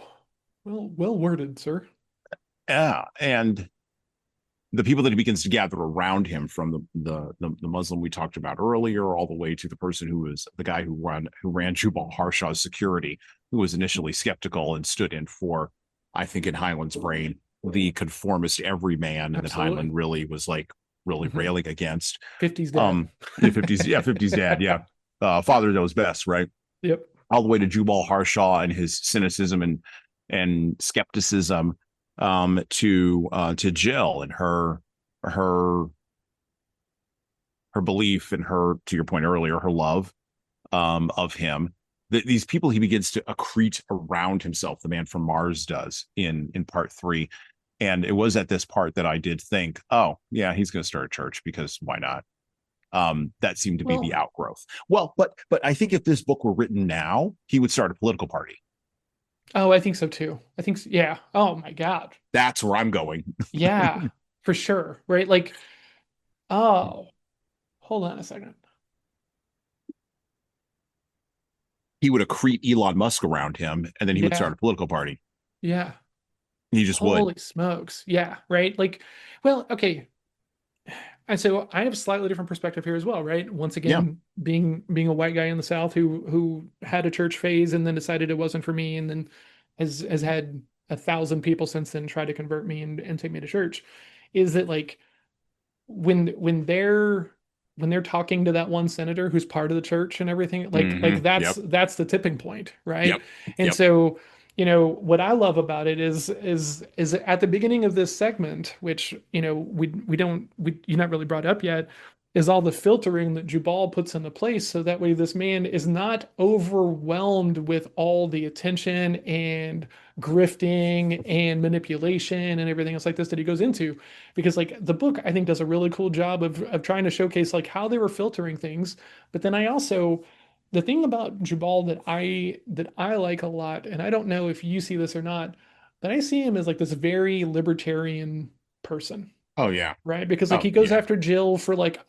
Ooh, well worded, sir. Yeah. And the people that he begins to gather around him, from the Muslim we talked about earlier, all the way to the person who was the guy who ran Jubal Harshaw's security, who was initially skeptical and stood in for, I think in Heinlein's brain, the conformist everyman, and that Heinlein really was like railing against. 50s dad. 50s dad, yeah. Father knows best, right? Yep. All the way to Jubal Harshaw and his cynicism and skepticism, to Jill and her belief in her, to your point earlier, her love of him. These people he begins to accrete around himself, the man from Mars does in part 3. And it was at this part that I did think, oh yeah, he's going to start a church, because why not? That seemed to be the outgrowth. Well, but I think if this book were written now, he would start a political party. Oh, I think so too. I think so, yeah. Oh my God. That's where I'm going. Yeah, for sure. Right? Like, oh, hold on a second. He would accrete Elon Musk around him, and then he would start a political party. Yeah. He just Holy would. smokes. Yeah, right? Like, well, okay. And so I have a slightly different perspective here as well, right? Once again, being a white guy in the South who had a church phase and then decided it wasn't for me, and then has had 1,000 people since then try to convert me and take me to church, is that like when they're talking to that one senator who's part of the church and everything, like that's the tipping point, right? And so, what I love about it is at the beginning of this segment, which you're not really brought up yet, is all the filtering that Jubal puts into place, so that way this man is not overwhelmed with all the attention and grifting and manipulation and everything else like this that he goes into. Because like the book, I think, does a really cool job of trying to showcase like how they were filtering things. But then I also, the thing about Jubal that I like a lot, and I don't know if you see this or not, but I see him as like this very libertarian person. Oh yeah. Right, because like he goes after Jill for like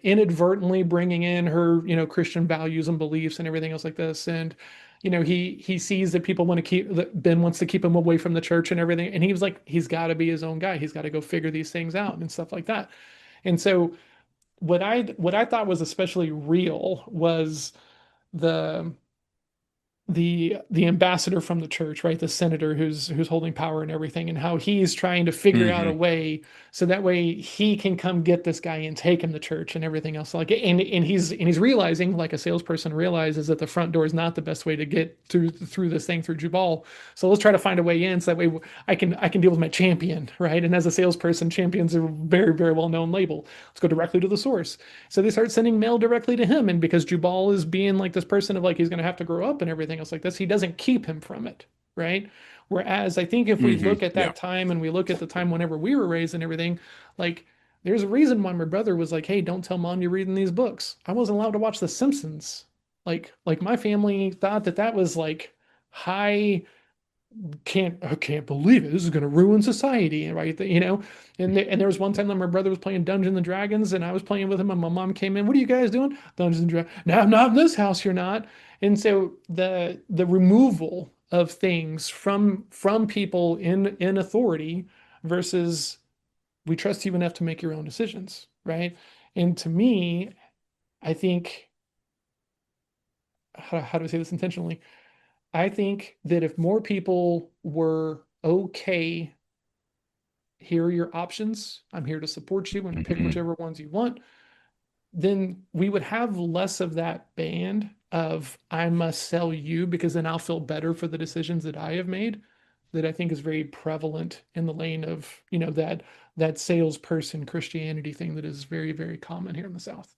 inadvertently bringing in her, Christian values and beliefs and everything else like this. And he sees that people want to that Ben wants to keep him away from the church and everything, and he was like, he's got to be his own guy, he's got to go figure these things out and stuff like that. And so what I thought was especially real was the the ambassador from the church, right? The senator who's holding power and everything, and how he's trying to figure out a way so that way he can come get this guy and take him to church and everything else. Like, and he's realizing, like a salesperson realizes, that the front door is not the best way to get through this thing through Jubal. So let's try to find a way in, so that way I can deal with my champion, right? And as a salesperson, champions are a very, very well known label. Let's go directly to the source. So they start sending mail directly to him, and because Jubal is being like this person of like he's going to have to grow up and everything else like this, he doesn't keep him from it, right? Whereas I think if we look at that time, and we look at the time whenever we were raised and everything, like there's a reason why my brother was like, hey, don't tell mom you're reading these books. I wasn't allowed to watch The Simpsons. Like my family thought that was like high, I can't believe it. This is going to ruin society, right? And there was one time that my brother was playing Dungeons and Dragons, and I was playing with him, and my mom came in. What are you guys doing? Dungeons and Dragons. No, I'm not in this house. You're not. And so the removal of things from people in authority versus we trust you enough to make your own decisions, right? And to me, I think how do I say this intentionally? I think that if more people were okay, here are your options. I'm here to support you and pick Mhm. whichever ones you want. Then we would have less of that band of I must sell you because then I'll feel better for the decisions that I have made. That I think is very prevalent in the lane of, that salesperson Christianity thing that is very, very common here in the South.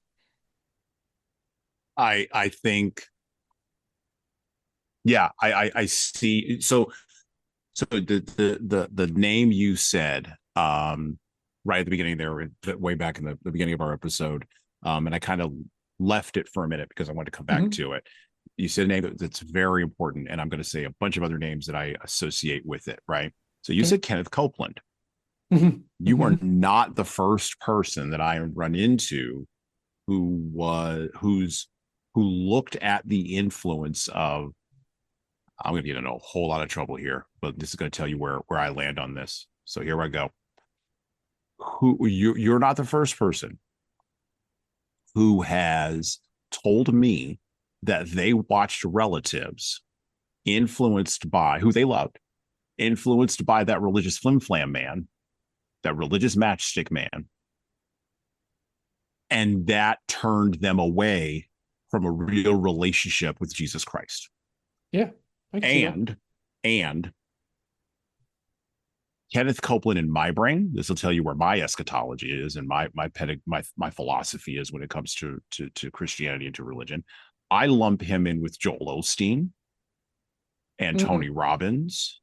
I think, yeah, I see. So the name you said, right at the beginning there, way back in the beginning of our episode, and I kind of left it for a minute because I wanted to come back Mhm. to it. You said a name that's very important, and I'm going to say a bunch of other names that I associate with it, right? So you Okay. said Kenneth Copeland. Mhm. You are Mhm. not the first person that I run into who looked at the influence of. I'm going to get in a whole lot of trouble here, but this is going to tell you where I land on this. So here I go. You're not the first person who has told me that they watched relatives influenced by who they loved, influenced by that religious flim flam man, that religious matchstick man, and that turned them away from a real relationship with Jesus Christ. Yeah, I can see that. And Kenneth Copeland in my brain, this will tell you where my eschatology is and my philosophy is when it comes to Christianity and to religion. I lump him in with Joel Osteen and Mhm. Tony Robbins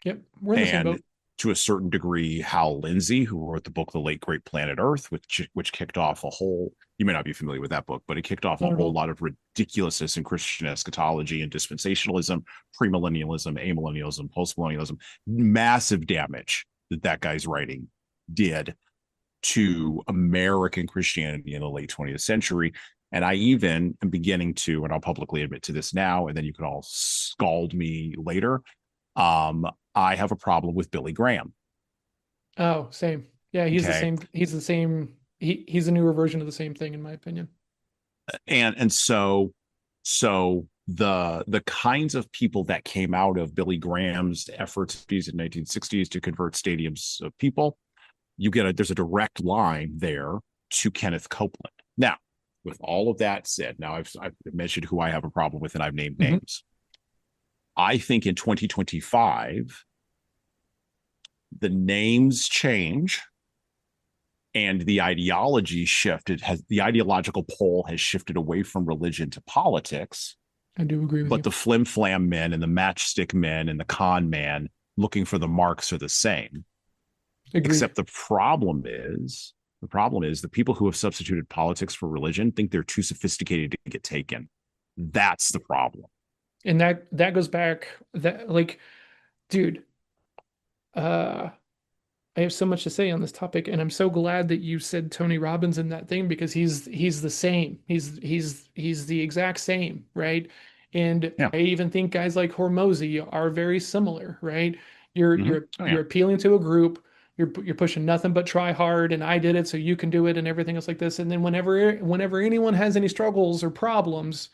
Yep, we're in the same and boat. to a certain degree Hal Lindsey, who wrote the book The Late Great Planet Earth, which kicked off a whole, you may not be familiar with that book, but it kicked off a Not at whole all. lot of ridiculousness in Christian eschatology and dispensationalism, premillennialism, amillennialism, postmillennialism. Massive damage that guy's writing did to American Christianity in the late 20th century. And I even am beginning to, and I'll publicly admit to this now, and then you can all scald me later. Um, I have a problem with Billy Graham. Oh, same. Yeah, he's the Okay. same. He's the same. He's a newer version of the same thing, in my opinion. And so the kinds of people that came out of Billy Graham's efforts in the 1960s to convert stadiums of people, there's a direct line there to Kenneth Copeland. Now, with all of that said, now I've mentioned who I have a problem with and I've named Mhm. names. I think in 2025, the names change and the ideology shifted, the ideological pole has shifted away from religion to politics. I do agree with But you. the flim flam men and the matchstick men and the con man looking for the marks are the same. Agreed. Except the problem is the people who have substituted politics for religion think they're too sophisticated to get taken. That's the problem. And that goes back that like, dude, uh I have so much to say on this topic, and I'm so glad that you said Tony Robbins in that thing because he's the same. He's the exact same, right? And Yeah. I even think guys like Hormozy are very similar, right? You're Mm-hmm. you're Oh, yeah. you're appealing to a group, you're pushing nothing but try hard, and I did it, so you can do it, and everything else like this. And then whenever anyone has any struggles or problems,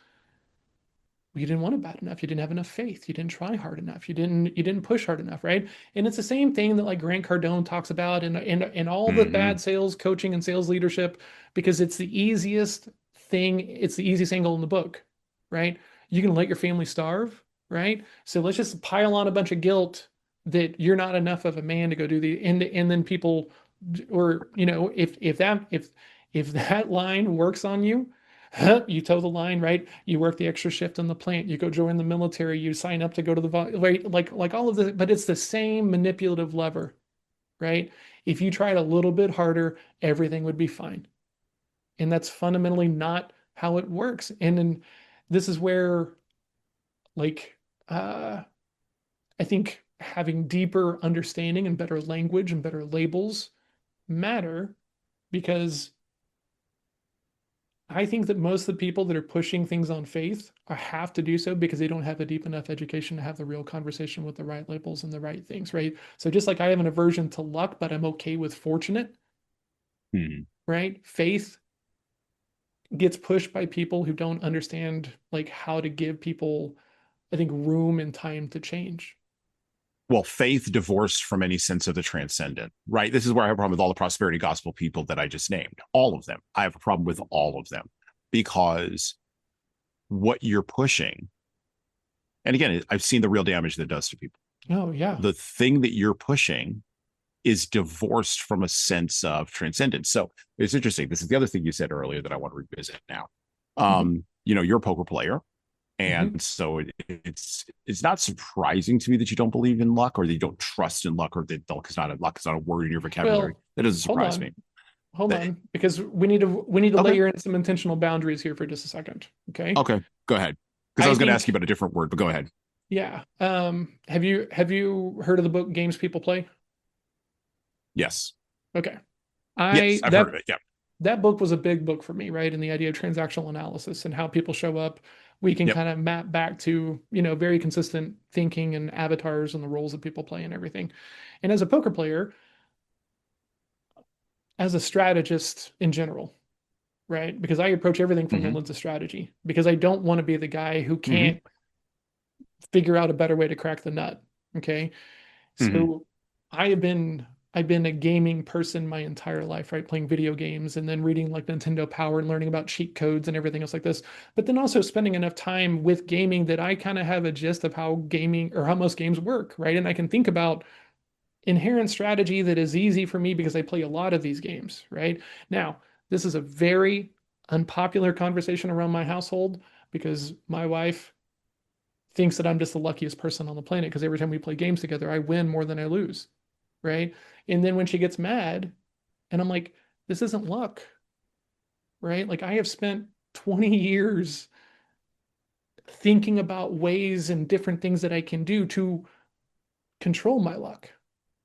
you didn't want it bad enough. You didn't have enough faith. You didn't try hard enough. You didn't push hard enough, right? And it's the same thing that like Grant Cardone talks about and all the Mm-hmm. bad sales coaching and sales leadership because it's the easiest thing, it's the easiest angle in the book, right? You can let your family starve, right? So let's just pile on a bunch of guilt that you're not enough of a man to go do the and then people or if that line works on you, you toe the line, right? You work the extra shift in the plant. You go join the military. You sign up to go to the right, like all of this, but it's the same manipulative lever, right? If you tried a little bit harder, everything would be fine, and that's fundamentally not how it works. And then this is where, like, I think having deeper understanding and better language and better labels matter because I think that most of the people that are pushing things on faith have to do so because they don't have a deep enough education to have the real conversation with the right labels and the right things, right? So just like I have an aversion to luck, but I'm okay with fortunate, Mm-hmm. right? Faith gets pushed by people who don't understand like how to give people, I think, room and time to change. Well, faith divorced from any sense of the transcendent, right? This is where I have a problem with all the prosperity gospel people that I just named. All of them. I have a problem with all of them because what you're pushing, and again, I've seen the real damage that it does to people. Oh, yeah. The thing that you're pushing is divorced from a sense of transcendence. So it's interesting. This is the other thing you said earlier that I want to revisit now. You know, you're a poker player. And so it's not surprising to me that you don't believe in luck, or that you don't trust in luck, or that luck is not a word in your vocabulary. Well, that doesn't surprise me. Hold on, because we need to Okay. layer in some intentional boundaries here for just a second. Okay. Okay, go ahead. Because I was going to ask you about a different word, but go ahead. Yeah. Have you heard of the book Games People Play? Yes. Okay. Yes, I've heard of it. Yeah. That book was a big book for me, right? And the idea of transactional analysis and how people show up, we can kind of map back to, you know, very consistent thinking and avatars and the roles that people play and everything. And as a poker player, as a strategist in general, right? Because I approach everything from the lens of strategy, because I don't want to be the guy who can't figure out a better way to crack the nut. Okay. So I've been a gaming person my entire life, right? Playing video games and then reading like Nintendo Power and learning about cheat codes and everything else like this. But then also spending enough time with gaming that I kind of have a gist of how gaming, or how most games work, right? And I can think about inherent strategy that is easy for me because I play a lot of these games, right? Now, this is a very unpopular conversation around my household because my wife thinks that I'm just the luckiest person on the planet because every time we play games together, I win more than I lose, right? And then when she gets mad, and I'm like, this isn't luck, right? Like I have spent 20 years thinking about ways and different things that I can do to control my luck,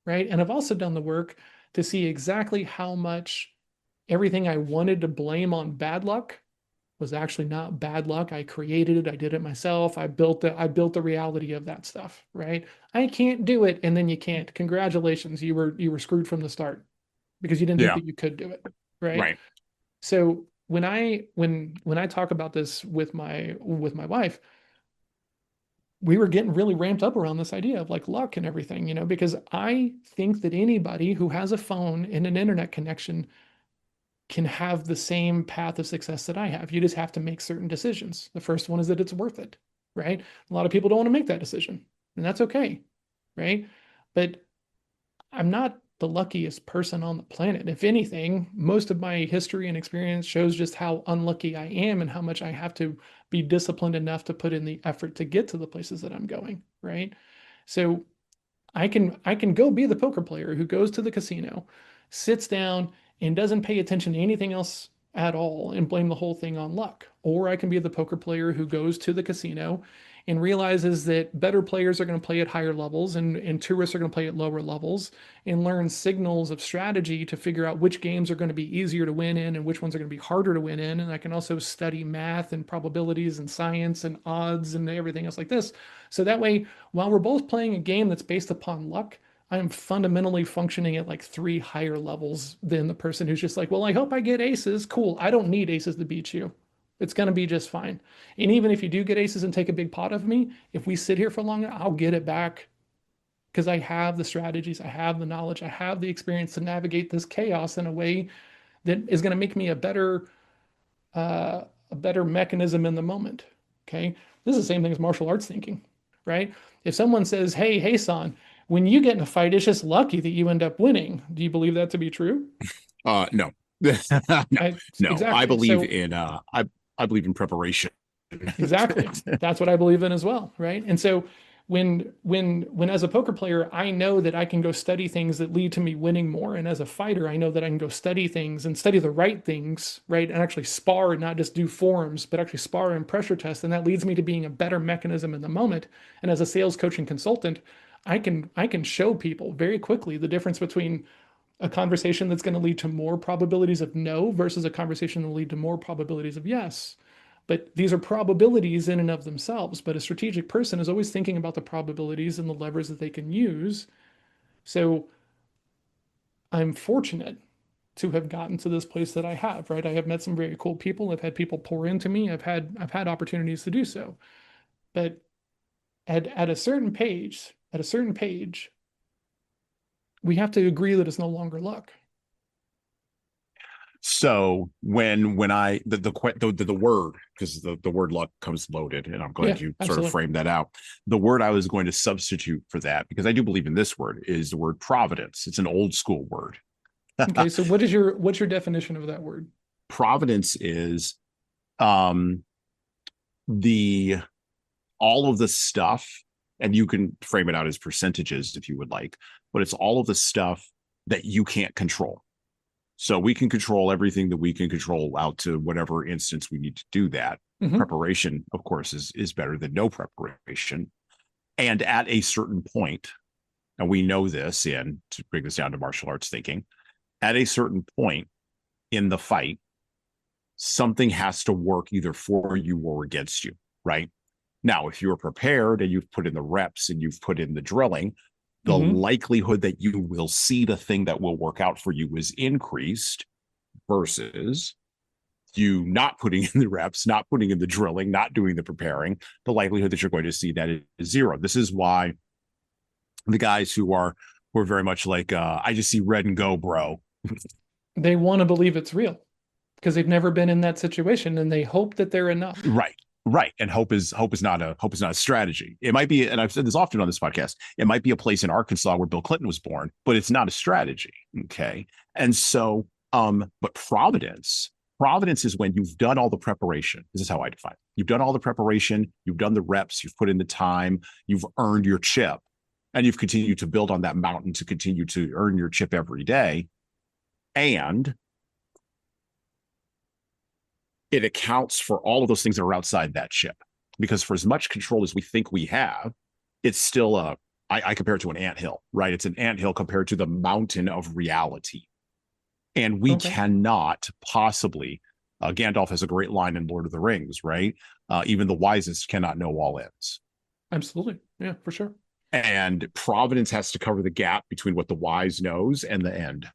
right? And I've also done the work to see exactly how much everything I wanted to blame on bad luck was actually not bad luck. I created it. I did it myself. I built the reality of that stuff, right? I can't do it, and then you can't. Congratulations, you were screwed from the start because you didn't think that you could do it, right? Right. So when I talk about this with my wife, we were getting really ramped up around this idea of like luck and everything, you know, because I think that anybody who has a phone and an internet connection can have the same path of success that I have. You just have to make certain decisions. The first one is that it's worth it, right? A lot of people don't want to make that decision, and that's okay, right? But I'm not the luckiest person on the planet. If anything, most of my history and experience shows just how unlucky I am and how much I have to be disciplined enough to put in the effort to get to the places that I'm going, right? So I can go be the poker player who goes to the casino, sits down, and doesn't pay attention to anything else at all and blame the whole thing on luck. Or I can be the poker player who goes to the casino and realizes that better players are going to play at higher levels and tourists are going to play at lower levels, and learn signals of strategy to figure out which games are going to be easier to win in and which ones are going to be harder to win in. And I can also study math and probabilities and science and odds and everything else like this. So that way, while we're both playing a game that's based upon luck, I am fundamentally functioning at like 3 higher levels than the person who's just like, well, I hope I get aces. Cool. I don't need aces to beat you. It's going to be just fine. And even if you do get aces and take a big pot of me, if we sit here for long, I'll get it back because I have the strategies, I have the knowledge, I have the experience to navigate this chaos in a way that is going to make me a better mechanism in the moment. Okay. This is the same thing as martial arts thinking, right? If someone says, hey, son, when you get in a fight, it's just lucky that you end up winning. Do you believe that to be true? No. No. Exactly. I believe I believe in preparation. Exactly. That's what I believe in as well, right? And so when as a poker player, I know that I can go study things that lead to me winning more. And as a fighter, I know that I can go study things and study the right things, right? And actually spar and not just do forums, but actually spar and pressure test. And that leads me to being a better mechanism in the moment. And as a sales coach and consultant, I can show people very quickly the difference between a conversation that's going to lead to more probabilities of no versus a conversation that will lead to more probabilities of yes. But these are probabilities in and of themselves. But a strategic person is always thinking about the probabilities and the levers that they can use. So I'm fortunate to have gotten to this place that I have, right? I have met some very cool people. I've had people pour into me. I've had opportunities to do so. But at a certain page, we have to agree that it's no longer luck. So when I the word, because the word luck comes loaded, and I'm glad you sort of framed that out. The word I was going to substitute for that, because I do believe in this word, is the word providence. It's an old school word. Okay, so what's your definition of that word? Providence is the all of the stuff, and you can frame it out as percentages if you would like, but it's all of the stuff that you can't control. So we can control everything that we can control out to whatever instance we need to do that. Mm-hmm. Preparation, of course, is better than no preparation. And at a certain point, and we know this, and to bring this down to martial arts thinking, at a certain point in the fight, something has to work either for you or against you, right? Now, if you're prepared and you've put in the reps and you've put in the drilling, the likelihood that you will see the thing that will work out for you is increased versus you not putting in the reps, not putting in the drilling, not doing the preparing. The likelihood that you're going to see that is zero. This is why the guys who are very much like, I just see red and go, bro. They want to believe it's real because they've never been in that situation, and they hope that they're enough. Right. And hope is not a strategy. It might be, and I've said this often on this podcast, it might be a place in Arkansas where Bill Clinton was born, but it's not a strategy. Okay. And so, but Providence is when you've done all the preparation. This is how I define it. You've done all the preparation, you've done the reps, you've put in the time, you've earned your chip, and you've continued to build on that mountain to continue to earn your chip every day. And it accounts for all of those things that are outside that chip. Because for as much control as we think we have, it's still I compare it to an anthill, right? It's an anthill compared to the mountain of reality. And we cannot possibly, Gandalf has a great line in Lord of the Rings, right? Even the wisest cannot know all ends. Absolutely. Yeah, for sure. And Providence has to cover the gap between what the wise knows and the end.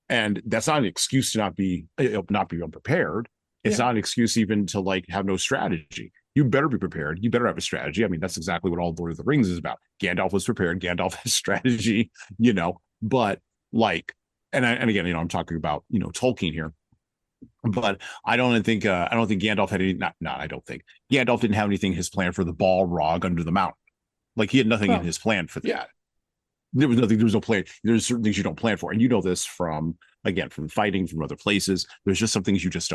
And that's not an excuse to not be unprepared. It's not an excuse even to like have no strategy. You better be prepared. You better have a strategy. I mean, that's exactly what all Lord of the Rings is about. Gandalf was prepared. Gandalf has strategy, but like, and again, I'm talking about, Tolkien here, but I don't think Gandalf had any, I don't think Gandalf didn't have anything in his plan for the Balrog under the mountain. Like he had nothing in his plan for that. Yeah. There was no plan. There's certain things you don't plan for. And you know this from fighting, from other places. There's just some things you just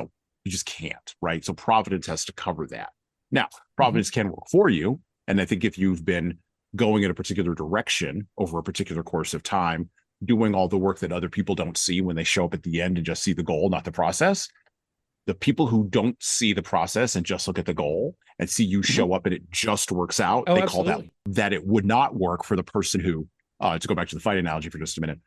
can't, right? So Providence has to cover that. Now, Providence can work for you. And I think if you've been going in a particular direction over a particular course of time, doing all the work that other people don't see when they show up at the end and just see the goal, not the process. The people who don't see the process and just look at the goal and see you show up and it just works out, they absolutely. Call that it would not work for the person who, to go back to the fight analogy for just a minute,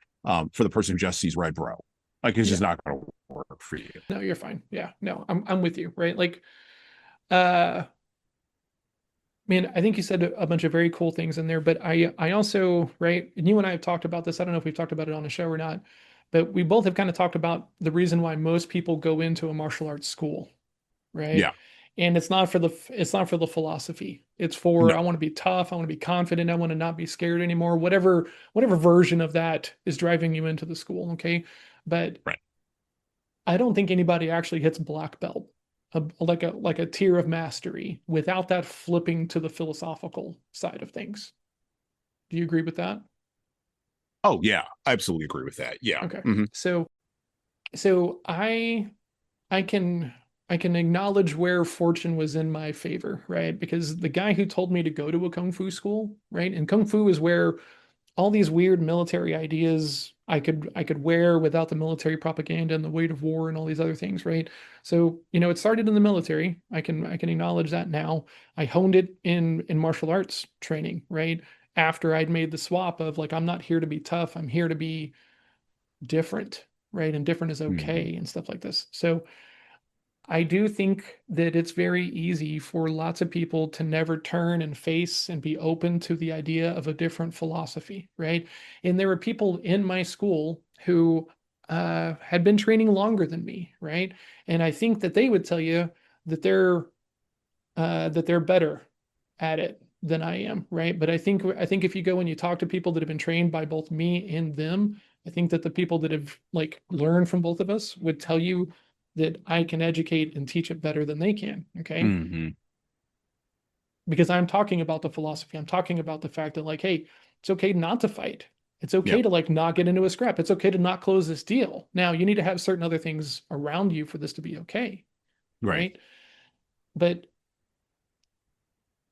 for the person who just sees red bro. Like it's just not going to work for you. No, you're fine. Yeah, no, I'm with you, right? Like, man, I think you said a bunch of very cool things in there, but I also, right, and you and I have talked about this. I don't know if we've talked about it on the show or not, but we both have kind of talked about the reason why most people go into a martial arts school, right? Yeah. And it's not for the philosophy. It's for, I want to be tough. I want to be confident. I want to not be scared anymore. Whatever version of that is driving you into the school. Okay. But I don't think anybody actually hits black belt, like a tier of mastery without that flipping to the philosophical side of things. Do you agree with that? Oh yeah, I absolutely agree with that. Yeah. Okay. So I can acknowledge where fortune was in my favor, right? Because the guy who told me to go to a Kung Fu school, right? And Kung Fu is where all these weird military ideas I could wear without the military propaganda and the weight of war and all these other things, right? So, it started in the military. I can acknowledge that now. I honed it in martial arts training, right? After I'd made the swap of like, I'm not here to be tough. I'm here to be different, right? And different is okay and stuff like this. So I do think that it's very easy for lots of people to never turn and face and be open to the idea of a different philosophy, right? And there were people in my school who had been training longer than me, right? And I think that they would tell you that they're better at it than I am, right? But I think if you go and you talk to people that have been trained by both me and them, I think that the people that have like learned from both of us would tell you that I can educate and teach it better than they can. Okay. Mm-hmm. Because I'm talking about the philosophy. I'm talking about the fact that, like, hey, it's okay not to fight. It's okay Yeah. to like not get into a scrap. It's okay to not close this deal. Now you need to have certain other things around you for this to be okay. Right. Right. But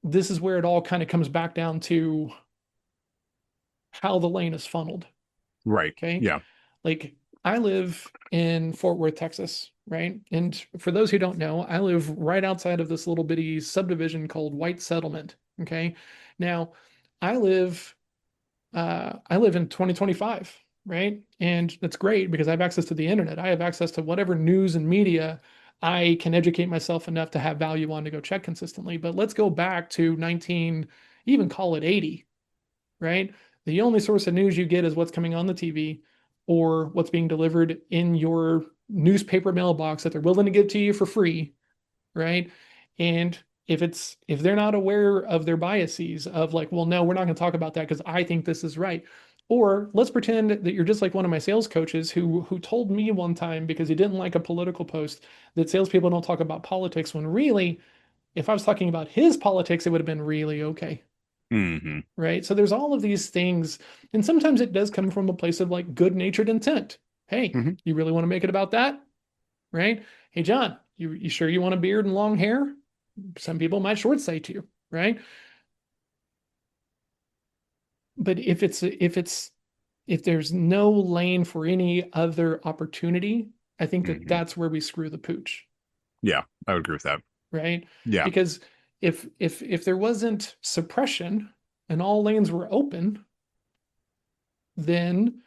this is where it all kind of comes back down to how the lane is funneled. Right. Okay. Yeah. Like I live in Fort Worth, Texas, right? And for those who don't know, I live right outside of this little bitty subdivision called White Settlement. Okay. Now I live in 2025, right? And that's great because I have access to the internet. I have access to whatever news and media I can educate myself enough to have value on to go check consistently. But let's go back to 19, even call it 80, right? The only source of news you get is what's coming on the TV or what's being delivered in your newspaper mailbox that they're willing to give to you for free, right? And if they're not aware of their biases of like, well, no, we're not going to talk about that because I think this is right. Or let's pretend that you're just like one of my sales coaches who told me one time because he didn't like a political post that salespeople don't talk about politics when really, if I was talking about his politics, it would have been really okay. Mm-hmm. Right. So there's all of these things. And sometimes it does come from a place of like good natured intent. Hey, Mm-hmm. you really want to make it about that? Right. Hey, John, you sure you want a beard and long hair? Some people might short sight you, right? But if there's no lane for any other opportunity, I think that Mm-hmm. that's where we screw the pooch, Yeah, I would agree with that. right? Yeah. Because if there wasn't suppression and all lanes were open, then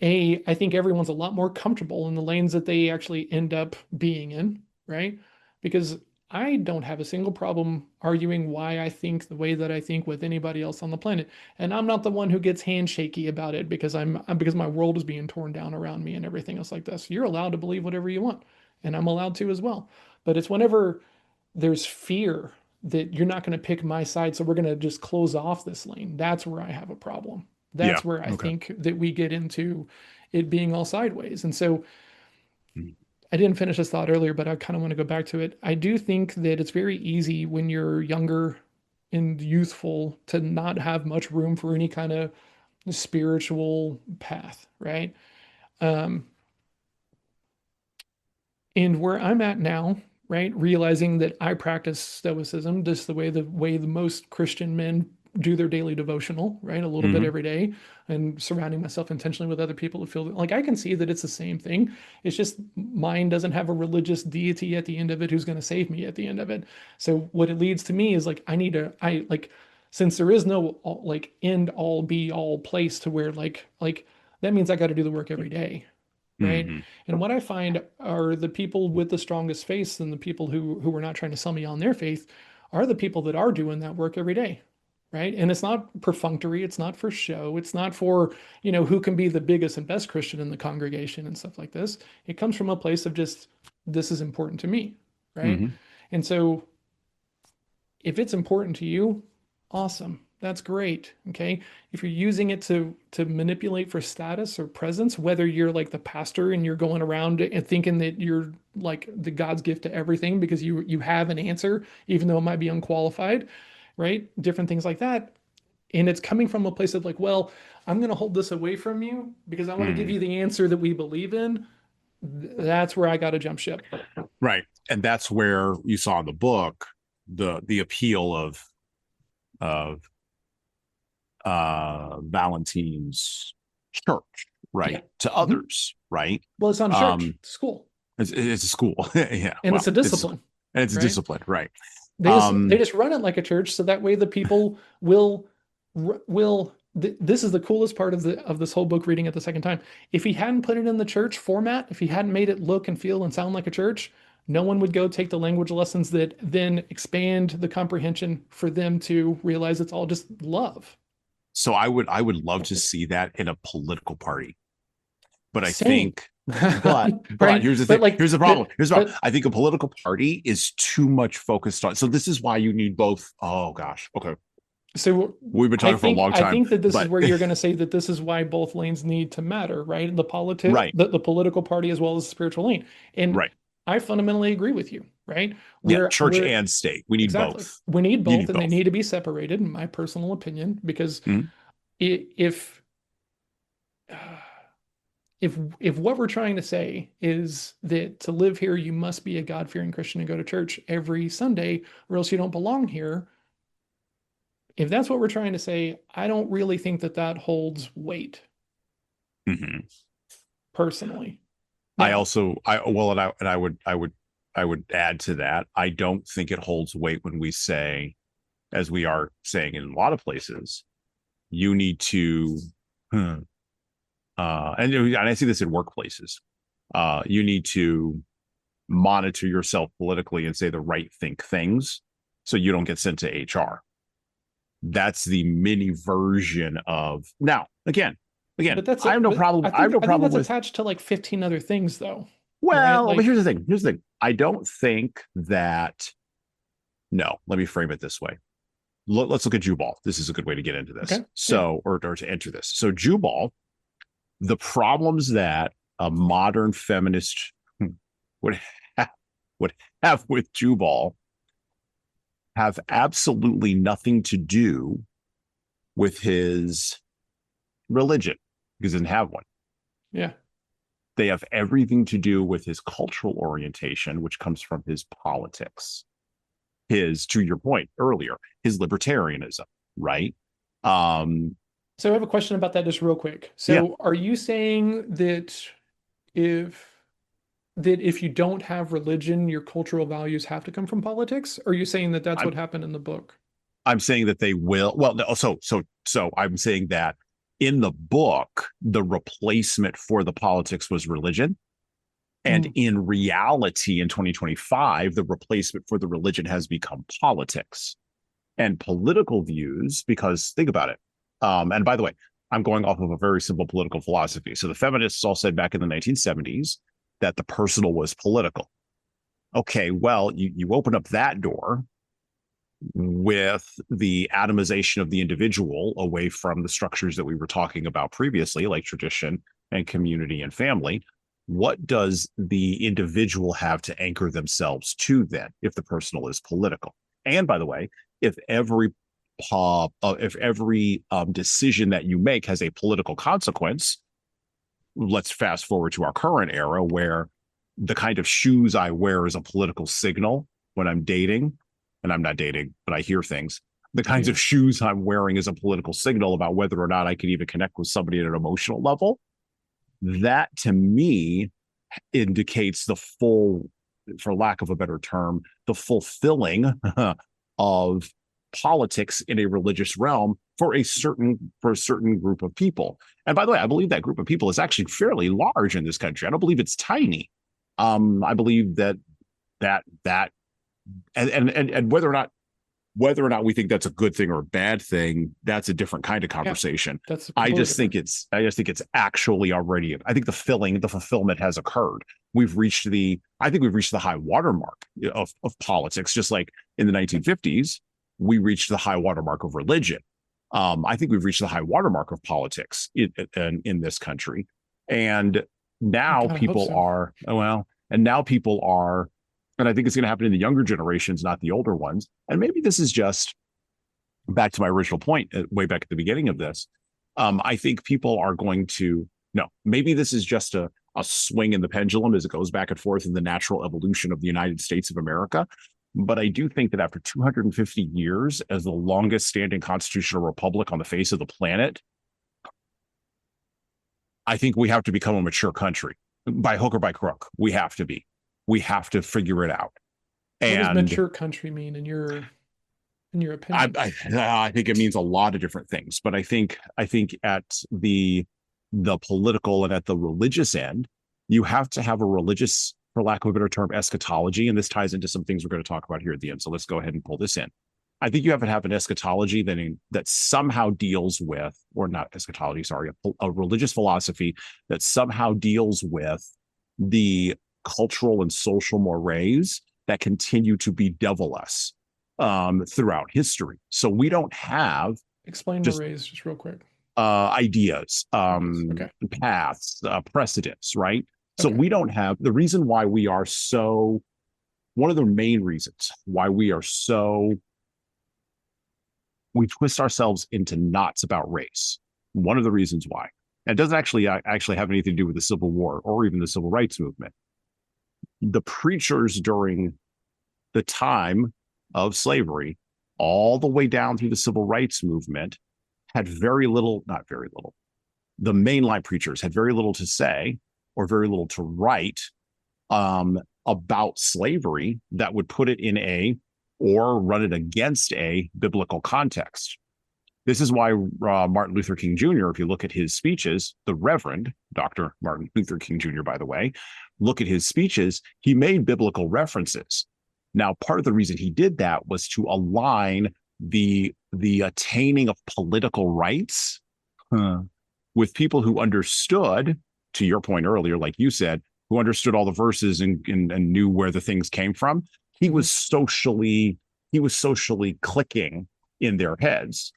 I think everyone's a lot more comfortable in the lanes that they actually end up being in, right? Because I don't have a single problem arguing why I think the way that I think with anybody else on the planet. And I'm not the one who gets handshaky about it because because my world is being torn down around me and everything else like this. You're allowed to believe whatever you want, and I'm allowed to as well. But it's whenever there's fear that you're not going to pick my side, so we're going to just close off this lane. That's where I have a problem. Yeah. That's where I Okay. think that we get into it being all sideways. And so Mm-hmm. I didn't finish this thought earlier, but I kind of want to go back to it. I do think that it's very easy when you're younger and youthful to not have much room for any kind of spiritual path, right? Um, and where I'm at now, right, realizing that I practice stoicism just the way the most Christian men do their daily devotional, right, a little bit Mm-hmm. every day, and surrounding myself intentionally with other people who feel like I can see that it's the same thing. It's just mine doesn't have a religious deity at the end of it who's going to save me at the end of it. So what it leads to me is like I like since there is no like end all be all place to where like that means I got to do the work every day, right? Mm-hmm. And what I find are the people with the strongest faith and the people who are not trying to sell me on their faith are the people that are doing that work every day, right? And it's not perfunctory, it's not for show, it's not for, who can be the biggest and best Christian in the congregation and stuff like this. It comes from a place of just this is important to me, right? Mm-hmm. And so if it's important to you, awesome. That's great. Okay. If you're using it to manipulate for status or presence, whether you're like the pastor and you're going around and thinking that you're like the God's gift to everything because you have an answer, even though it might be unqualified, right? Different things like that. And it's coming from a place of like, well, I'm going to hold this away from you because I want to give Mm-hmm. you the answer that we believe in. That's where I got to jump ship. Right. And that's where you saw in the book the appeal of Valentine's church, right? Yeah. To Mm-hmm. others, right? Well, it's not a church, it's a school. It's a school. Yeah. And it's a discipline. It's a right? discipline, right? They just run it like a church, so that way the people will. This is the coolest part of this whole book. Reading it the second time, if he hadn't put it in the church format, if he hadn't made it look and feel and sound like a church, no one would go take the language lessons that then expand the comprehension for them to realize it's all just love. So I would love to see that in a political party. But I Same. think, but Right? here's the But thing. like, Here's the problem. Here's the but- problem. I think a political party is too much focused on. So this is why you need both. Oh gosh. Okay. So We've been talking for a long time. I think that this is but where you're going to say that this is why both lanes need to matter, right? Right. The political party as well as the spiritual lane. And right. I fundamentally agree with you, right? Yeah. Church and state. We need exactly. both. We need You both, need and they both. need to be separated, in my personal opinion, because Mhm. if what we're trying to say is that to live here, you must be a God-fearing Christian and go to church every Sunday, or else you don't belong here. If that's what we're trying to say, I don't really think that that holds weight, personally. Now, I would add to that. I don't think it holds weight when we say, as we are saying in a lot of places, you need to, and I see this in workplaces. You need to monitor yourself politically and say the right things so you don't get sent to HR. That's the mini version of now. Again, but I have no problem. I have no problem that's with attached to like 15 other things, though. Well, right? but here's the thing. I don't think that. No, let me frame it this way. Let's look at Jubal. This is a good way to get into this. Okay. So, or to enter this. So, Jubal, the problems that a modern feminist would have with Jubal have absolutely nothing to do with his religion, because he doesn't have one. Yeah. They have everything to do with his cultural orientation, which comes from his politics. To your point earlier, his libertarianism, right? So I have a question about that just real quick. So Are you saying that if you don't have religion, your cultural values have to come from politics? Or are you saying that that's what happened in the book? I'm saying that they will. Well, no, so I'm saying that in the book, the replacement for the politics was religion. And in reality, in 2025, the replacement for the religion has become politics and political views, because think about it. And by the way, I'm going off of a very simple political philosophy. So the feminists all said back in the 1970s that the personal was political. Okay, well, you open up that door with the atomization of the individual away from the structures that we were talking about previously, like tradition and community and family. What does the individual have to anchor themselves to then, if the personal is political? And by the way, if every decision that you make has a political consequence, let's fast forward to our current era where the kind of shoes I wear is a political signal when I'm dating, and I'm not dating, but I hear things. The kinds of shoes I'm wearing is a political signal about whether or not I can even connect with somebody at an emotional level. That to me indicates the full, for lack of a better term, the fulfilling of politics in a religious realm for a certain group of people. And by the way, I believe that group of people is actually fairly large in this country. I don't believe it's tiny. I believe that and whether or not we think that's a good thing or a bad thing, that's a different kind of conversation. Yeah, that's I just think it's actually already, I think the fulfillment has occurred. I think we've reached the high watermark of politics, just like in the 1950s, we reached the high watermark of religion. I think we've reached the high watermark of politics in this country. And now people are, and I think it's going to happen in the younger generations, not the older ones. And maybe this is just back to my original point way back at the beginning of this. I think people are going to, maybe this is just a swing in the pendulum as it goes back and forth in the natural evolution of the United States of America. But I do think that after 250 years as the longest standing constitutional republic on the face of the planet, I think we have to become a mature country by hook or by crook. We have to be. We have to figure it out. What does mature country mean in your opinion? I think it means a lot of different things, but I think at the political and at the religious end, you have to have a religious, for lack of a better term, eschatology. And this ties into some things we're going to talk about here at the end. So let's go ahead and pull this in. I think you have to have an eschatology that somehow deals with, or not eschatology, sorry, a religious philosophy that somehow deals with the cultural and social mores that continue to bedevil us throughout history. So we don't have Explain just mores just real quick. ideas, Okay. paths, precedents, right? So Okay. we don't have the reason why we are so, one of the main reasons why we are so, we twist ourselves into knots about race. One of the reasons why. And it doesn't actually have anything to do with the Civil War or even the Civil Rights Movement. The preachers during the time of slavery, all the way down through the Civil Rights Movement, had very little, not very little, the mainline preachers had very little to say or very little to write about slavery that would put it in a or run it against a biblical context. This is why Martin Luther King Jr., if you look at his speeches, the Reverend Dr. Martin Luther King Jr., by the way, look at his speeches, he made biblical references. Now, part of the reason he did that was to align the attaining of political rights with people who understood, to your point earlier, like you said, who understood all the verses and knew where the things came from. He was socially clicking in their heads.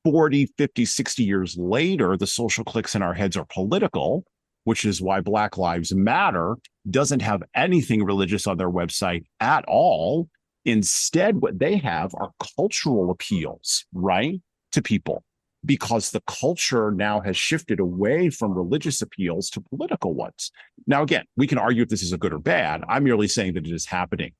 40, 50, 60 years later, the social clicks in our heads are political, which is why Black Lives Matter doesn't have anything religious on their website at all. Instead, what they have are cultural appeals, right, to people, because the culture now has shifted away from religious appeals to political ones. Now, again, we can argue if this is a good or bad. I'm merely saying that it is happening.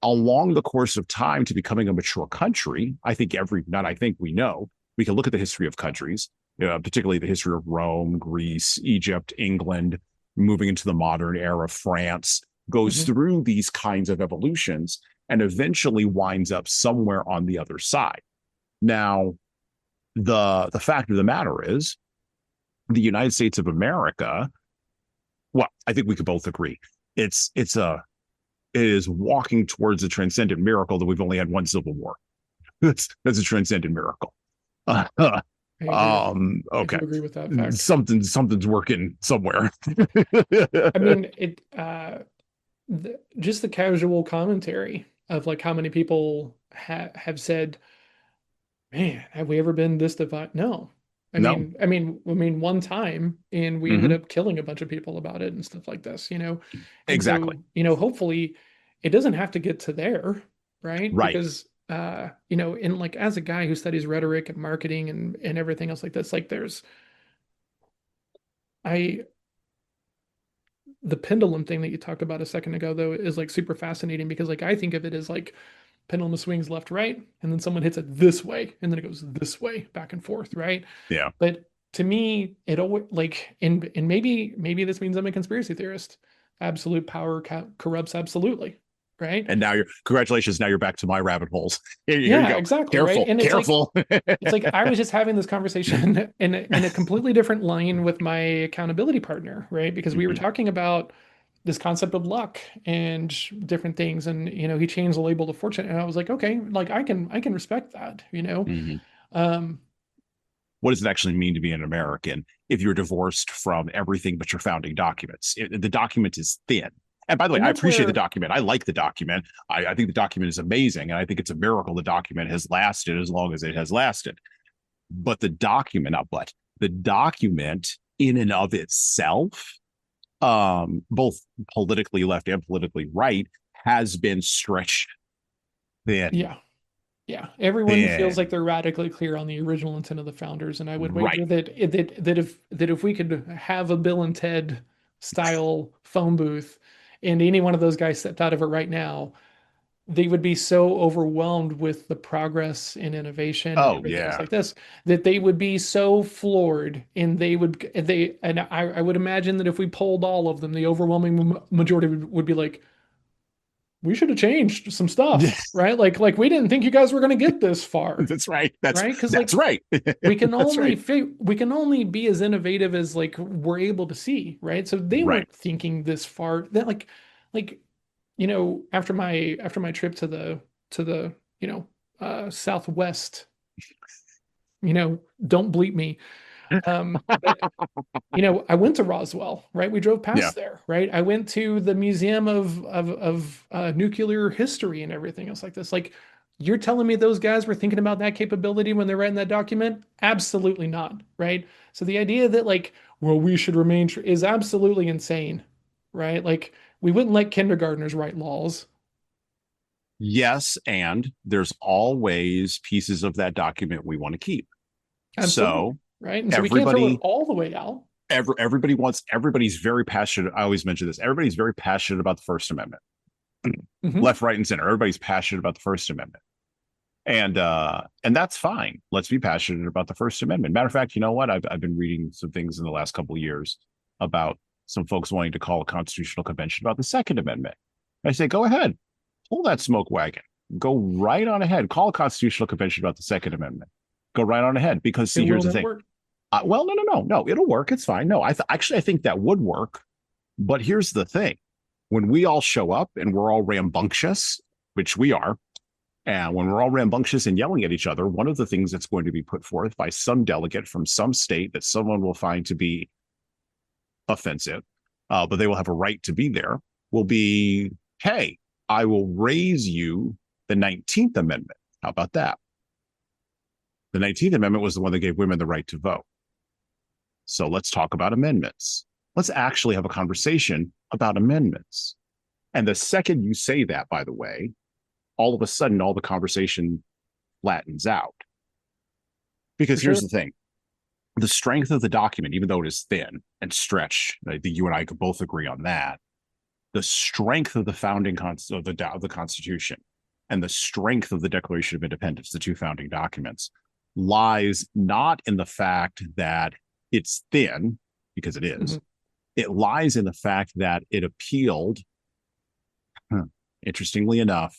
Along the course of time to becoming a mature country, we know, we can look at the history of countries, particularly the history of Rome, Greece, Egypt, England, moving into the modern era, France, goes through these kinds of evolutions and eventually winds up somewhere on the other side. Now, the fact of the matter is, the United States of America, well, I think we could both agree, it is walking towards a transcendent miracle that we've only had one civil war. That's a transcendent miracle. Okay. I do agree with that fact. Something's working somewhere. I mean, just the casual commentary of like how many people have said, "Man, have we ever been this divided?" No. No. I mean, one time, and we ended up killing a bunch of people about it and stuff like this, And exactly. so, hopefully, it doesn't have to get to there, right? Right. Because, in like as a guy who studies rhetoric and marketing and everything else like this, like the pendulum thing that you talked about a second ago, though, is like super fascinating because like I think of it as like pendulum swings left, right, and then someone hits it this way, and then it goes this way, back and forth, right? Yeah. But to me, it always like, and maybe this means I'm a conspiracy theorist. Absolute power corrupts absolutely, right? And now congratulations. Now you're back to my rabbit holes. Here you go. Exactly. Careful, Right. And careful. It's like I was just having this conversation in a completely different line with my accountability partner, right? Because we were talking about this concept of luck and different things, and he changed the label to fortune, and I was like, okay, like I can respect that. What does it actually mean to be an American if you're divorced from everything but your founding documents? The document is thin. And by the way, I appreciate the document. I like the document. I think the document is amazing. And I think it's a miracle the document has lasted as long as it has lasted. But the document in and of itself, both politically left and politically right, has been stretched thin. Yeah. Everyone feels like they're radically clear on the original intent of the founders. And I would wager that if we could have a Bill and Ted style phone booth and any one of those guys stepped out of it right now, they would be so overwhelmed with the progress and innovation and everything else like this that they would be so floored, and I would imagine that if we polled all of them, the overwhelming majority would be like, we should have changed some stuff, right? Like we didn't think you guys were going to get this far. That's right. Right? Because that's right. we can only be as innovative as like we're able to see, right? So they weren't thinking this far. That after my trip to the Southwest, don't bleep me. But I went to Roswell, right? We drove Yeah. past there, right? I went to the Museum of Nuclear History and everything else like this. Like, you're telling me those guys were thinking about that capability when they're writing that document? Absolutely not, right? So the idea that like, well, we should remain is absolutely insane, right? Like, we wouldn't let kindergartners write laws. Yes, and there's always pieces of that document we want to keep. Absolutely, So right? And so we can't throw it all the way out. Everybody's very passionate. I always mention this. Everybody's very passionate about the First Amendment. Mhm. Left, right, and center. Everybody's passionate about the First Amendment. And that's fine. Let's be passionate about the First Amendment. Matter of fact, you know what? I've been reading some things in the last couple of years about some folks wanting to call a constitutional convention about the Second Amendment. I say, go ahead, pull that smoke wagon, go right on ahead, call a constitutional convention about the Second Amendment. Go right on ahead, because see, here's the thing. Well, no, it'll work. It's fine. No, actually I think that would work. But here's the thing: when we all show up and we're all rambunctious, which we are, and when we're all rambunctious and yelling at each other, one of the things that's going to be put forth by some delegate from some state that someone will find to be offensive, but they will have a right to be there, will be, hey, I will raise you the 19th Amendment. How about that? The 19th Amendment was the one that gave women the right to vote. So let's talk about amendments. Let's actually have a conversation about amendments. And the second you say that, by the way, all of a sudden, all the conversation flattens out. Because here's the thing: the strength of the document, even though it is thin and stretched, I think you and I could both agree on that. The strength of the founding of the Constitution and the strength of the Declaration of Independence, the two founding documents, lies not in the fact that it's thin, because it is. Mm-hmm. It lies in the fact that it appealed, interestingly enough,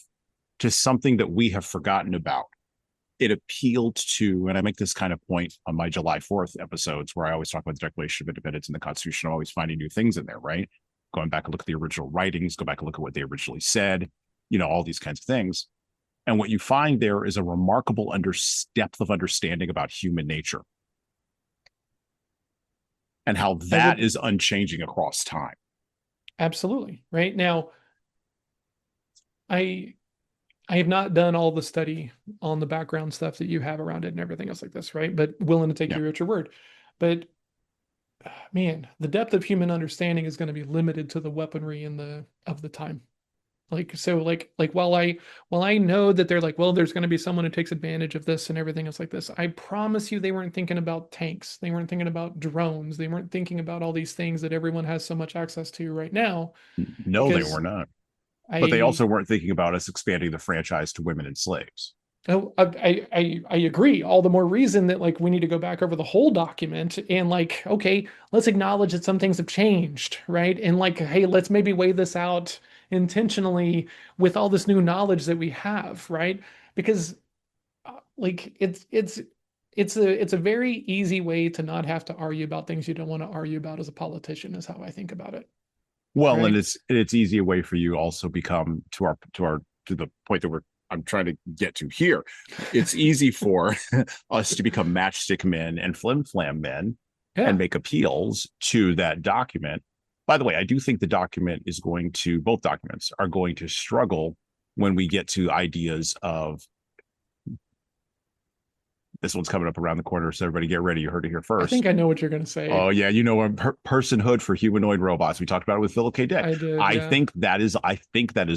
to something that we have forgotten about. It appealed to, and I make this kind of point on my July 4th episodes, where I always talk about the Declaration of Independence and the Constitution, always finding new things in there, right? Going back and look at the original writings, go back and look at what they originally said, all these kinds of things. And what you find there is a remarkable depth of understanding about human nature and how that is unchanging across time. Absolutely. Right now, I have not done all the study on the background stuff that you have around it and everything else like this, right? But willing to take you at your word. But man, the depth of human understanding is going to be limited to the weaponry of the time. While I know that they're like, well, there's going to be someone who takes advantage of this and everything else like this, I promise you they weren't thinking about tanks. They weren't thinking about drones. They weren't thinking about all these things that everyone has so much access to right now. No, they were not. But they also weren't thinking about us expanding the franchise to women and slaves. Oh, I agree. All the more reason that like we need to go back over the whole document and like, okay, let's acknowledge that some things have changed, right? And like, hey, let's maybe weigh this out intentionally with all this new knowledge that we have, right? Because like it's a very easy way to not have to argue about things you don't want to argue about as a politician, is how I think about it. Well, right? And it's easy a way for you also become to the point that I'm trying to get to here. It's easy for us to become matchstick men and flim-flam men and make appeals to that document. By the way, I do think both documents are going to struggle when we get to ideas of, this one's coming up around the corner, so everybody get ready. You heard it here first. I think I know what you're going to say. Oh, yeah. Personhood for humanoid robots. We talked about it with Philip K. Dick. I did. I think that is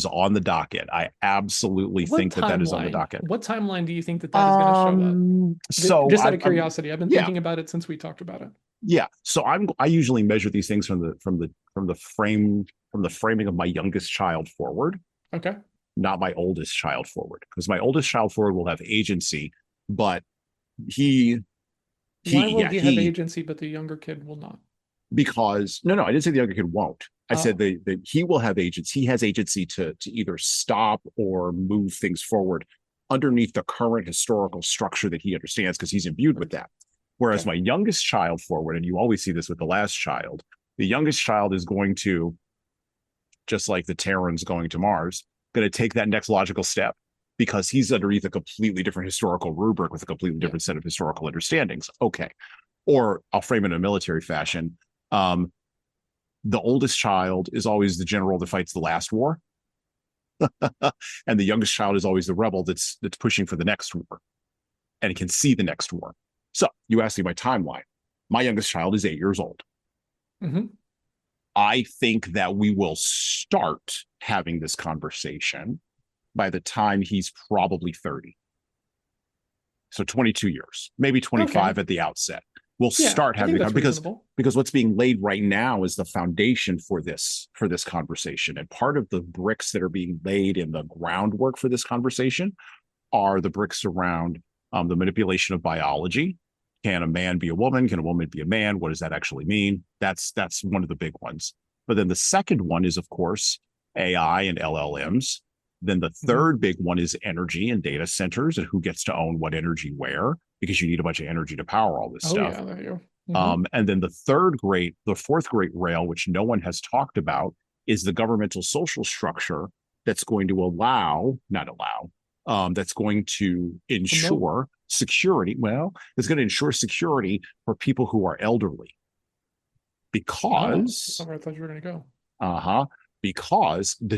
on the docket. I absolutely think that is on the docket. What timeline do you think that is going to show up? So just out of curiosity, I've been thinking about it since we talked about it. Yeah. So I usually measure these things from the framing of my youngest child forward. Okay. Not my oldest child forward, because my oldest child forward will have agency, but why will he have agency, but the younger kid will not? Because no, I didn't say the younger kid won't. I said that he will have agency. He has agency to either stop or move things forward underneath the current historical structure that he understands, because he's imbued with that. Whereas my youngest child forward, and you always see this with the last child, the youngest child is going to, just like the Terrans going to Mars, going to take that next logical step. because he's underneath a completely different historical rubric with a completely different set of historical understandings. Okay. Or I'll frame it in a military fashion. The oldest child is always the general that fights the last war. And the youngest child is always the rebel that's pushing for the next war and can see the next war. So you asked me my timeline. My youngest child is 8 years old. Mm-hmm. I think that we will start having this conversation by the time he's probably 30. So 22 years, maybe 25 at the outset. We'll start having because what's being laid right now is the foundation for this conversation. And part of the bricks that are being laid in the groundwork for this conversation are the bricks around the manipulation of biology. Can a man be a woman? Can a woman be a man? What does that actually mean? That's one of the big ones. But then the second one is, of course, AI and LLMs. Then the third big one is energy and data centers and who gets to own what energy where, because you need a bunch of energy to power all this stuff. Yeah, there you go. And then the fourth great rail, which no one has talked about, is the governmental social structure that's going to that's going to ensure security. Well, it's going to ensure security for people who are elderly. Because that's where I thought you were going to go. Because the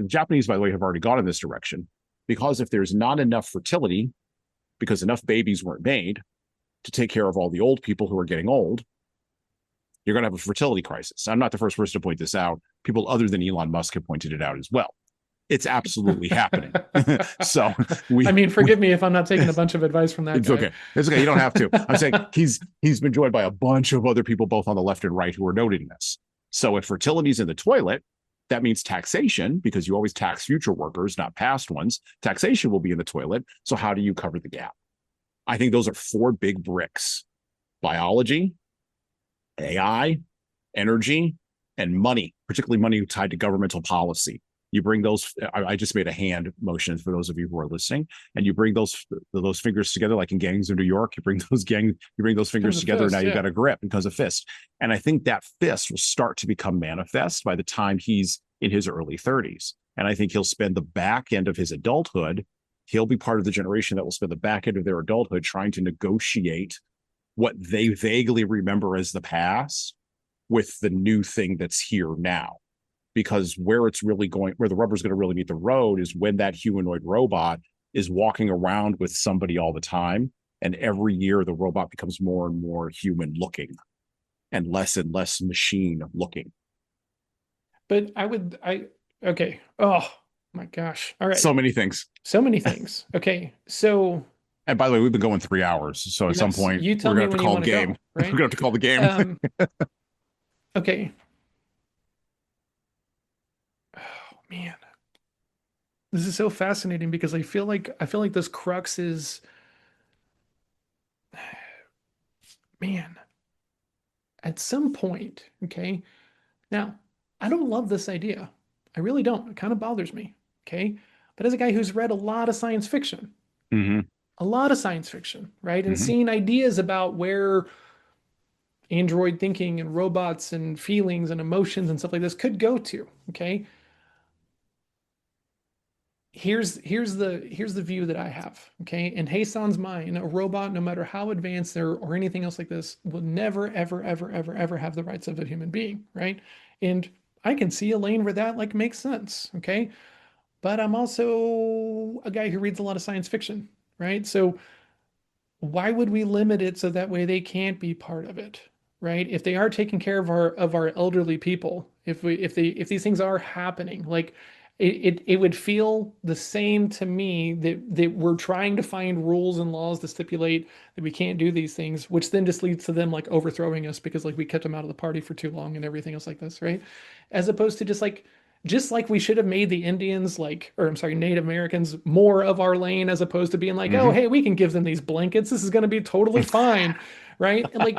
Japanese, by the way, have already gone in this direction. Because if there's not enough fertility, because enough babies weren't made to take care of all the old people who are getting old, you're going to have a fertility crisis. I'm not the first person to point this out. People other than Elon Musk have pointed it out as well. It's absolutely happening. So forgive me if I'm not taking a bunch of advice from that it's guy. Okay. It's okay. You don't have to. I'm saying he's been joined by a bunch of other people, both on the left and right, who are noting this. So if fertility's in the toilet, that means taxation, because you always tax future workers, not past ones. Taxation will be in the toilet. So how do you cover the gap? I think those are four big bricks: biology, AI, energy, and money, particularly money tied to governmental policy. You bring those, I just made a hand motion for those of you who are listening, and you bring those fingers together, like in Gangs of New York, you bring those fingers together, now you've got a grip and becomes a fist. And I think that fist will start to become manifest by the time he's in his early 30s. And I think he'll spend the back end of his adulthood, he'll be part of the generation that will spend the back end of their adulthood trying to negotiate what they vaguely remember as the past with the new thing that's here now. Because where the rubber's going to really meet the road is when that humanoid robot is walking around with somebody all the time. And every year the robot becomes more and more human looking and less machine looking. But okay. Oh my gosh. All right. So many things. Okay. So. And by the way, we've been going 3 hours. So at some point, we're going to have to call the game. Right? We're going to have to call the game. Okay. Man, this is so fascinating because I feel like this crux is, man, at some point, okay. Now, I don't love this idea. I really don't. It kind of bothers me. Okay. But as a guy who's read a lot of science fiction, right? And seeing ideas about where android thinking and robots and feelings and emotions and stuff like this could go to, okay. Here's the view that I have, okay? In Jesan's mind, a robot, no matter how advanced or anything else like this, will never, ever, ever, ever, ever have the rights of a human being, right? And I can see a lane where that makes sense, okay? But I'm also a guy who reads a lot of science fiction, right? So why would we limit it so that way they can't be part of it, right? If they are taking care of our elderly people, if these things are happening, like. It would feel the same to me that we're trying to find rules and laws to stipulate that we can't do these things, which then just leads to them like overthrowing us because like we kept them out of the party for too long and everything else like this, right? As opposed to just like we should have made the Indians Native Americans more of our lane, as opposed to being like, oh, hey, we can give them these blankets. This is going to be totally fine, right? And like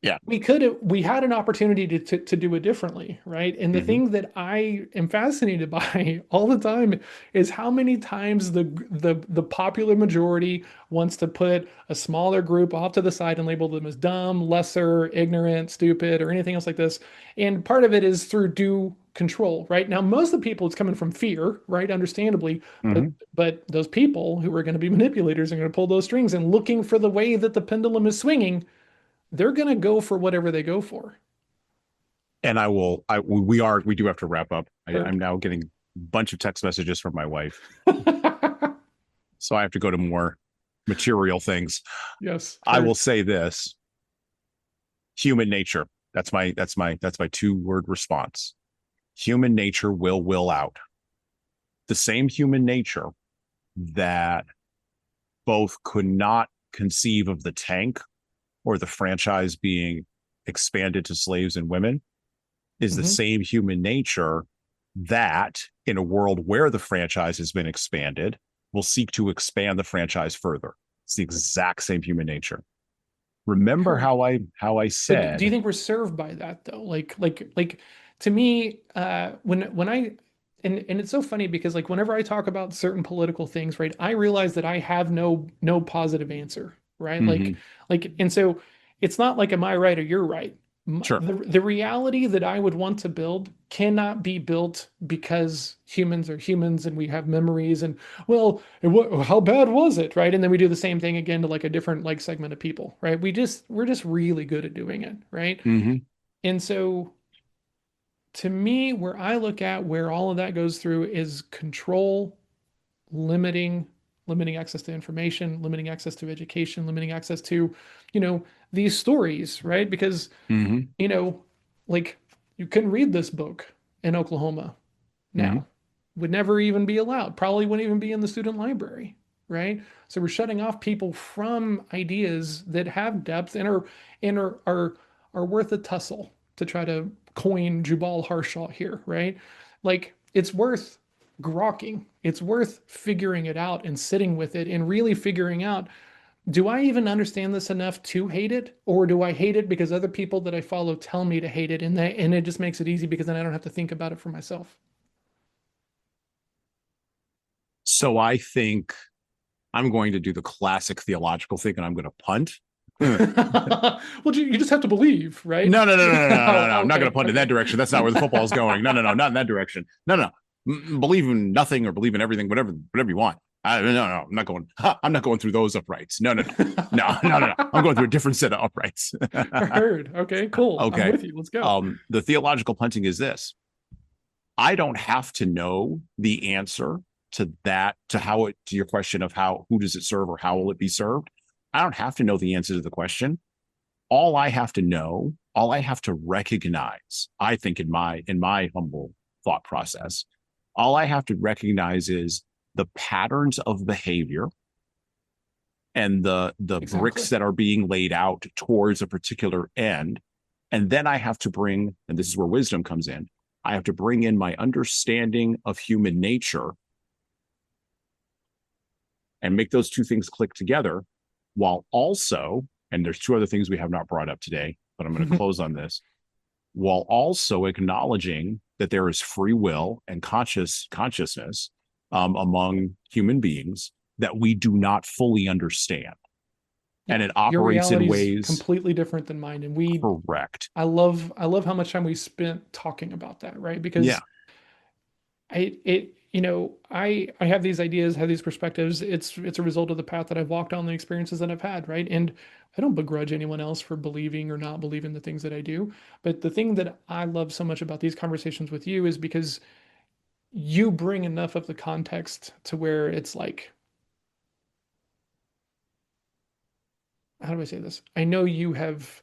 Yeah. We had an opportunity to do it differently, right? And the Hmm. thing that I am fascinated by all the time is how many times the popular majority wants to put a smaller group off to the side and label them as dumb, lesser, ignorant, stupid, or anything else like this. And part of it is through due control, right? Now, most of the people it's coming from fear, right? Understandably, but Hmm. but those people who are going to be manipulators are going to pull those strings and looking for the way that the pendulum is swinging, they're going to go for whatever they go for. And we do have to wrap up. I'm now getting a bunch of text messages from my wife. So I have to go to more material things. Yes. I will say this: human nature. That's my 2-word response. Human nature will out. The same human nature that both could not conceive of the tank or the franchise being expanded to slaves and women is the same human nature that, in a world where the franchise has been expanded, will seek to expand the franchise further. It's the exact same human nature. Remember Heard. how I But do you said, think we're served by that though? Like to me, when I and it's so funny because like whenever I talk about certain political things, right, I realize that I have no positive answer, right? mm-hmm, And so it's not like am I right or you're right. sure, The reality that I would want to build cannot be built because humans are humans and we have memories and well, how bad was it, right? And then we do the same thing again to like a different like segment of people, right? We're just really good at doing it, right? mm-hmm, And so to me, where I look at where all of that goes through is control, limiting, limiting access to information, limiting access to education, limiting access to, you know, these stories, right? Because, mm-hmm, you know, like you couldn't read this book in Oklahoma mm-hmm. now. Would never even be allowed. Probably wouldn't even be in the student library, right? So we're shutting off people from ideas that have depth and are worth a tussle to try to coin Jubal Harshaw here, right? Like it's worth grokking. It's worth figuring it out and sitting with it and really figuring out, do I even understand this enough to hate it? Or do I hate it because other people that I follow tell me to hate it and it just makes it easy because then I don't have to think about it for myself. So I think I'm going to do the classic theological thing, and I'm going to punt. No, Well, you just have to believe, right? no, no, no, no, no, no, no. Oh, I'm not going okay, to punt in okay. that direction. That's not where the football is going. No, no, no, not in that direction. No, no. Believe in nothing or believe in everything, whatever you want. No, I'm not going. I'm not going through those uprights. No, no, no, no, no, no, no. I'm going through a different set of uprights. Heard. Okay, cool. I'm Okay. with you. Let's go. The theological punting is this: I don't have to know the answer to that, to your question of who does it serve or how will it be served. I don't have to know the answer to the question. All I have to know, all I have to recognize, I think in my humble thought process, all I have to recognize is the patterns of behavior and the Exactly. bricks that are being laid out towards a particular end. And then I have to bring, and this is where wisdom comes in, I have to bring in my understanding of human nature and make those two things click together, while also, and there's 2 other things we have not brought up today, but I'm going to close on this, while also acknowledging that there is free will and consciousness among human beings that we do not fully understand. Yeah, And it your operates in reality is ways completely different than mine, and correct. I love how much time we spent talking about that, right? Yeah. Because I have these ideas, have these perspectives. It's a result of the path that I've walked on, the experiences that I've had, right? And I don't begrudge anyone else for believing or not believing the things that I do. But the thing that I love so much about these conversations with you is because you bring enough of the context to where it's like, how do I say this? I know you have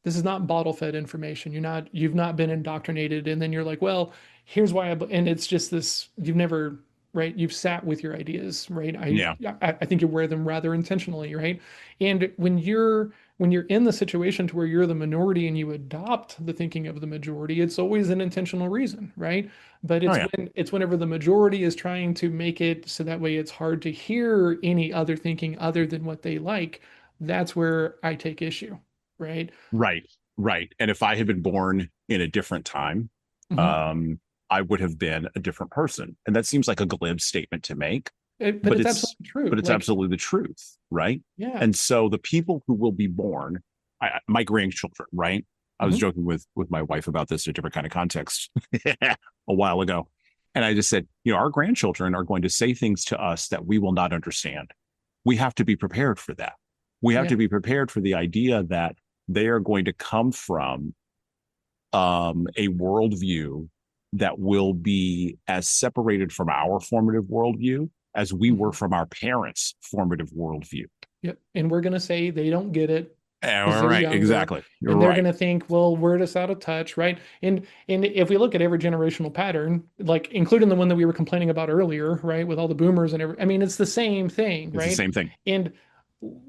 this is not bottle fed information. You've not been indoctrinated. And then you're like, well, here's why and it's just this, you've never, right. You've sat with your ideas, right. Yeah. I think you wear them rather intentionally. Right. And when you're in the situation to where you're the minority and you adopt the thinking of the majority, it's always an intentional reason. Right. But Oh yeah. it's whenever the majority is trying to make it so that way it's hard to hear any other thinking other than what they like. That's where I take issue. right? Right. Right. And if I had been born in a different time, Mhm. I would have been a different person. And that seems like a glib statement to make, But but it's it's absolutely true. but it's Like, absolutely the truth, right? yeah. And so the people who will be born, my grandchildren, right? I was Mhm. joking with my wife about this in a different kind of context a while ago. And I just said, our grandchildren are going to say things to us that we will not understand. We have to be prepared for that. We have Yeah. to be prepared for the idea that they are going to come from a worldview that will be as separated from our formative worldview as we were Mhm. from our parents' formative worldview. Yep. And we're going to say they don't get it because All they're right, younger, exactly. You're and they're going right. to think, well, we're just out of touch, right? And if we look at every generational pattern, like including the one that we were complaining about earlier, right, with all the boomers and I mean, it's the same thing, It's the right? same thing. And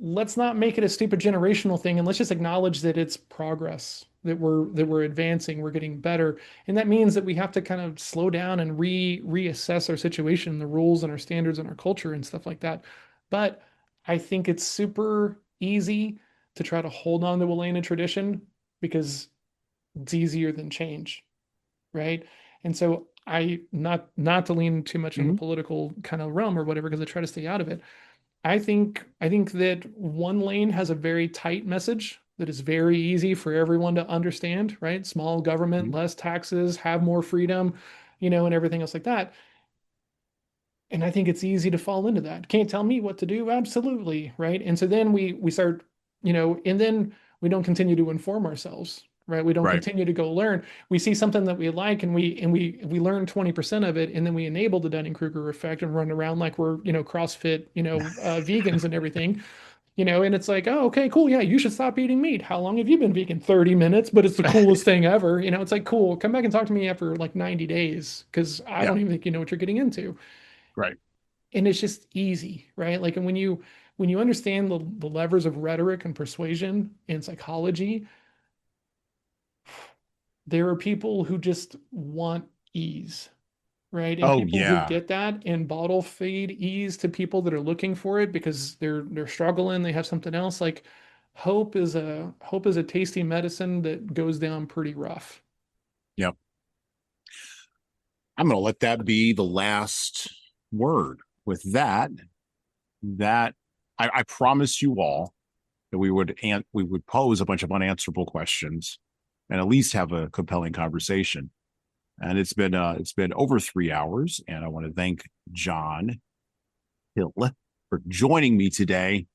let's not make it a stupid generational thing, and let's just acknowledge that it's progress, that we're advancing, we're getting better, and that means that we have to kind of slow down and reassess our situation, the rules and our standards and our culture and stuff like that. But I think it's super easy to try to hold on to a lane of tradition because it's easier than change, right? And so not to lean too much in the Mhm. political kind of realm or whatever, because I try to stay out of it. I think that one lane has a very tight message that is very easy for everyone to understand, right? Small government, Mhm. less taxes, have more freedom, and everything else like that. And I think it's easy to fall into that. Can't tell me what to do? Absolutely, right? And so then we start, and then we don't continue to inform ourselves, right? We don't Right. continue to go learn. We see something that we like and we learn 20% of it, and then we enable the Dunning-Kruger effect and run around like we're, CrossFit, vegans and everything. And it's like, oh, okay, cool. Yeah, you should stop eating meat. How long have you been vegan? 30 minutes, but it's the coolest thing ever. It's like, cool. Come back and talk to me after like 90 days because I Yeah. don't even think you know what you're getting into. Right. And it's just easy, right? Like, and when you understand the levers of rhetoric and persuasion and psychology, there are people who just want ease, right? And Oh people who yeah. get that and bottle feed ease to people that are looking for it because they're struggling, they have something else. Like, hope is a tasty medicine that goes down pretty rough. Yep. I'm going to let that be the last word. With that I promise you all that we would pose a bunch of unanswerable questions and at least have a compelling conversation. And it's been over 3 hours, and I want to thank John Hill for joining me today,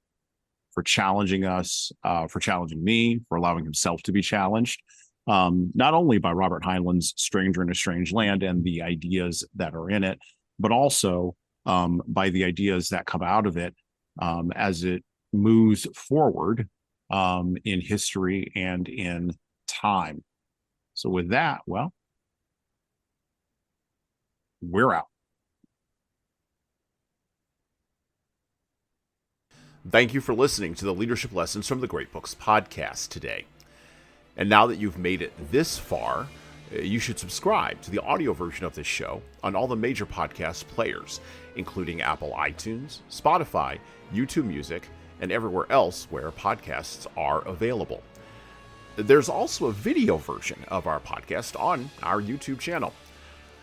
for challenging us, for challenging me, for allowing himself to be challenged, not only by Robert Heinlein's Stranger in a Strange Land and the ideas that are in it, but also by the ideas that come out of it as it moves forward in history and in time. So, with that, well, we're out. Thank you for listening to the Leadership Lessons from the Great Books podcast today. And now that you've made it this far, you should subscribe to the audio version of this show on all the major podcast players, including Apple iTunes, Spotify, YouTube Music, and everywhere else where podcasts are available. There's also a video version of our podcast on our YouTube channel.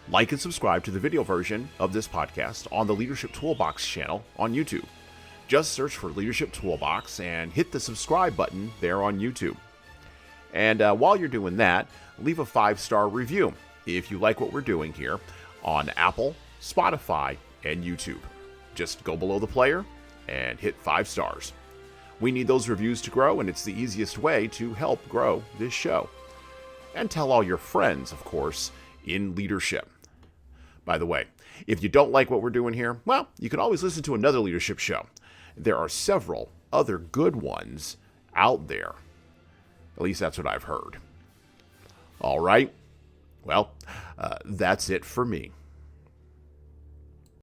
Like and subscribe to the video version of this podcast on the Leadership Toolbox channel on YouTube. Just search for Leadership Toolbox and hit the subscribe button there on YouTube. And while you're doing that, leave a 5-star review if you like what we're doing here on Apple, Spotify, and YouTube. Just go below the player and hit 5 stars. We need those reviews to grow, and it's the easiest way to help grow this show. And tell all your friends, of course, in leadership. By the way, if you don't like what we're doing here, well, you can always listen to another leadership show. There are several other good ones out there. At least that's what I've heard. All right. Well, that's it for me.